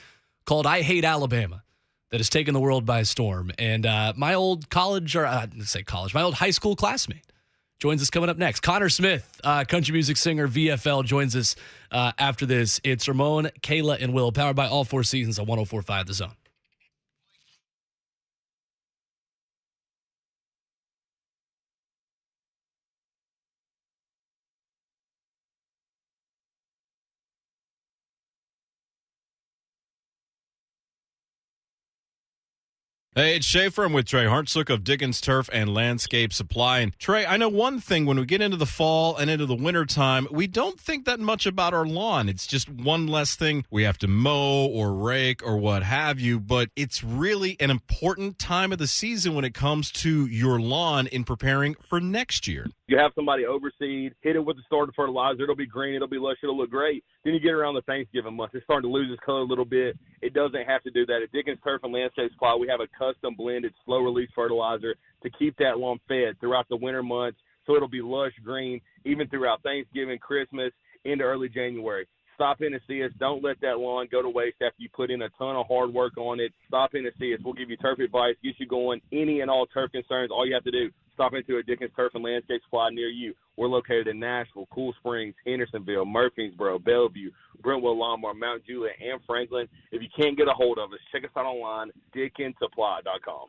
called I Hate Alabama, that has taken the world by storm. And my old my old high school classmate joins us coming up next. Connor Smith, country music singer, VFL, joins us after this. It's Ramon, Kayla, and Will, powered by All Four Seasons on 104.5 The Zone.
Hey, it's Schaefer. I'm with Trey Hartsook of Dickens Turf and Landscape Supply. And Trey, I know one thing, when we get into the fall and into the winter time, we don't think that much about our lawn. It's just one less thing we have to mow or rake or what have you, but it's really an important time of the season when it comes to your lawn in preparing for next year.
You have somebody overseed, hit it with the starter fertilizer. It'll be green. It'll be lush. It'll look great. Then you get around the Thanksgiving month. It's starting to lose its color a little bit. It doesn't have to do that. At Dickens Turf and Landscape Supply, we have a custom blended slow-release fertilizer to keep that lawn fed throughout the winter months, so it'll be lush green even throughout Thanksgiving, Christmas, into early January. Stop in and see us. Don't let that lawn go to waste after you put in a ton of hard work on it. Stop in and see us. We'll give you turf advice, get you going. Any and all turf concerns, all you have to do, stop into a Dickens Turf and Landscape Supply near you. We're located in Nashville, Cool Springs, Hendersonville, Murfreesboro, Bellevue, Brentwood, Lombard, Mount Juliet, and Franklin. If you can't get a hold of us, check us out online, DickensSupply.com.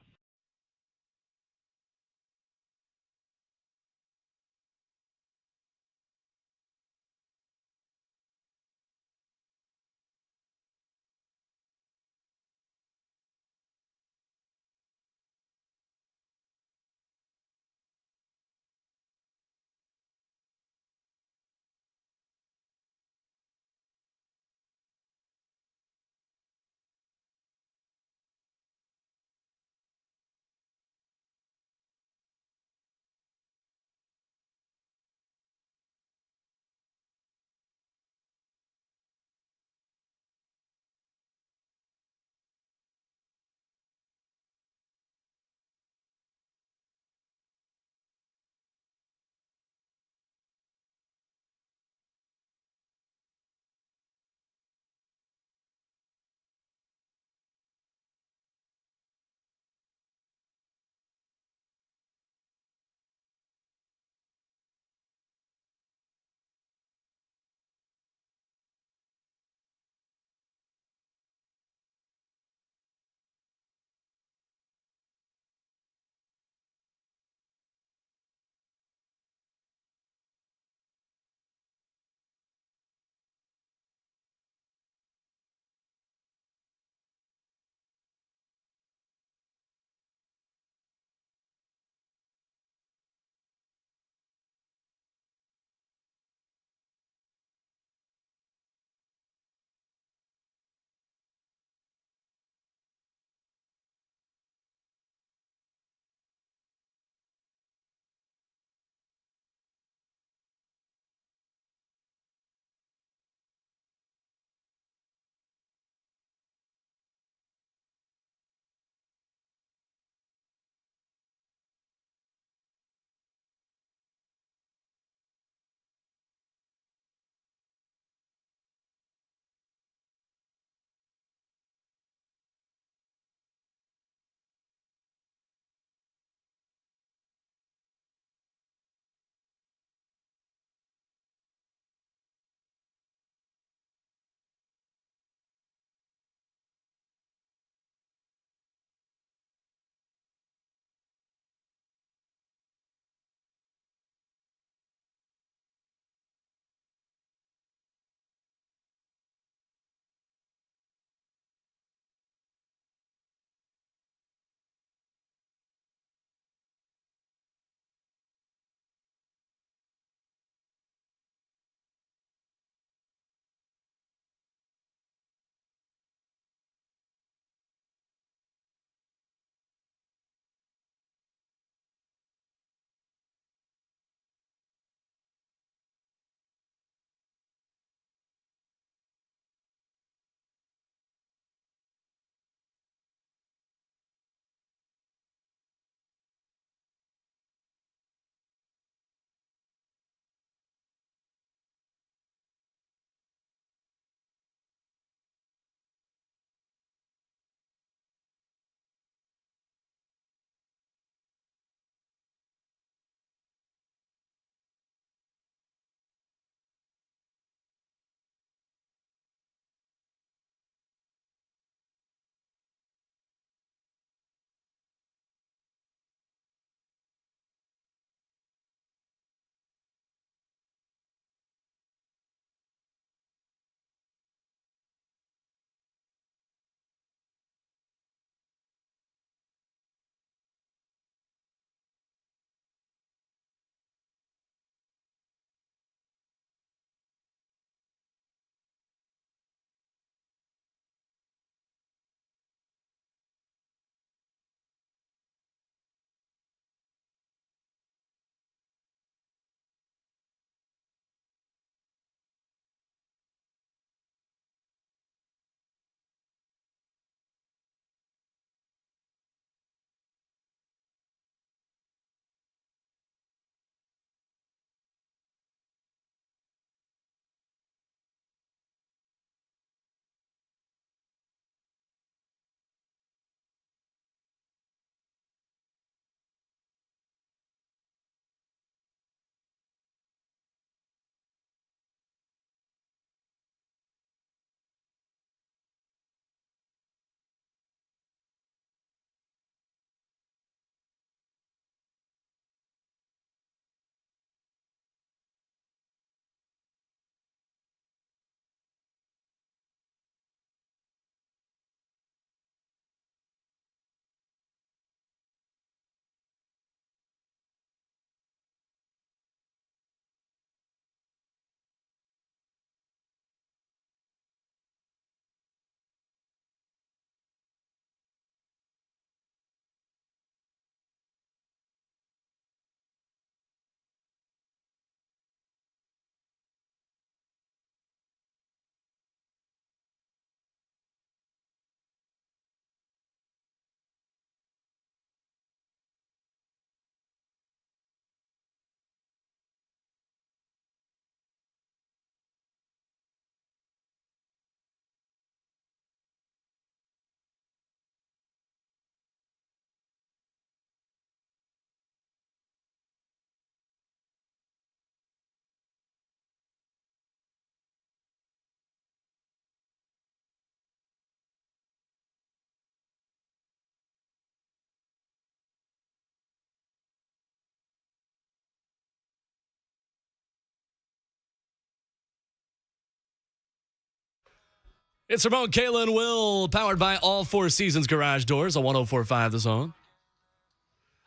It's Ramon, Kayla, and Will, powered by All Four Seasons Garage Doors on 104.5 The Zone.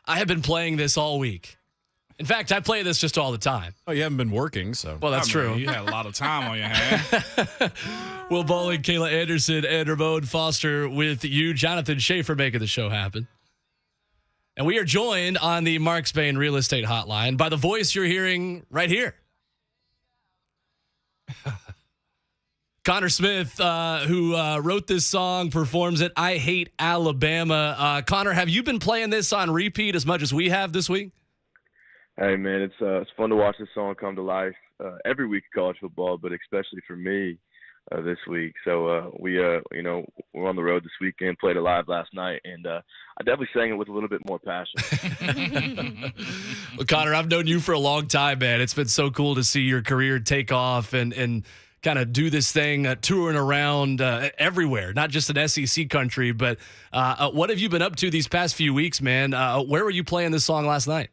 I have been playing this all week. In fact, I play this just all the time.
Oh, you haven't been working, so.
Well, that's true.
You had a lot of time on your hands.
Will Bowling, Kayla Anderson, and Ramon Foster with you, Jonathan Schaefer, making the show happen. And we are joined on the Mark Spain Real Estate Hotline by the voice you're hearing right here. Connor Smith, who wrote this song, performs it. I Hate Alabama. Connor, have you been playing this on repeat as much as we have this week?
Hey, man, it's fun to watch this song come to life every week of college football, but especially for me this week. So we're on the road this weekend, played it live last night, and I definitely sang it with a little bit more passion.
Well, Connor, I've known you for a long time, man. It's been so cool to see your career take off and kind of do this thing, touring around everywhere, not just in SEC country. But what have you been up to these past few weeks, man? Where were you playing this song last night?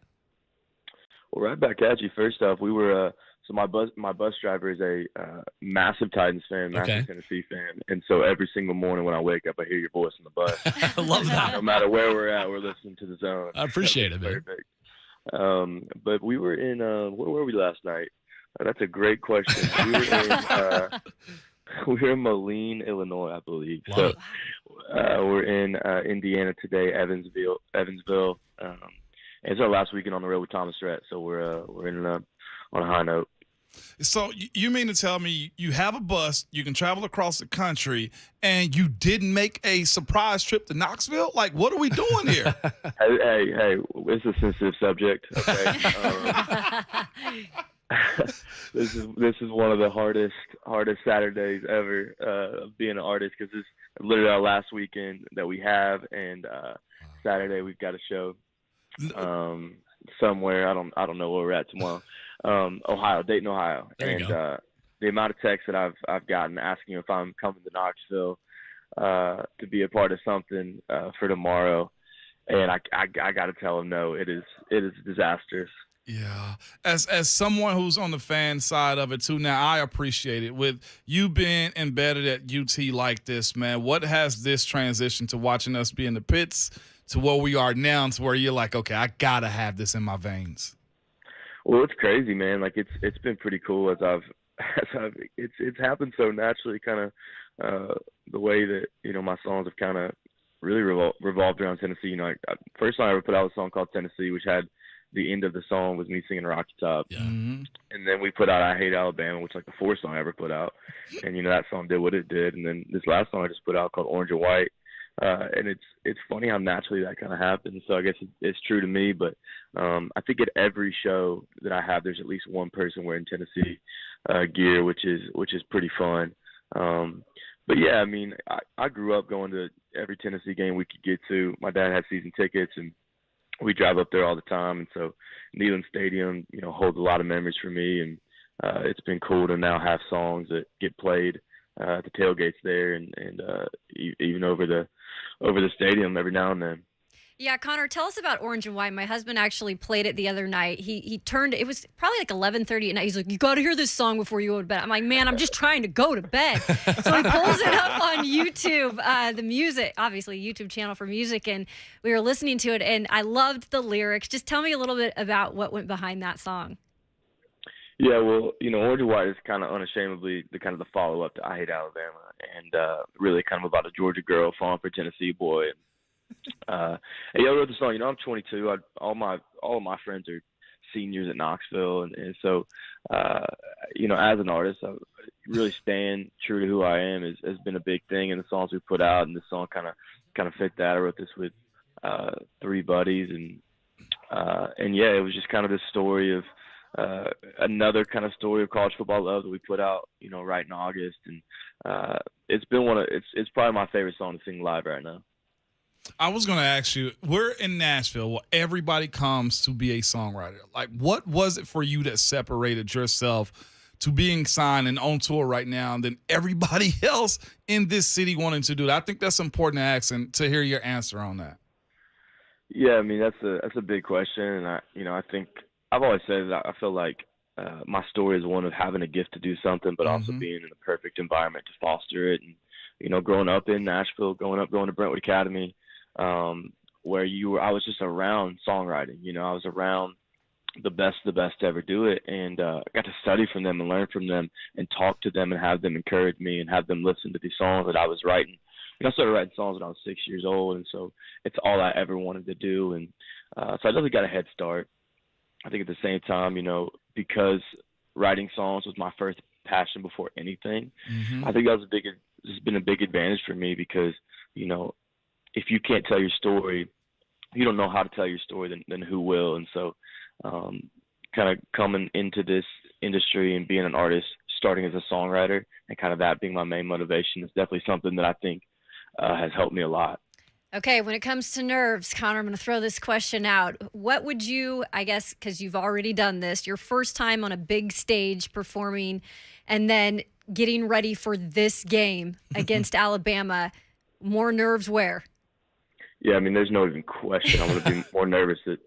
Well, right back at you. First off, we were so my bus driver is a massive Titans fan, massive Tennessee fan, and so every single morning when I wake up, I hear your voice on the bus.
I love that.
No matter where we're at, we're listening to the Zone.
I appreciate it, man.
Perfect. But we were in where were we last night? That's a great question. We were in Moline, Illinois, I believe. So we're in Indiana today, Evansville. And it's our last weekend on the road with Thomas Rhett, so we're in on a high note.
So you mean to tell me you have a bus, you can travel across the country, and you didn't make a surprise trip to Knoxville? Like, what are we doing here?
Hey, it's a sensitive subject. Okay. This is one of the hardest Saturdays ever of being an artist, because it's literally our last weekend that we have, and Saturday we've got a show somewhere. I don't know where we're at tomorrow. Dayton, Ohio. And the amount of texts that I've gotten asking if I'm coming to Knoxville to be a part of something for tomorrow, and I got to tell them no. It is disastrous.
Yeah. As someone who's on the fan side of it too, now I appreciate it. With you being embedded at UT like this, man, what has this transition to watching us be in the pits to where we are now, to where you're like, okay, I gotta have this in my veins?
Well, it's crazy, man. Like it's been pretty cool it's happened so naturally, kind of the way that my songs have kind of really revolved around Tennessee. First time I ever put out a song called Tennessee, which had the end of the song was me singing Rocky Top.
Yeah.
Mm-hmm.
And then we put out I Hate Alabama, which like the fourth song I ever put out. And that song did what it did. And then this last song I just put out called Orange and White. And it's funny how naturally that kind of happens. So I guess it's true to me, but I think at every show that I have, there's at least one person wearing Tennessee gear, which is pretty fun. But yeah, I mean, I grew up going to every Tennessee game we could get to. My dad had season tickets, and we drive up there all the time. And so Neyland Stadium, holds a lot of memories for me. And it's been cool to now have songs that get played at the tailgates there, and even over the stadium every now and then.
Yeah, Connor, tell us about Orange and White. My husband actually played it the other night. He turned, it was probably like 11:30 at night. He's like, you got to hear this song before you go to bed. I'm like, man, I'm just trying to go to bed. So he pulls it up on YouTube, the music, obviously YouTube channel for music, and we were listening to it, and I loved the lyrics. Just tell me a little bit about what went behind that song.
Yeah, well, Orange and White is kind of unashamedly the kind of the follow-up to I Hate Alabama, and really kind of about a Georgia girl falling for a Tennessee boy. And I wrote the song. I'm 22. All of my friends are seniors at Knoxville, and so as an artist, I really staying true to who I am has been a big thing in the songs we put out, and the song kind of fit that. I wrote this with three buddies, and yeah, it was just kind of this story of another kind of story of college football love that we put out, right in August, and it's been it's probably my favorite song to sing live right now.
I was going to ask you, we're in Nashville where everybody comes to be a songwriter. Like, what was it for you that separated yourself to being signed and on tour right now, and then everybody else in this city wanting to do that? I think that's important to ask and to hear your answer on that.
Yeah, I mean, that's a big question, and I think I've always said that I feel like my story is one of having a gift to do something, but also being in the perfect environment to foster it. And growing up in Nashville, going to Brentwood Academy, where I was just around songwriting. I was around the best to ever do it, and I got to study from them and learn from them and talk to them and have them encourage me and have them listen to these songs that I was writing. I started writing songs when I was 6 years old, and so it's all I ever wanted to do. And so I definitely got a head start. I think at the same time, because writing songs was my first passion before anything, I think that was it's been a big advantage for me because, if you can't tell your story, you don't know how to tell your story, then who will? And so kind of coming into this industry and being an artist, starting as a songwriter, and kind of that being my main motivation is definitely something that I think has helped me a lot.
Okay, when it comes to nerves, Connor, I'm going to throw this question out. What would you, I guess, because you've already done this, your first time on a big stage performing and then getting ready for this game against Alabama, more nerves where?
Yeah, there's no even question. I'm going to be more nervous at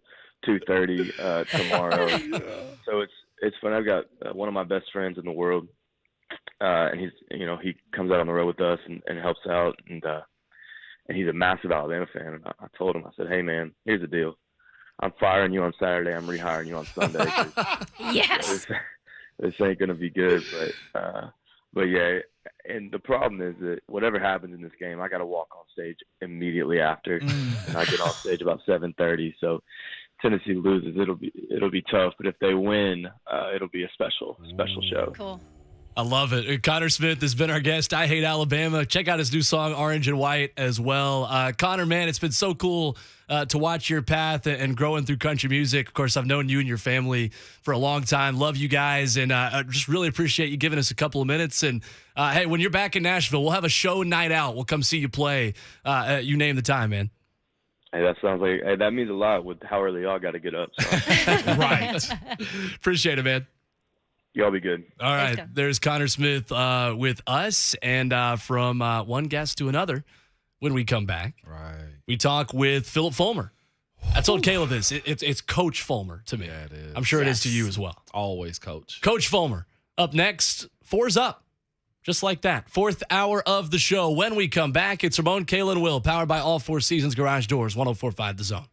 2:30 tomorrow. So it's fun. I've got one of my best friends in the world, and he comes out on the road with us and helps out, and he's a massive Alabama fan. And I told him, I said, hey man, here's the deal. I'm firing you on Saturday. I'm rehiring you on Sunday.
Yes.
This ain't gonna be good, but yeah. And the problem is that whatever happens in this game, I got to walk on stage immediately after, and I get on stage about 7:30. So Tennessee loses, it'll be tough. But if they win, it'll be a special show.
Cool.
I love it. Connor Smith has been our guest. I Hate Alabama. Check out his new song, Orange and White, as well. Connor, man, it's been so cool to watch your path and growing through country music. Of course, I've known you and your family for a long time. Love you guys, and I just really appreciate you giving us a couple of minutes. And, hey, when you're back in Nashville, we'll have a show night out. We'll come see you play. You name the time, man.
Hey, that sounds like that means a lot with how early y'all got to get up. So.
Right. Appreciate it, man.
Y'all be good.
All right. There's Connor Smith with us, and from one guest to another when we come back.
Right.
We talk with Philip Fulmer. I told Caleb this. It's Coach Fulmer to me.
Yeah, it is.
I'm sure it is to you as well.
Always Coach.
Coach Fulmer. Up next, 4's up. Just like that. 4th hour of the show. When we come back, it's Ramon, Kayla, and Will, powered by All Four Seasons Garage Doors, 104.5 The Zone.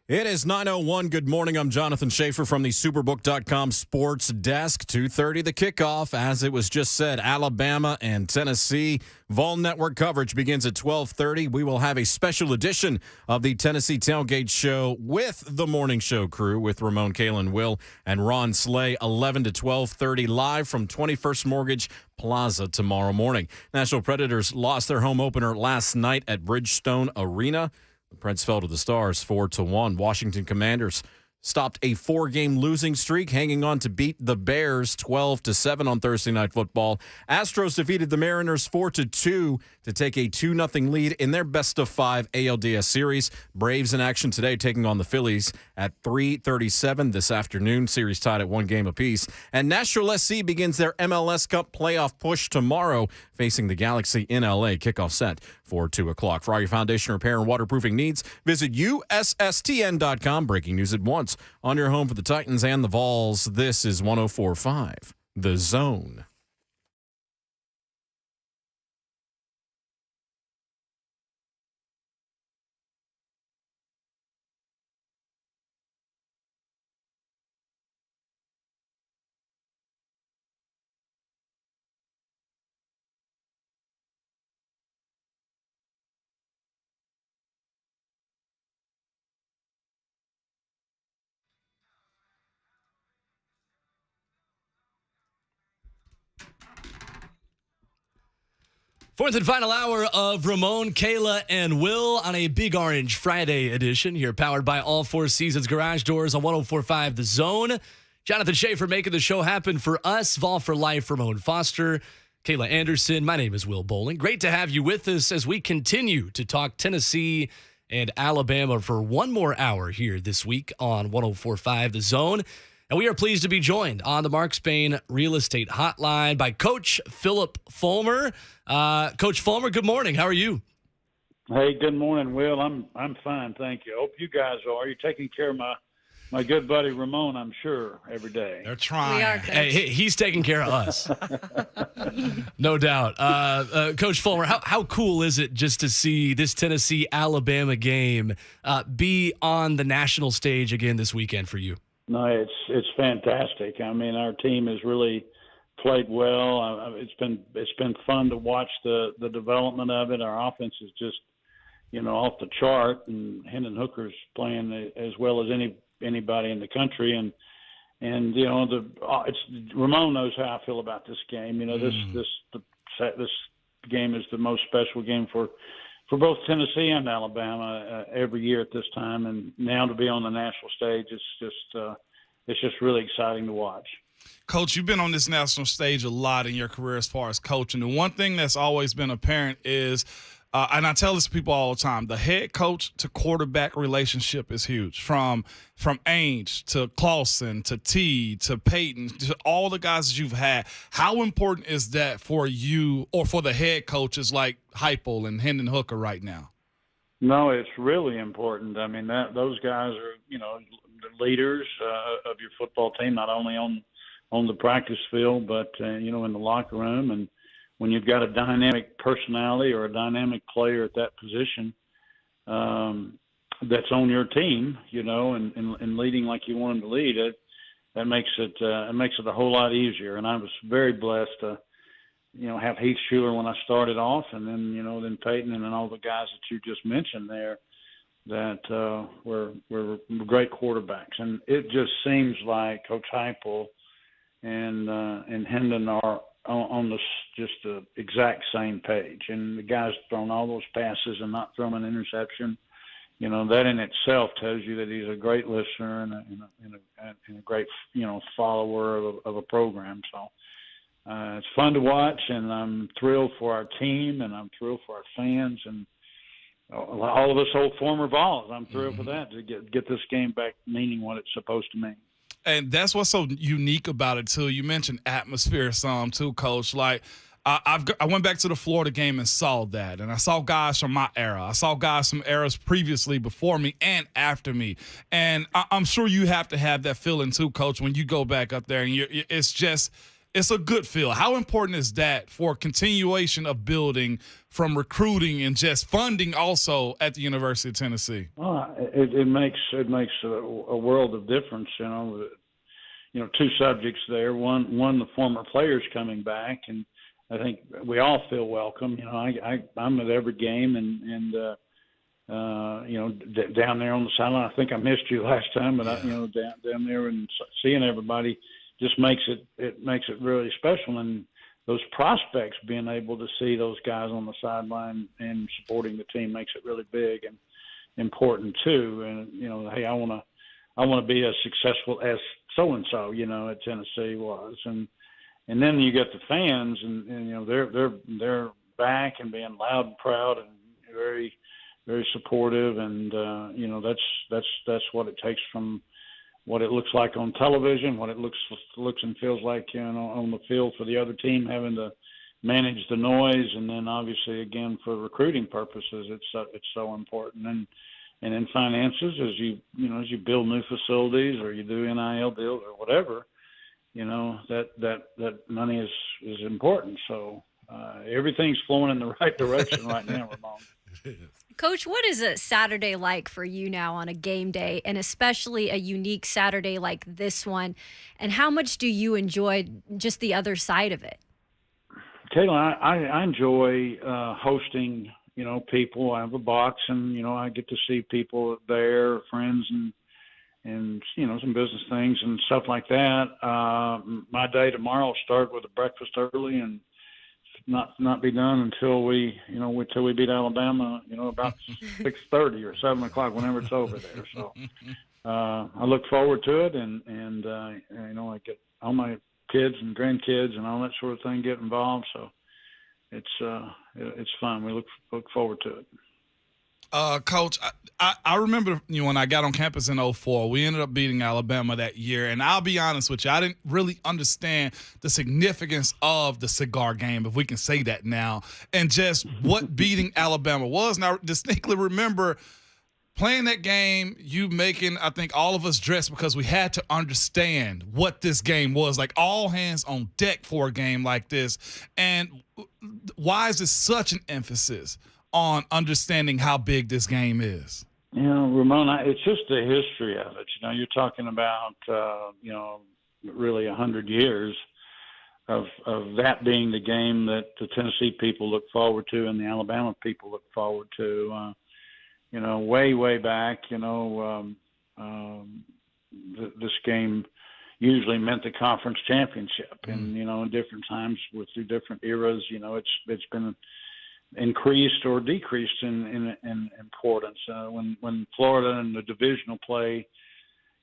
It is 9:01. Good morning. I'm Jonathan Schaefer from the Superbook.com Sports Desk. 2:30 the kickoff. As it was just said, Alabama and Tennessee. Vol Network coverage begins at 12:30. We will have a special edition of the Tennessee Tailgate Show with the morning show crew with Ramon, Kalen, Will, and Ron Slay, 11 to 12:30 live from 21st Mortgage Plaza tomorrow morning. Nashville Predators lost their home opener last night at Bridgestone Arena. The Preds fell to the Stars 4-1. Washington Commanders stopped a 4-game losing streak, hanging on to beat the Bears 12-7 on Thursday Night Football. Astros defeated the Mariners 4-2 to take a 2-0 lead in their best-of-5 ALDS series. Braves in action today, taking on the Phillies at 3:37 this afternoon. Series tied at 1 game apiece. And Nashville SC begins their MLS Cup playoff push tomorrow, facing the Galaxy in LA. Kickoff set for 2 o'clock. For all your foundation repair and waterproofing needs, visit USSTN.com. Breaking news at once on your home for the Titans and the Vols. This is 104.5 The Zone.
Fourth and final hour of Ramon, Kayla, and Will on a Big Orange Friday edition here, powered by All Four Seasons Garage Doors on 104.5 The Zone. Jonathan Schaefer making the show happen for us. Vol for Life, Ramon Foster, Kayla Anderson. My name is Will Bowling. Great to have you with us as we continue to talk Tennessee and Alabama for one more hour here this week on 104.5 The Zone. And we are pleased to be joined on the Mark Spain Real Estate Hotline by Coach Philip Fulmer. Coach Fulmer, good morning. How are you?
Hey, good morning, Will. I'm fine, thank you. Hope you guys are. You're taking care of my good buddy Ramon, I'm sure, every day.
They're trying.
We are,
Hey, he's taking care of us. No doubt. Coach Fulmer, how cool is it just to see this Tennessee-Alabama game be on the national stage again this weekend for you?
No, it's fantastic. I mean, our team has really played well. It's been fun to watch the development of it. Our offense is just, off the chart, and Hendon Hooker's playing as well as anybody in the country. And Ramon knows how I feel about this game. This game is the most special game for both Tennessee and Alabama every year at this time, and now to be on the national stage, it's just really exciting to watch.
Coach, you've been on this national stage a lot in your career as far as coaching. And one thing that's always been apparent is, and I tell this to people all the time, the head coach to quarterback relationship is huge. From Ainge to Clausen to T to Peyton to all the guys that you've had. How important is that for you or for the head coaches like Heupel and Hendon Hooker right now?
No, it's really important. I mean, those guys are, the leaders of your football team, not only on the practice field, but, in the locker room. And when you've got a dynamic personality or a dynamic player at that position that's on your team, and leading like you want them to lead, that makes it a whole lot easier. And I was very blessed to, have Heath Schuler when I started off, and then, then Peyton and then all the guys that you just mentioned there that were great quarterbacks. And it just seems like Coach Heupel and Hendon are on the exact same page. And the guy's thrown all those passes and not thrown an interception. That in itself tells you that he's a great listener and a great, follower of a program. So it's fun to watch, and I'm thrilled for our team, and I'm thrilled for our fans, and all of us old former Vols. I'm thrilled for that, to get this game back meaning what it's supposed to mean.
And that's what's so unique about it, too. You mentioned atmosphere some, too, Coach. Like, I went back to the Florida game and saw that. And I saw guys from my era. I saw guys from eras previously before me and after me. And I'm sure you have to have that feeling, too, Coach, when you go back up there. And it's it's a good feel. How important is that for continuation of building from recruiting and just funding also at the University of Tennessee?
Well, it makes a world of difference. Two subjects there. One, the former players coming back, and I think we all feel welcome. I'm at every game, and down there on the sideline. I think I missed you last time, but down there and seeing everybody just makes it really special. And those prospects being able to see those guys on the sideline and supporting the team makes it really big and important too. And hey, I want to be as successful as so and so, at Tennessee was. And then you get the fans, and they're back and being loud and proud and very, very supportive. And that's what it takes from what it looks like on television, what it looks and feels like on the field for the other team, having to manage the noise, and then obviously again for recruiting purposes, it's so important. And in finances, as you build new facilities or you do NIL deals or whatever, that money is important. So everything's flowing in the right direction right now, Ramon.
Coach, what is a Saturday like for you now on a game day, and especially a unique Saturday like this one? And how much do you enjoy just the other side of it?
Kayla, I enjoy hosting, people. I have a box, and, I get to see people there, friends, and some business things and stuff like that. My day tomorrow will start with a breakfast early and not be done until we beat Alabama, about 6:30 or 7 o'clock, whenever it's over there. So I look forward to it, and I get all my kids and grandkids and all that sort of thing get involved. So it's fun. We look forward to it.
Coach, I remember when I got on campus in 2004, we ended up beating Alabama that year. And I'll be honest with you, I didn't really understand the significance of the cigar game, if we can say that now, and just what beating Alabama was. And I distinctly remember playing that game, you making, I think, all of us dress because we had to understand what this game was, like all hands on deck for a game like this. And why is this such an emphasis on understanding how big this game is?
Ramon, it's just the history of it. You're talking about, really 100 years of that being the game that the Tennessee people look forward to and the Alabama people look forward to. Way back, this game usually meant the conference championship. And, in different times through different eras, it's been increased or decreased in importance. When Florida and the divisional play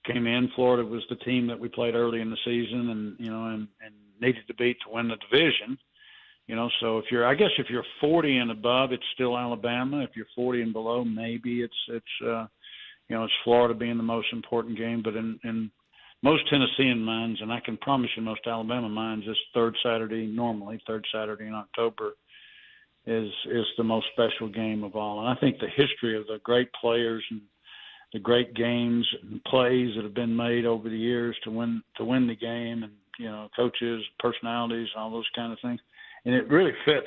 came in, Florida was the team that we played early in the season and needed to beat to win the division. So if you're 40 and above, it's still Alabama. If you're 40 and below, maybe it's Florida being the most important game. But in most Tennessean minds, and I can promise you most Alabama minds, this third Saturday in October is the most special game of all. And I think the history of the great players and the great games and plays that have been made over the years to win the game, and coaches, personalities, all those kind of things. And it really fits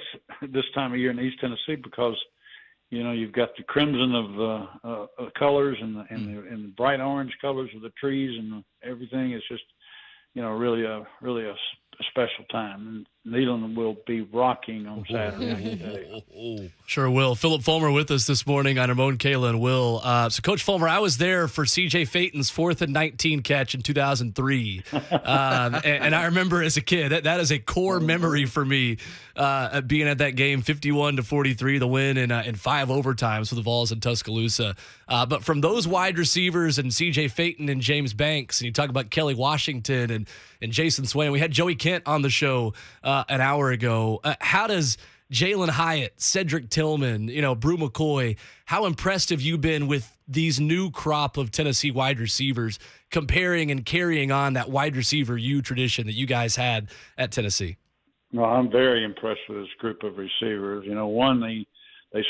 this time of year in East Tennessee because you've got the crimson of colors and the bright orange colors of the trees and everything. It's just really a special time. And Neyland will be rocking on Saturday.
Sure will. Philip Fulmer with us this morning on Ramon, Kayla, and Will. So, Coach Fulmer, I was there for C.J. Phaeton's 4th and 19 catch in 2003. And I remember as a kid, that is a core memory for me, being at that game, 51-43, the win in 5 overtimes for the Vols in Tuscaloosa. But from those wide receivers and C.J. Phaeton and James Banks, and you talk about Kelly Washington and Jason Swain, we had Joey Kent on the show an hour ago. How does Jalen Hyatt, Cedric Tillman, Brew McCoy, how impressed have you been with these new crop of Tennessee wide receivers comparing and carrying on that wide receiver tradition that you guys had at Tennessee?
Well, I'm very impressed with this group of receivers. One, they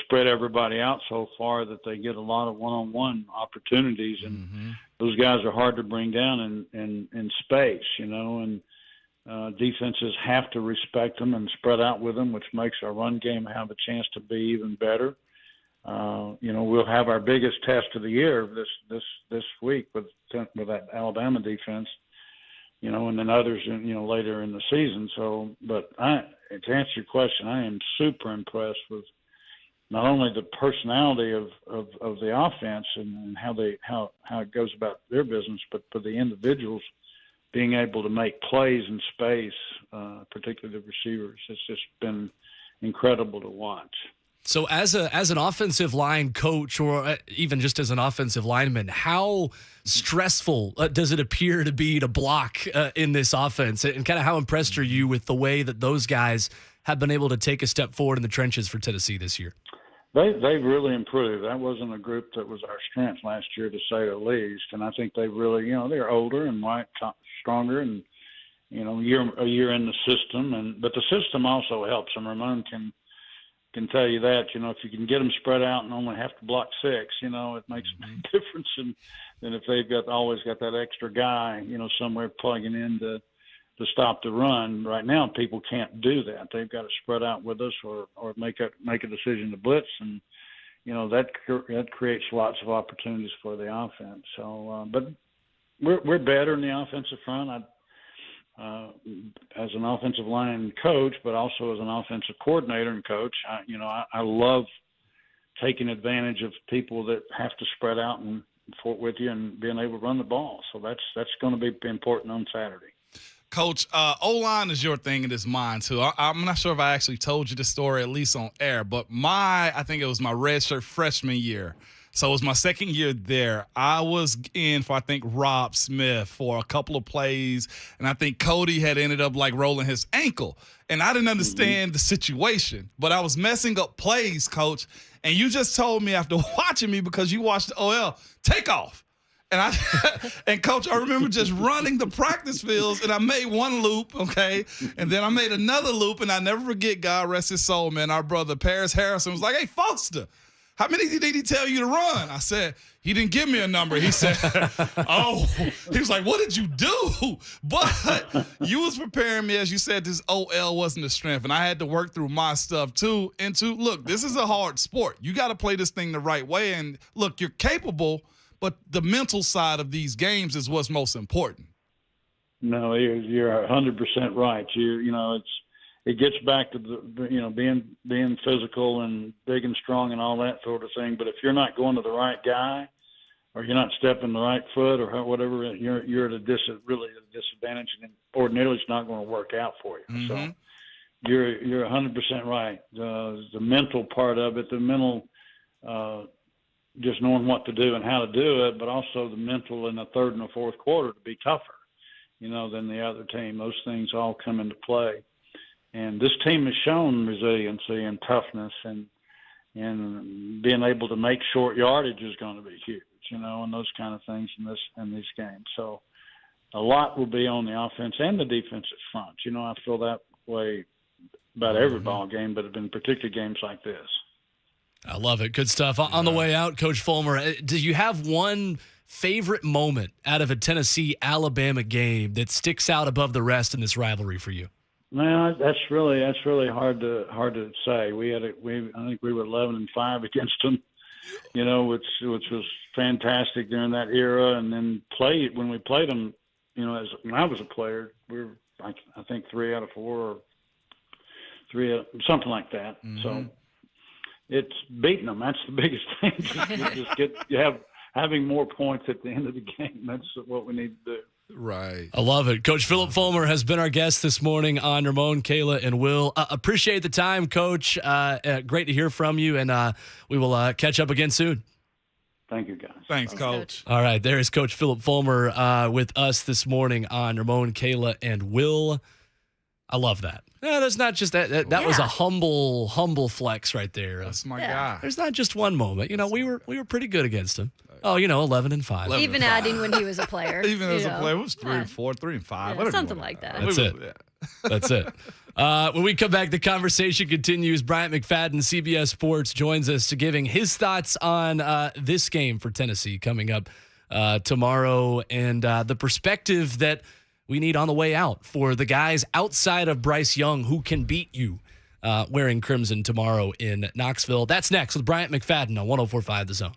spread everybody out so far that they get a lot of one-on-one opportunities, and those guys are hard to bring down in space, and Defenses have to respect them and spread out with them, which makes our run game have a chance to be even better. We'll have our biggest test of the year this week with that Alabama defense, and then others, later in the season. So, but to answer your question, I am super impressed with not only the personality of the offense and how it goes about their business, but for the individuals being able to make plays in space, particularly the receivers. It's just been incredible to watch.
So as an offensive line coach, or even just as an offensive lineman, how stressful does it appear to be to block in this offense? And kind of how impressed are you with the way that those guys have been able to take a step forward in the trenches for Tennessee this year?
They've really improved. That wasn't a group that was our strength last year, to say the least. And I think they've really, they're older and stronger, and a year in the system. But the system also helps them. Ramon can tell you that. If you can get them spread out and only have to block 6, it makes a big difference than if they've always got that extra guy, somewhere plugging in to stop the run. Right now, people can't do that. They've got to spread out with us or make a decision to blitz, and that creates lots of opportunities for the offense. So, but we're better in the offensive front. As an offensive line coach, but also as an offensive coordinator and coach, I love taking advantage of people that have to spread out and with you and being able to run the ball. So that's going to be important on Saturday.
Coach, O-line is your thing and it's mine too. I'm not sure if I actually told you the story, at least on air, but I think it was my redshirt freshman year. So it was my second year there. I was in for, I think, Rob Smith for a couple of plays, and I think Cody had ended up rolling his ankle. And I didn't understand the situation, but I was messing up plays, Coach, and you just told me after watching me, because you watched the OL, take off. And Coach, I remember just running the practice fields, and I made one loop, okay? And then I made another loop, and I never forget, God rest his soul, man, our brother Paris Harrison was like, "Hey, Foster, how many did he tell you to run?" I said, "He didn't give me a number." He said, "Oh." He was like, "What did you do?" But you was preparing me, as you said, this OL wasn't the strength, and I had to work through my stuff too. And look, this is a hard sport. You got to play this thing the right way. And look, you're capable, but the mental side of these games is what's most important.
No, you're 100% right. It gets back to being physical and big and strong and all that sort of thing. But if you're not going to the right guy, or you're not stepping the right foot, or whatever, you're at really at a disadvantage, and ordinarily it's not going to work out for you. Mm-hmm. So you're 100% right. The mental part of it, the mental, just knowing what to do and how to do it, but also the mental in the third and the fourth quarter to be tougher, than the other team. Those things all come into play. And this team has shown resiliency and toughness, and being able to make short yardage is going to be huge, and those kind of things in these games. So a lot will be on the offense and the defensive front. I feel that way about every ball game, but in particular games like this.
I love it. Good stuff. On the way out, Coach Fulmer, do you have one favorite moment out of a Tennessee-Alabama game that sticks out above the rest in this rivalry for you?
No, that's really hard to say. I think we were 11-5 against them, which was fantastic during that era. And then when we played them, when I was a player, we were I think 3 out of 4 or 3 something like that. Mm-hmm. So it's beating them. That's the biggest thing. Having more points at the end of the game. That's what we need to do.
Right.
I love it. Coach Philip Fulmer has been our guest this morning on Ramon, Kayla, and Will. Appreciate the time, Coach. Great to hear from you, and we will catch up again soon.
Thank you, guys.
Thanks, Coach.
All right, there is Coach Philip Fulmer with us this morning on Ramon, Kayla, and Will. I love that. No, that's not just that. That was a humble flex right there.
That's my guy.
There's not just one moment. We were pretty good against him. 11-5.
Even adding when he was a player.
Even as a player, it was 3-4, 3-5, whatever.
Something like that.
That's it. That's it. When we come back, the conversation continues. Bryant McFadden, CBS Sports, joins us to giving his thoughts on this game for Tennessee coming up tomorrow, and the perspective that we need on the way out for the guys outside of Bryce Young who can beat you wearing crimson tomorrow in Knoxville. That's next with Bryant McFadden on 104.5 The Zone.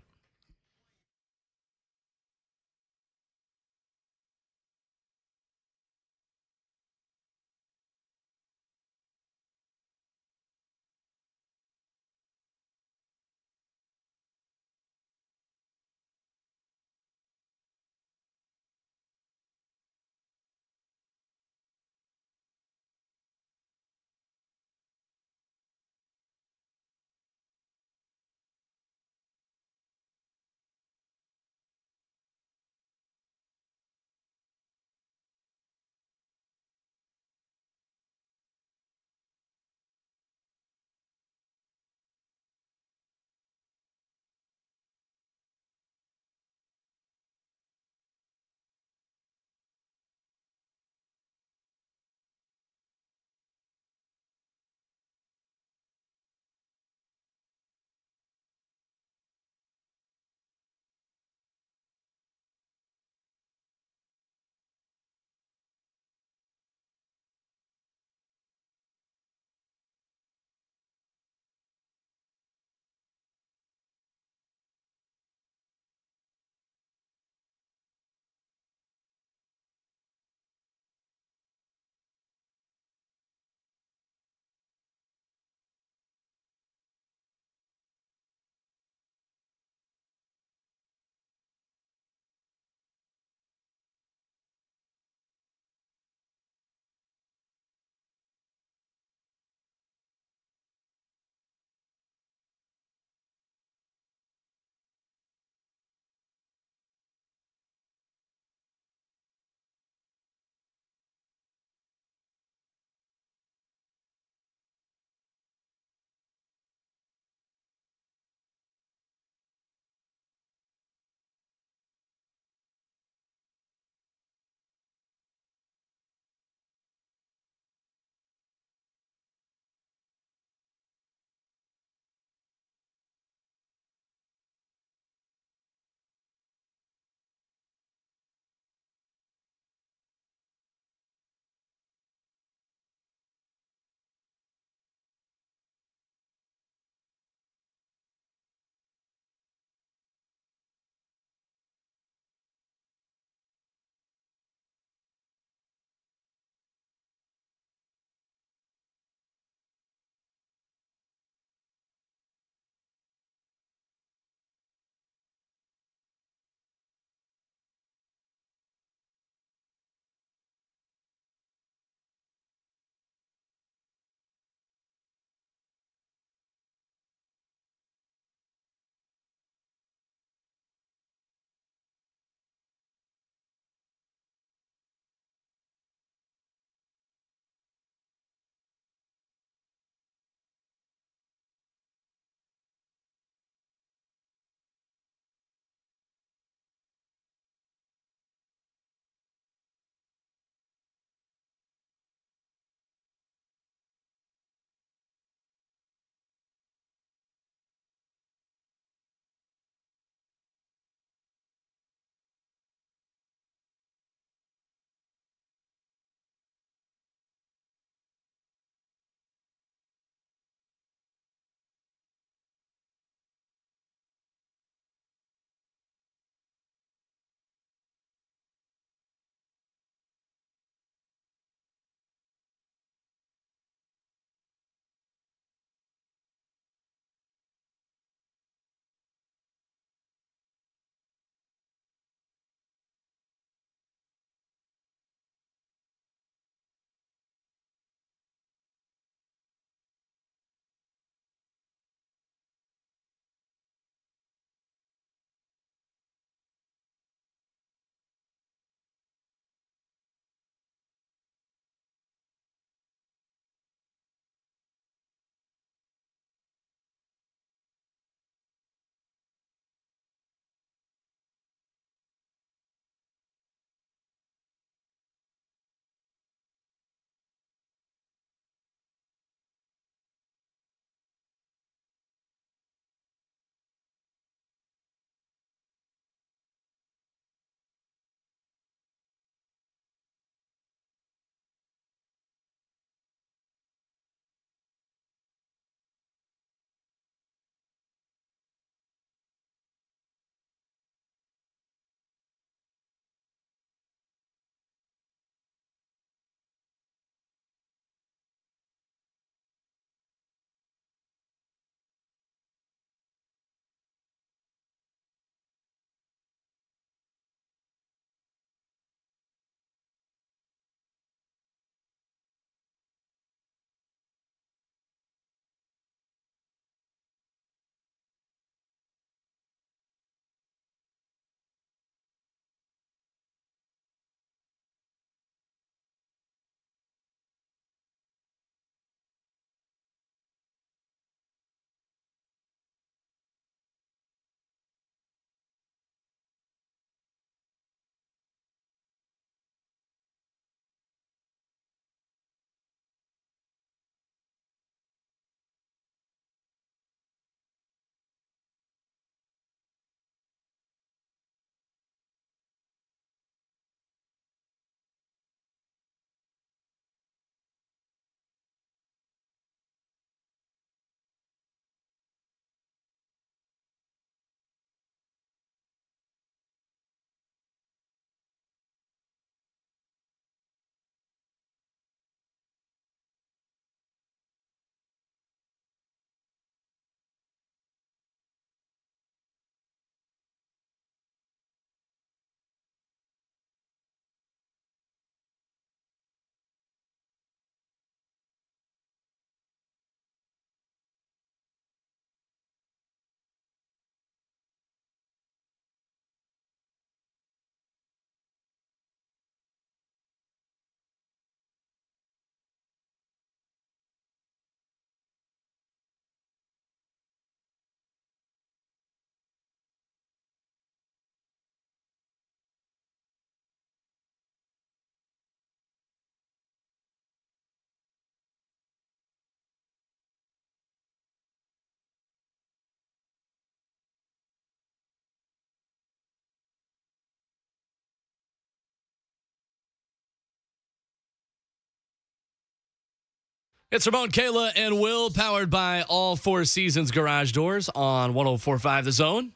It's Ramon, Kayla, and Will, powered by All Four Seasons Garage Doors on 104.5 The Zone.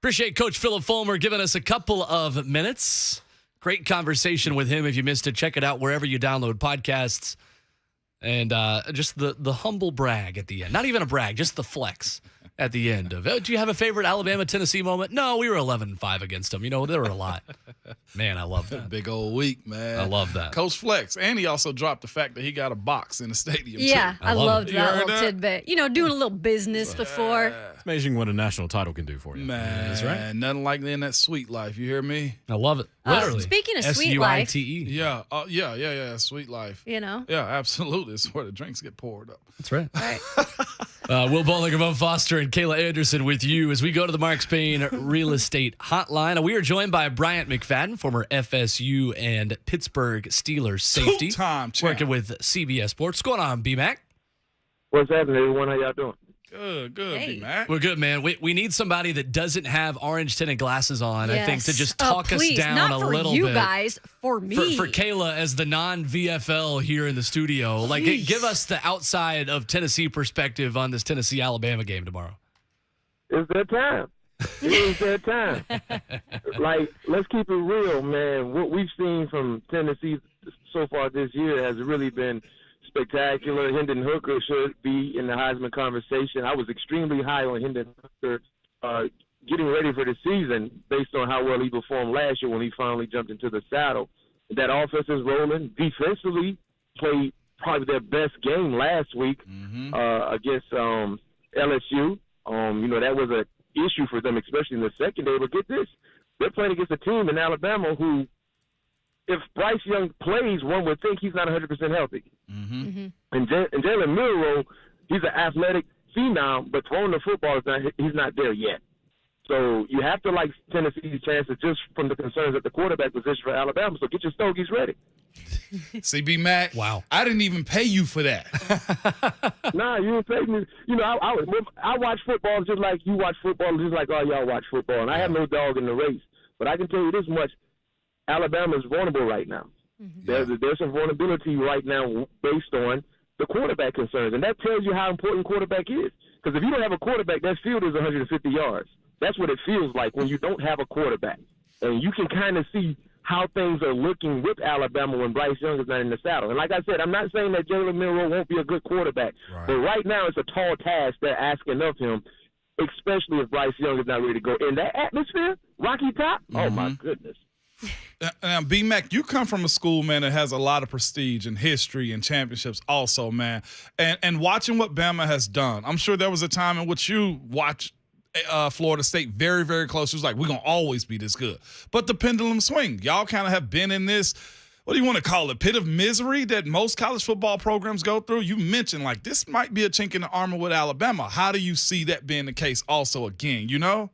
Appreciate Coach Philip Fulmer giving us a couple of minutes. Great conversation with him. If you missed it, check it out wherever you download podcasts. And just the humble brag at the end. Not even a brag, just the flex at the end of it. Do you have a favorite Alabama-Tennessee moment? No, we were 11-5 against them. You know, there were a lot. Man, I love that.
Big old week, man.
I love that.
Coach Flex. And he also dropped the fact that he got a box in the stadium,
Yeah,
too.
I loved that little tidbit. You know, doing a little business before.
It's amazing what a national title can do for you.
Man,
That's right.
Nothing like in that sweet life. You hear me?
I love it. Literally.
Speaking of sweet life.
S-U-I-T-E.
Yeah. Yeah. Sweet life.
You know?
Yeah, absolutely. It's where the drinks get poured up.
That's right.
Right.
Will Bowling, Ramon Foster, and Kayla Anderson with you as we go to the Mark Spain Real Estate Hotline. We are joined by Bryant McFadden, former FSU and Pittsburgh Steelers safety.
Two-time champ.
Working with CBS Sports. What's going on, B-Mac?
What's happening, everyone? How y'all doing?
Good,
Hey.
B-Mac.
We're good, man. We need somebody that doesn't have orange tinted glasses on, I think, to just talk
please,
us down
not
a
for
little
you
bit.
guys, for me.
For Kayla as the non-VFL here in the studio. Like,
Jeez.
give us the outside of Tennessee perspective on this Tennessee-Alabama game tomorrow.
It's their time. It is their time. Like, let's keep it real, man. What we've seen from Tennessee so far this year has really been spectacular. Hendon Hooker should be in the Heisman conversation. I was extremely high on Hendon Hooker getting ready for the season based on how well he performed last year when he finally jumped into the saddle. That offense is rolling. Defensively, played probably their best game last week against LSU. You know, that was an issue for them, especially in the secondary. But get this, they're playing against a team in Alabama who, if Bryce Young plays, one would think he's not 100% healthy. And Jalen Milroe, he's an athletic phenom, but throwing the football, he's not there yet. So you have to like Tennessee's chances just from the concerns at the quarterback position for Alabama. So get your stogies ready.
CB Mac.
Wow.
I didn't even pay you for that.
Nah, you didn't pay me. You know, I watch football just like you watch football, just like all y'all watch football. And I have no dog in the race. But I can tell you this much. Alabama is vulnerable right now. There's some vulnerability right now based on the quarterback concerns. And that tells you how important quarterback is. Because if you don't have a quarterback, that field is 150 yards. That's what it feels like when you don't have a quarterback. And you can kind of see how things are looking with Alabama when Bryce Young is not in the saddle. And like I said, I'm not saying that Jalen Milroe won't be a good quarterback. Right. But right now it's a tall task they're asking of him, especially if Bryce Young is not ready to go. In that atmosphere, Rocky Top, oh, my goodness.
Now, B-Mac, you come from a school, man, that has a lot of prestige and history and championships also, man. And watching what Bama has done, I'm sure there was a time in which you watched Florida State very, very close. It was like, we're going to always be this good. But the pendulum swing. Y'all kind of have been in this, what do you want to call it, pit of misery that most college football programs go through. You mentioned, like, this might be a chink in the armor with Alabama. How do you see that being the case also again, you know?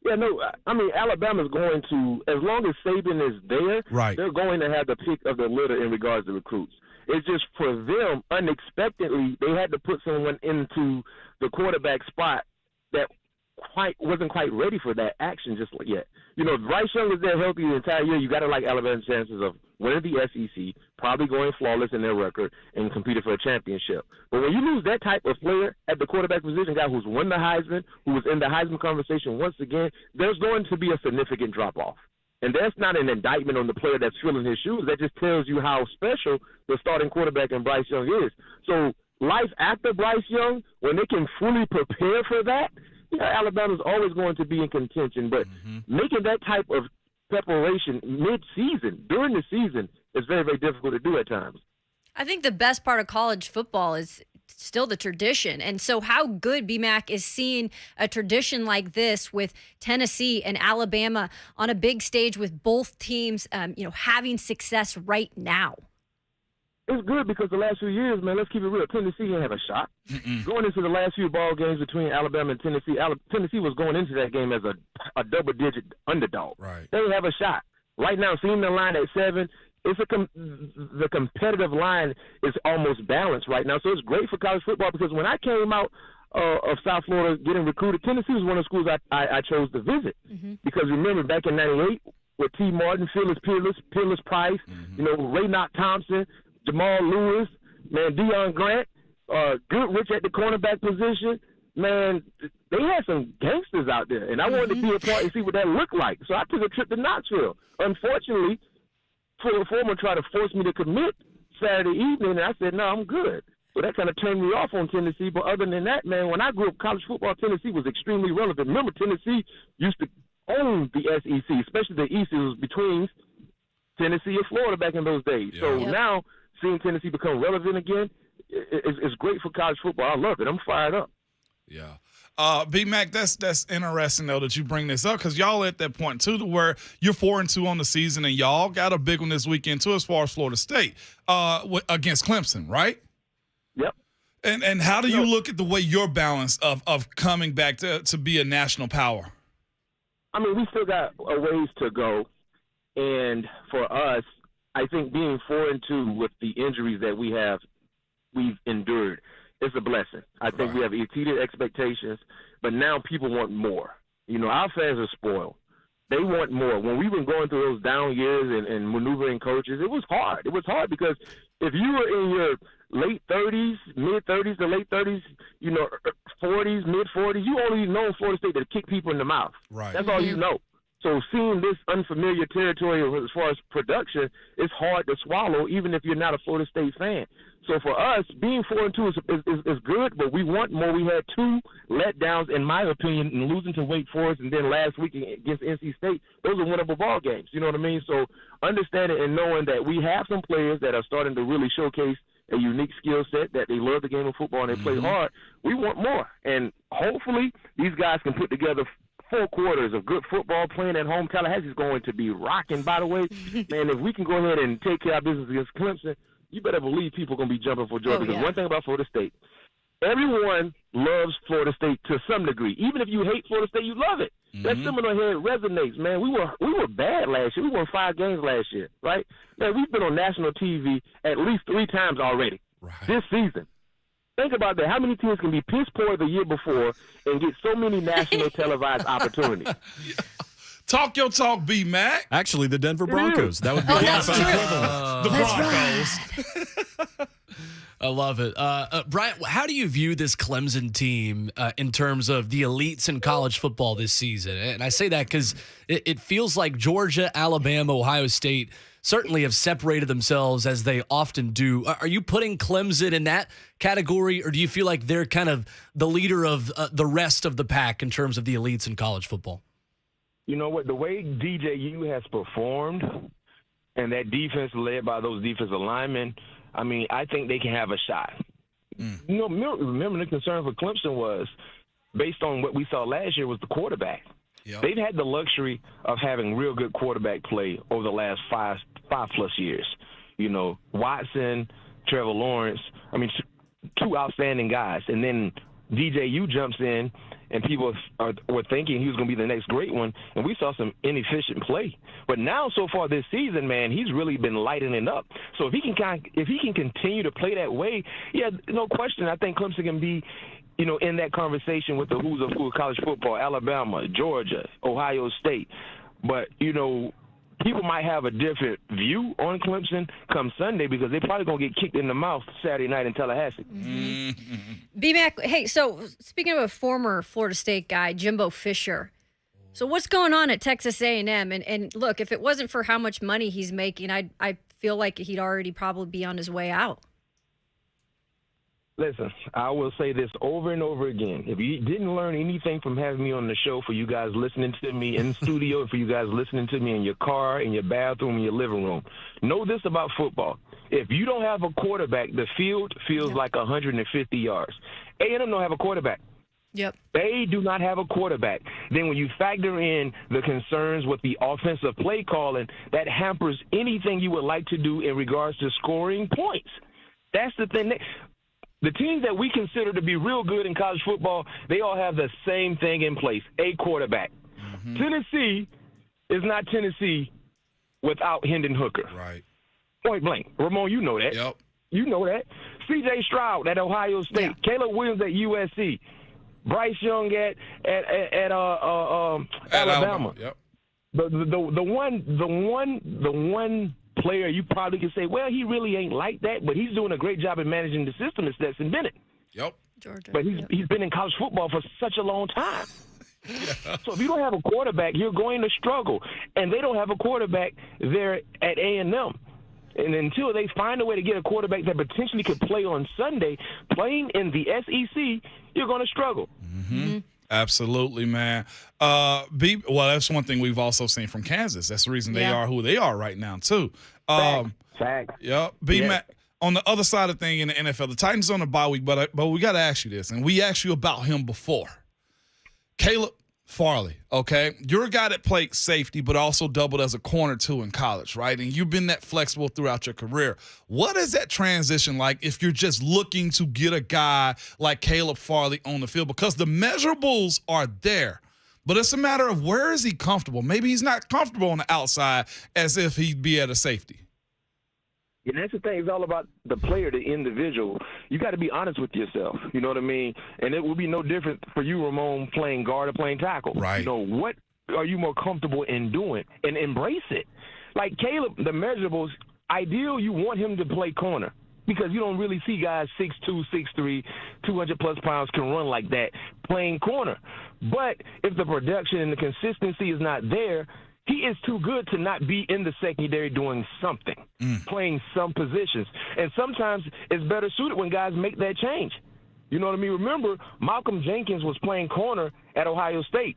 Yeah, no, I mean, Alabama's going to, as long as Saban is there,
right,
they're going to have the pick of the litter in regards to recruits. It's just for them, unexpectedly, they had to put someone into the quarterback spot that wasn't quite ready for that action just yet. You know, if Bryce Young was there healthy the entire year, you got to like Alabama's chances of winning the SEC, probably going flawless in their record, and competing for a championship. But when you lose that type of player at the quarterback position, guy who's won the Heisman, who was in the Heisman conversation once again, there's going to be a significant drop-off. And that's not an indictment on the player that's filling his shoes. That just tells you how special the starting quarterback in Bryce Young is. So life after Bryce Young, when they can fully prepare for that, Alabama's always going to be in contention. But making that type of preparation mid-season, during the season, is very, very difficult to do at times.
I think the best part of college football is still the tradition. And so how good BMAC is seeing a tradition like this with Tennessee and Alabama on a big stage with both teams, having success right now.
It's good because the last few years, man, let's keep it real. Tennessee didn't have a shot. Going into the last few ball games between Alabama and Tennessee, Tennessee was going into that game as a double-digit underdog.
Right.
They didn't have a shot. Right now, seeing the line at 7, the competitive line is almost balanced right now. So it's great for college football because when I came out of South Florida getting recruited, Tennessee was one of the schools I chose to visit. Because remember, back in '98 with T. Martin, Peerless Price, Ray Knock Thompson,
Jamal Lewis, man, Deion Grant, Goodrich at the cornerback position. Man, they had some gangsters out there, and I wanted to be a part and see what that looked like. So I took a trip to Knoxville. Unfortunately, Fulmer tried to force me to commit Saturday evening, and I said, no, I'm good. So that kind of turned me off on Tennessee. But other than that, man, when I grew up, college football, Tennessee was extremely relevant. Remember, Tennessee used to own the SEC, especially the East. It was between Tennessee and Florida back in those days.
Yeah.
So now seeing Tennessee become relevant again, it's great for college football. I love it. I'm fired up.
Yeah. B-Mac, that's interesting, though, that you bring this up because y'all at that point, too, to where you're 4-2 on the season and y'all got a big one this weekend, too, as far as Florida State against Clemson, right?
Yep.
And how do you look at the way you're balanced of coming back to be a national power?
I mean, we still got a ways to go. And for us, I think being 4-2 with the injuries that we've endured, it's a blessing. I think we have exceeded expectations, but now people want more. You know, our fans are spoiled. They want more. When we've been going through those down years and maneuvering coaches, it was hard. It was hard because if you were in your late 30s, mid-30s to late 30s, 40s, mid-40s, you only know Florida State to kick people in the mouth.
Right.
That's all you know. So seeing this unfamiliar territory as far as production, it's hard to swallow, even if you're not a Florida State fan. So for us, being 4-2 is good, but we want more. We had 2 letdowns, in my opinion, in losing to Wake Forest and then last week against NC State. Those are winnable ball games. You know what I mean? So understanding and knowing that we have some players that are starting to really showcase a unique skill set, that they love the game of football and they play hard, we want more. And hopefully these guys can put together 4 quarters of good football playing at home. Tallahassee's going to be rocking, by the way. Man, if we can go ahead and take care of business against Clemson, you better believe people are going to be jumping for joy. Because one thing about Florida State, everyone loves Florida State to some degree. Even if you hate Florida State, you love it. That similar here resonates, man. We were bad last year. We won 5 games last year, right? Man, we've been on national TV at least 3 times already this season. Think about that. How many teams can be piss poor the year before and get so many national televised opportunities?
Talk your talk, B-Mac.
Actually, the Denver Broncos. That would be
the Broncos.
I love it. Bryant, how do you view this Clemson team in terms of the elites in college football this season? And I say that because it feels like Georgia, Alabama, Ohio State certainly have separated themselves as they often do. Are you putting Clemson in that category, or do you feel like they're kind of the leader of the rest of the pack in terms of the elites in college football?
You know what? The way DJU has performed and that defense led by those defensive linemen, I mean, I think they can have a shot. You know, remember the concern for Clemson was, based on what we saw last year, was the quarterback. Yep. They've had the luxury of having real good quarterback play over the last five plus years. You know, Watson, Trevor Lawrence, I mean, 2 outstanding guys. And then DJU jumps in, and people were thinking he was going to be the next great one, and we saw some inefficient play. But now, so far this season, man, he's really been lightening up. So if he can continue to play that way, yeah, no question, I think Clemson can be, in that conversation with the who's of who of college football, Alabama, Georgia, Ohio State. But, people might have a different view on Clemson come Sunday because they're probably going to get kicked in the mouth Saturday night in Tallahassee.
B-Mac, hey, so speaking of a former Florida State guy, Jimbo Fisher, so what's going on at Texas A&M? And look, if it wasn't for how much money he's making, I feel like he'd already probably be on his way out.
Listen, I will say this over and over again. If you didn't learn anything from having me on the show, for you guys listening to me in the studio, and for you guys listening to me in your car, in your bathroom, in your living room, know this about football. If you don't have a quarterback, the field feels like 150 yards. A&M don't have a quarterback.
Yep.
They do not have a quarterback. Then when you factor in the concerns with the offensive play calling, that hampers anything you would like to do in regards to scoring points. That's the thing. The teams that we consider to be real good in college football, they all have the same thing in place, a quarterback. Tennessee is not Tennessee without Hendon Hooker.
Right.
Point blank. Ramon, you know that.
Yep.
You know that. C.J. Stroud at Ohio State. Yeah. Caleb Williams at USC. Bryce Young at Alabama.
Yep.
The one player, you probably could say, well, he really ain't like that, but he's doing a great job in managing the system is Stetson Bennett.
Yep.
Georgia.
But he's been in college football for such a long time. So if you don't have a quarterback, you're going to struggle. And they don't have a quarterback there at A&M. And until they find a way to get a quarterback that potentially could play on Sunday, playing in the SEC, you're going to struggle.
Mm-hmm. Absolutely, man. Well, that's one thing we've also seen from Kansas. That's the reason they are who they are right now, too.
Fact.
Yep. Mac, on the other side of thing in the NFL, the Titans on the bye week, but we got to ask you this, and we asked you about him before. Caleb Farley, okay? You're a guy that played safety but also doubled as a corner, too, in college, right? And you've been that flexible throughout your career. What is that transition like if you're just looking to get a guy like Caleb Farley on the field? Because the measurables are there, but it's a matter of where is he comfortable? Maybe he's not comfortable on the outside as if he'd be at a safety.
And that's the thing. It's all about the player, the individual. You got to be honest with yourself. You know what I mean? And it will be no different for you, Ramon, playing guard or playing tackle.
Right.
You know, what are you more comfortable in doing? And embrace it. Like Caleb, the measurables, ideal, you want him to play corner because you don't really see guys 6'2", 6'3", 200-plus pounds can run like that playing corner. But if the production and the consistency is not there, he is too good to not be in the secondary doing something, playing some positions. And sometimes it's better suited when guys make that change. You know what I mean? Remember, Malcolm Jenkins was playing corner at Ohio State.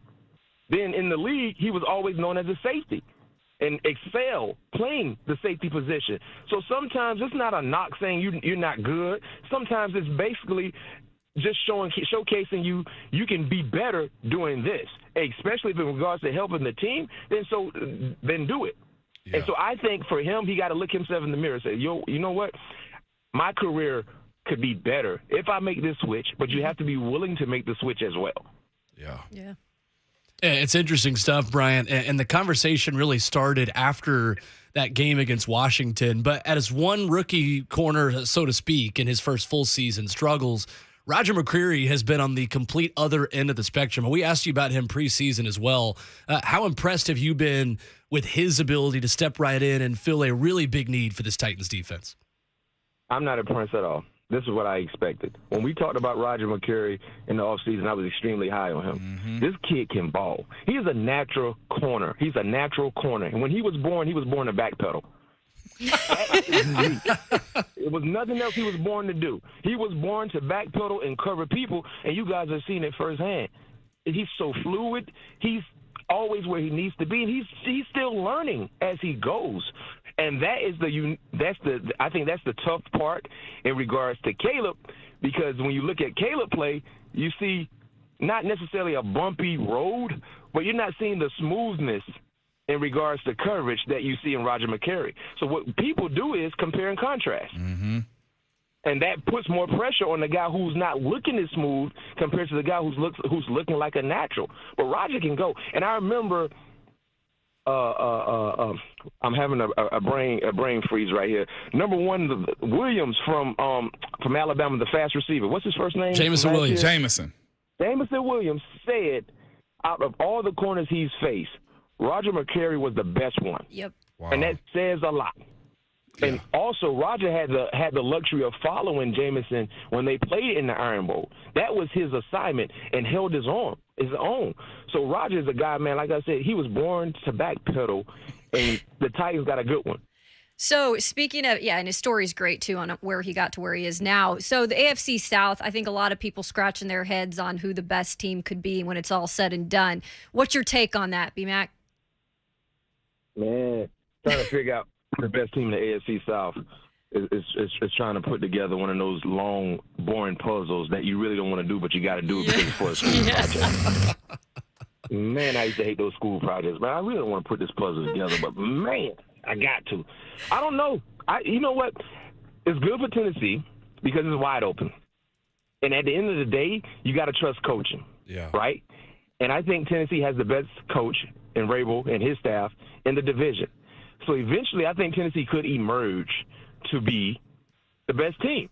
Then in the league, he was always known as a safety and excel playing the safety position. So sometimes it's not a knock saying you're not good. Sometimes it's basically just showcasing you can be better doing this, especially in regards to helping the team, then do it. Yeah. And so I think for him, he got to look himself in the mirror and say, you know what? My career could be better if I make this switch, but you have to be willing to make the switch as well.
Yeah.
Yeah.
It's interesting stuff, Bryant, and the conversation really started after that game against Washington. But as one rookie corner, so to speak, in his first full season struggles, Roger McCreary has been on the complete other end of the spectrum. And we asked you about him preseason as well. How impressed have you been with his ability to step right in and fill a really big need for this Titans defense?
I'm not impressed at all. This is what I expected. When we talked about Roger McCreary in the offseason, I was extremely high on him. Mm-hmm. This kid can ball. He is a natural corner. He's a natural corner. And when he was born to backpedal. It was nothing else he was born to do. He was born to backpedal and cover people, and you guys have seen it firsthand. He's so fluid. He's always where he needs to be, and he's still learning as he goes. And I think that's the tough part in regards to Caleb, because when you look at Caleb play, you see not necessarily a bumpy road, but you're not seeing the smoothness in regards to coverage that you see in Roger McCreary. So what people do is compare and contrast. Mm-hmm. And that puts more pressure on the guy who's not looking as smooth compared to the guy who's looking like a natural. But Roger can go. And I remember I'm having a brain freeze right here. Number one, Williams from Alabama, the fast receiver. What's his first name?
Jamison Williams.
Jamison
Williams said out of all the corners he's faced, Roger McCreary was the best one.
Yep.
Wow.
And that says a lot. Yeah. And also, Roger had the luxury of following Jamison when they played in the Iron Bowl. That was his assignment and held his own. So Roger's a guy, man, like I said, he was born to backpedal, and the Titans got a good one.
So speaking of, and his story's great, too, on where he got to where he is now. So the AFC South, I think a lot of people scratching their heads on who the best team could be when it's all said and done. What's your take on that, B-Mac?
Man, trying to figure out the best team in the AFC South is trying to put together one of those long, boring puzzles that you really don't want to do, but you got to do it because it's for a school project. Man, I used to hate those school projects. Man, I really don't want to put this puzzle together, but man, I got to. I don't know. You know what? It's good for Tennessee because it's wide open. And at the end of the day, you got to trust coaching, right? And I think Tennessee has the best coach in Rabel and his staff in the division. So eventually, I think Tennessee could emerge to be the best team.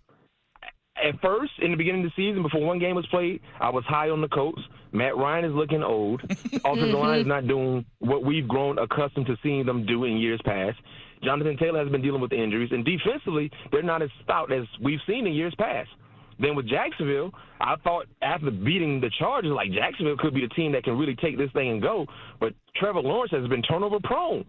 At first, in the beginning of the season, before one game was played, I was high on the Colts. Matt Ryan is looking old. Offensive line is not doing what we've grown accustomed to seeing them do in years past. Jonathan Taylor has been dealing with injuries, and defensively, they're not as stout as we've seen in years past. Then with Jacksonville, I thought after beating the Chargers, like Jacksonville could be the team that can really take this thing and go. But Trevor Lawrence has been turnover prone.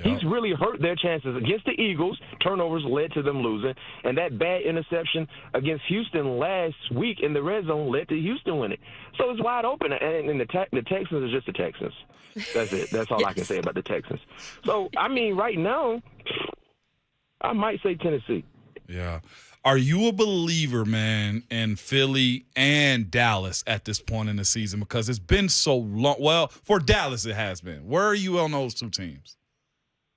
He's really hurt their chances. Against the Eagles, turnovers led to them losing. And that bad interception against Houston last week in the red zone led to Houston winning. So it's wide open. And the Texans are just the Texans. That's it. That's all I can say about the Texans. So, I mean, right now, I might say Tennessee.
Yeah. Are you a believer, man, in Philly and Dallas at this point in the season? Because it's been so long. Well, for Dallas, it has been. Where are you on those two teams?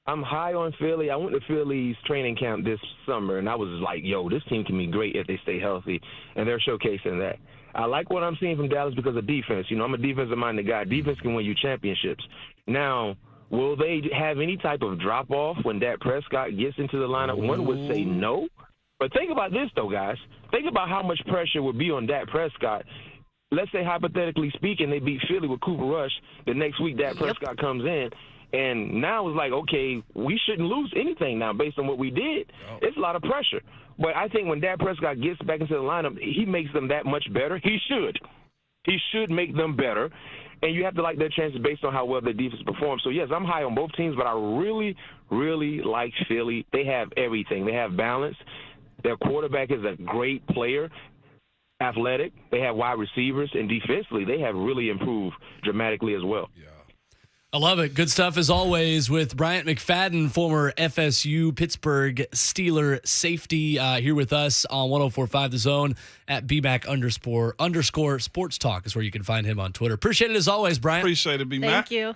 I'm high on Philly. I went to Philly's training camp this summer, and I was like, yo, this team can be great if they stay healthy, and they're showcasing that. I like what I'm seeing from Dallas because of defense. You know, I'm a defensive-minded guy. Defense can win you championships. Now, will they have any type of drop-off when Dak Prescott gets into the lineup? One would say no. But think about this, though, guys. Think about how much pressure would be on Dak Prescott. Let's say, hypothetically speaking, they beat Philly with Cooper Rush. The next week, Dak Prescott comes in. And now it's like, okay, we shouldn't lose anything now based on what we did. It's a lot of pressure. But I think when Dak Prescott gets back into the lineup, he makes them that much better. He should. He should make them better. And you have to like their chances based on how well their defense performs. So, yes, I'm high on both teams, but I really, really like Philly. They have everything. They have balance. Their quarterback is a great player, athletic. They have wide receivers. And defensively, they have really improved dramatically as well. Yeah.
I love it. Good stuff as always with Bryant McFadden, former FSU Pittsburgh Steeler safety, here with us on 104.5 The Zone at BMAC__ Sports Talk is where you can find him on Twitter. Appreciate it as always, Bryant.
Appreciate it, B-Mac.
Thank you.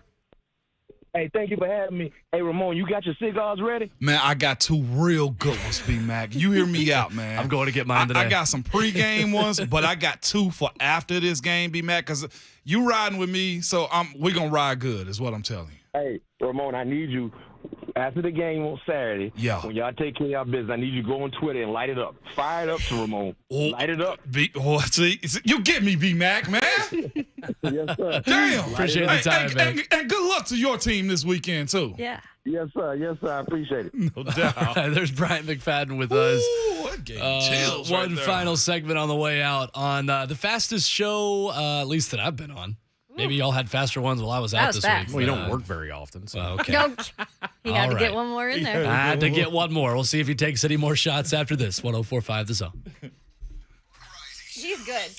Hey, thank you for having me. Hey, Ramon, you got your cigars ready?
Man, I got two real good ones, B-Mac. You hear me out, man.
I'm going to get mine today.
I got some pregame ones, but I got two for after this game, B-Mac, because you riding with me, so we're going to ride good is what I'm telling you.
Hey, Ramon, I need you after the game on Saturday.
Yeah.
When y'all take care of y'all business, I need you to go on Twitter and light it up. Fire it up to Ramon. Light it up.
See, you get me, B-Mac, man.
Yes, sir.
Damn.
Appreciate the time, man.
And good luck to your team this weekend, too.
Yeah.
Yes, sir. Yes, sir. I appreciate it.
No doubt.
There's Bryant McFadden with us.
Ooh, that gave me chills right
One
there.
final segment on the way out on the fastest show, at least that I've been on. Maybe y'all had faster ones while I was out
was
this
fast.
week.
Well, you don't work very often. So.
Okay.
No, you had
All
to get
right.
one more in there.
I had to get one more. We'll see if he takes any more shots after this. 104.5 The Zone.
She's good.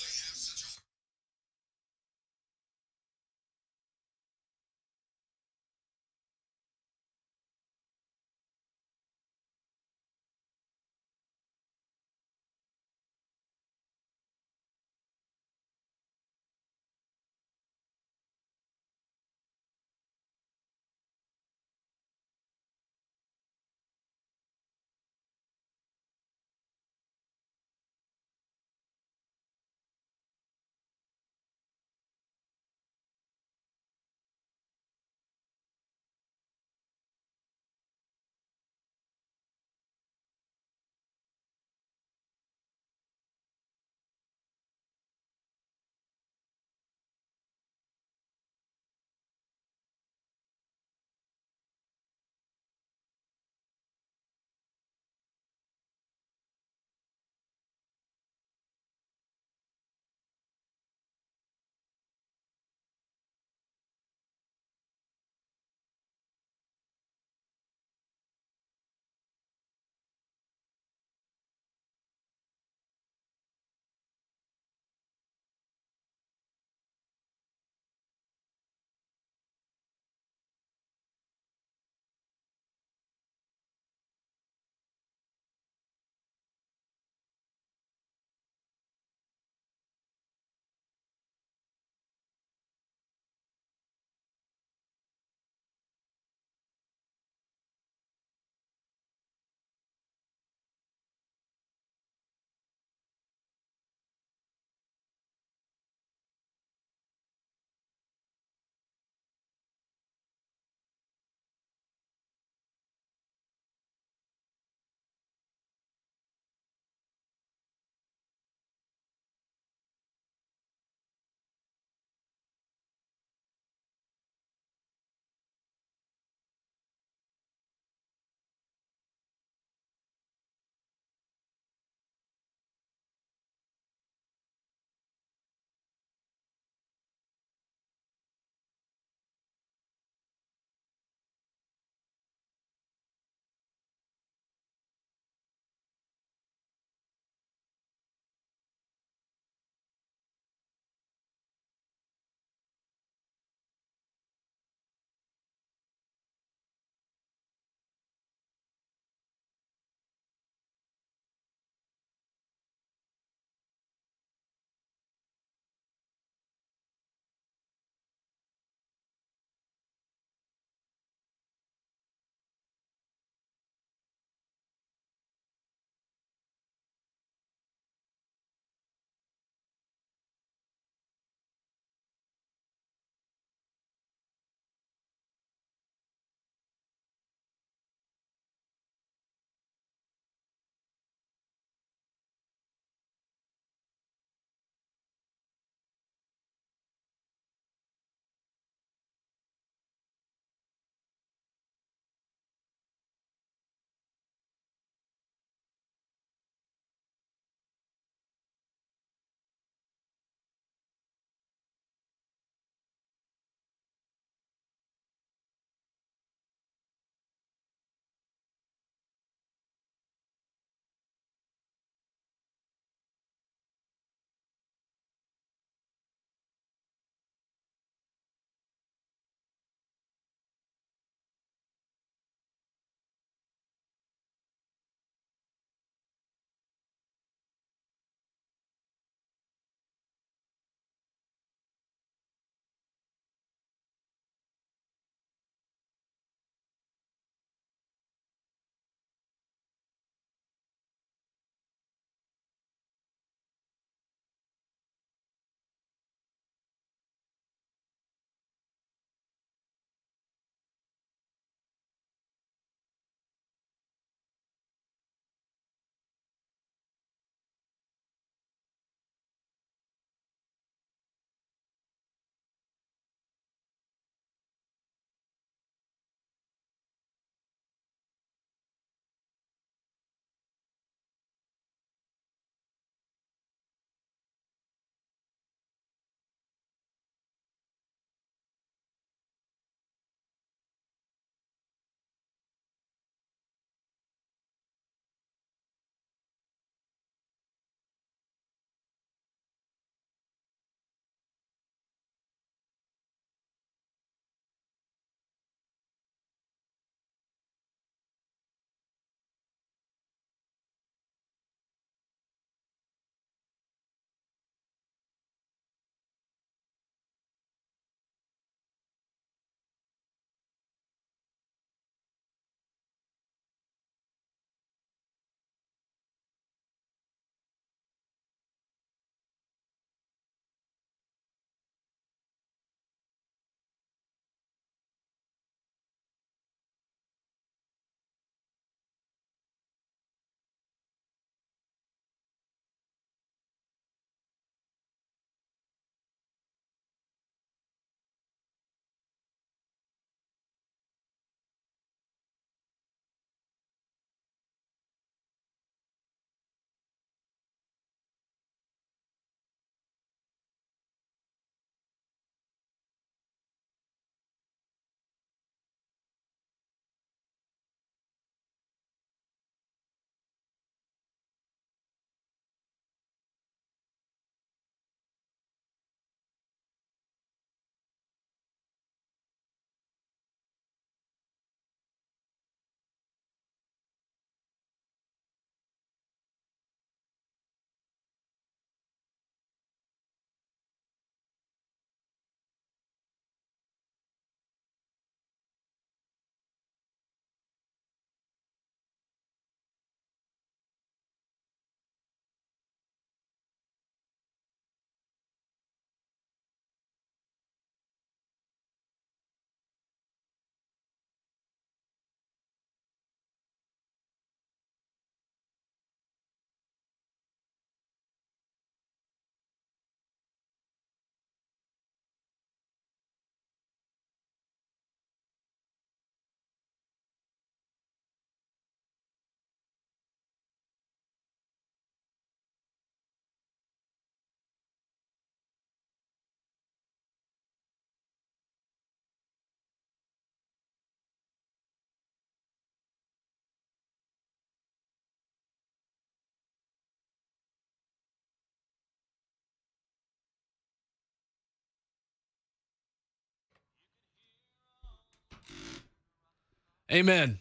Amen.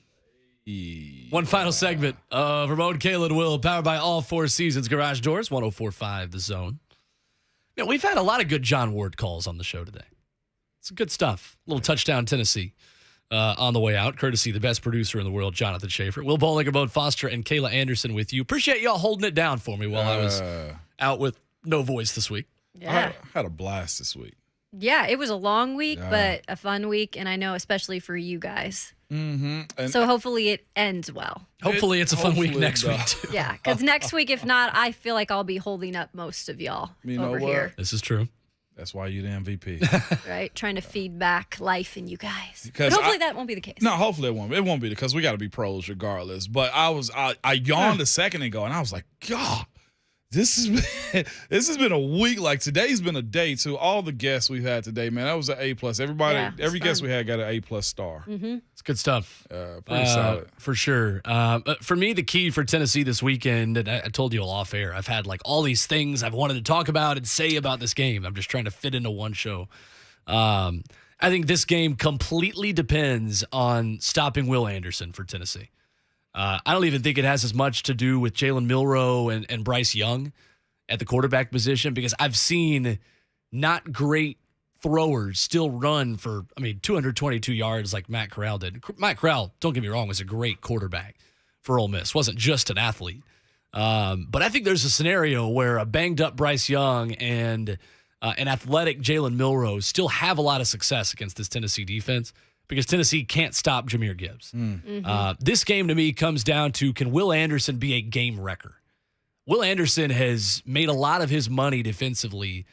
One final segment of Ramon, Kayla, and Will, powered by All Four Seasons Garage Doors, 104.5 The Zone. Man, we've had a lot of good John Ward calls on the show today. It's good stuff. Little touchdown Tennessee on the way out, courtesy the best producer in the world, Jonathan Schaefer. Will Bowling, Ramon Foster, and Kayla Anderson with you. Appreciate y'all holding it down for me while I was out with no voice this week.
Yeah.
I had a blast this week.
Yeah, it was a long week, but a fun week, and I know especially for you guys.
Mm-hmm.
So hopefully it ends well.
Hopefully it's a fun week next week, too.
Yeah, because next week, if not, I feel like I'll be holding up most of y'all over here.
This is true.
That's why you're the MVP.
Right? Trying to feed back life in you guys.
Because
But hopefully that won't be the case.
No, hopefully it won't. It won't be because we got to be pros regardless. But I yawned a second ago and I was like, God, this has been a week. Like today's been a day too. All the guests we've had today, man, that was an A+. Every guest we had got an A+ star.
Mm-hmm.
It's good stuff.
Pretty solid.
For sure. For me, the key for Tennessee this weekend, and I told you all off air, I've had like all these things I've wanted to talk about and say about this game. I'm just trying to fit into one show. I think this game completely depends on stopping Will Anderson for Tennessee. I don't even think it has as much to do with Jalen Milroe and Bryce Young at the quarterback position, because I've seen not great throwers still run for, 222 yards like Matt Corral did. Matt Corral, don't get me wrong, was a great quarterback for Ole Miss. Wasn't just an athlete. But I think there's a scenario where a banged-up Bryce Young and an athletic Jalen Milroe still have a lot of success against this Tennessee defense, because Tennessee can't stop Jahmyr Gibbs. This game to me comes down to, can Will Anderson be a game wrecker? Will Anderson has made a lot of his money defensively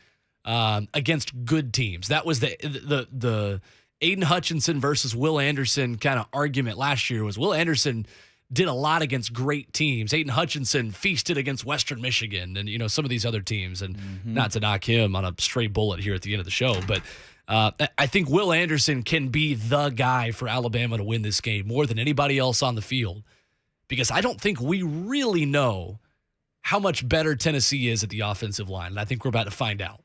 against good teams. That was the Aiden Hutchinson versus Will Anderson kind of argument last year. Was Will Anderson did a lot against great teams. Aiden Hutchinson feasted against Western Michigan and some of these other teams. And not to knock him on a stray bullet here at the end of the show, but I think Will Anderson can be the guy for Alabama to win this game more than anybody else on the field, because I don't think we really know how much better Tennessee is at the offensive line. And I think we're about to find out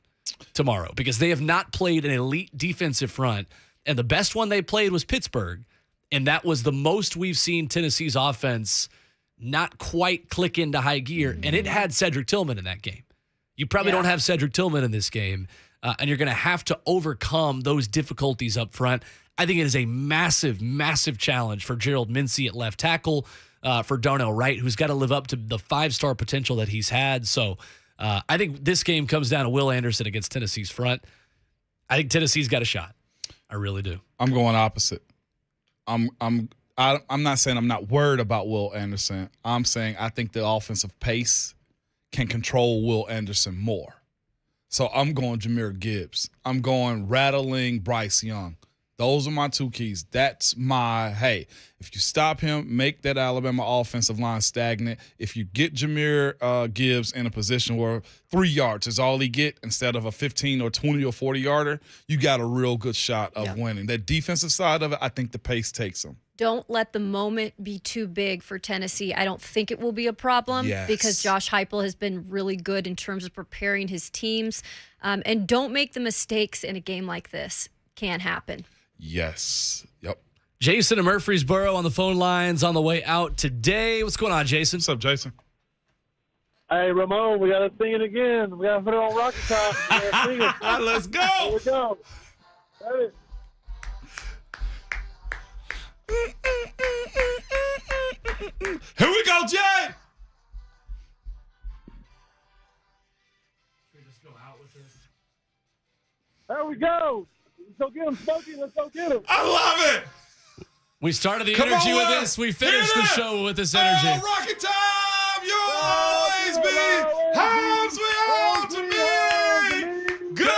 tomorrow, because they have not played an elite defensive front. And the best one they played was Pittsburgh. And that was the most we've seen Tennessee's offense not quite click into high gear. And it had Cedric Tillman in that game. You probably don't have Cedric Tillman in this game. And you're going to have to overcome those difficulties up front. I think it is a massive, massive challenge for Gerald Mincey at left tackle, for Darnell Wright, who's got to live up to the 5-star potential that he's had. So I think this game comes down to Will Anderson against Tennessee's front. I think Tennessee's got a shot. I really do.
I'm going opposite. I'm not saying I'm not worried about Will Anderson. I'm saying I think the offensive pace can control Will Anderson more. So I'm going Jahmyr Gibbs. I'm going rattling Bryce Young. Those are my two keys. That's my, hey, if you stop him, make that Alabama offensive line stagnant. If you get Jahmyr Gibbs in a position where 3 yards is all he get instead of a 15 or 20 or 40-yarder, you got a real good shot of winning. That defensive side of it, I think the pace takes him.
Don't let the moment be too big for Tennessee. I don't think it will be a problem because Josh Heupel has been really good in terms of preparing his teams. And don't make the mistakes in a game like this. Can't happen.
Yes. Yep.
Jason in Murfreesboro on the phone lines on the way out today. What's going on, Jason?
What's up, Jason?
Hey, Ramon, we got to sing it again. We got to put it on Rocky Top.
Let's go.
Here we go. Hey.
Here we go, Jay.
There we go. Let's go get him, Smokey. Let's go get him.
I love it.
We started the energy with this. We finished the show with this energy.
Oh, Rocky Top, you'll always be how sweet to me. Good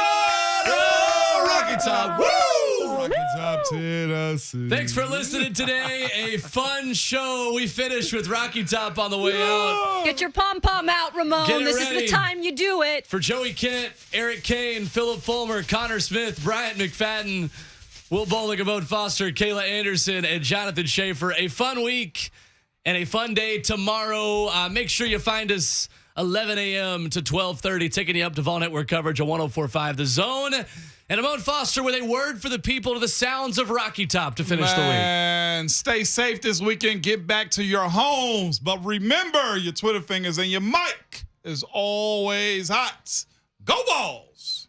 old Rocky Top. Woo! Rocky Top, Tennessee.
Thanks for listening today. A fun show. We finished with Rocky Top on the way out.
Get your pom-pom out, Ramon. This is the time you do it.
For Joey Kent, Eric Cain, Philip Fulmer, Connor Smith, Bryant McFadden, Will Bowling, Ramon Foster, Kayla Anderson, and Jonathan Schaefer. A fun week and a fun day tomorrow. Make sure you find us 11 a.m. to 12:30, taking you up to Vol Network coverage on 104.5 The Zone. And Ramon Foster with a word for the people to the sounds of Rocky Top to finish the week.
And stay safe this weekend. Get back to your homes. But remember, your Twitter fingers and your mic is always hot. Go Vols!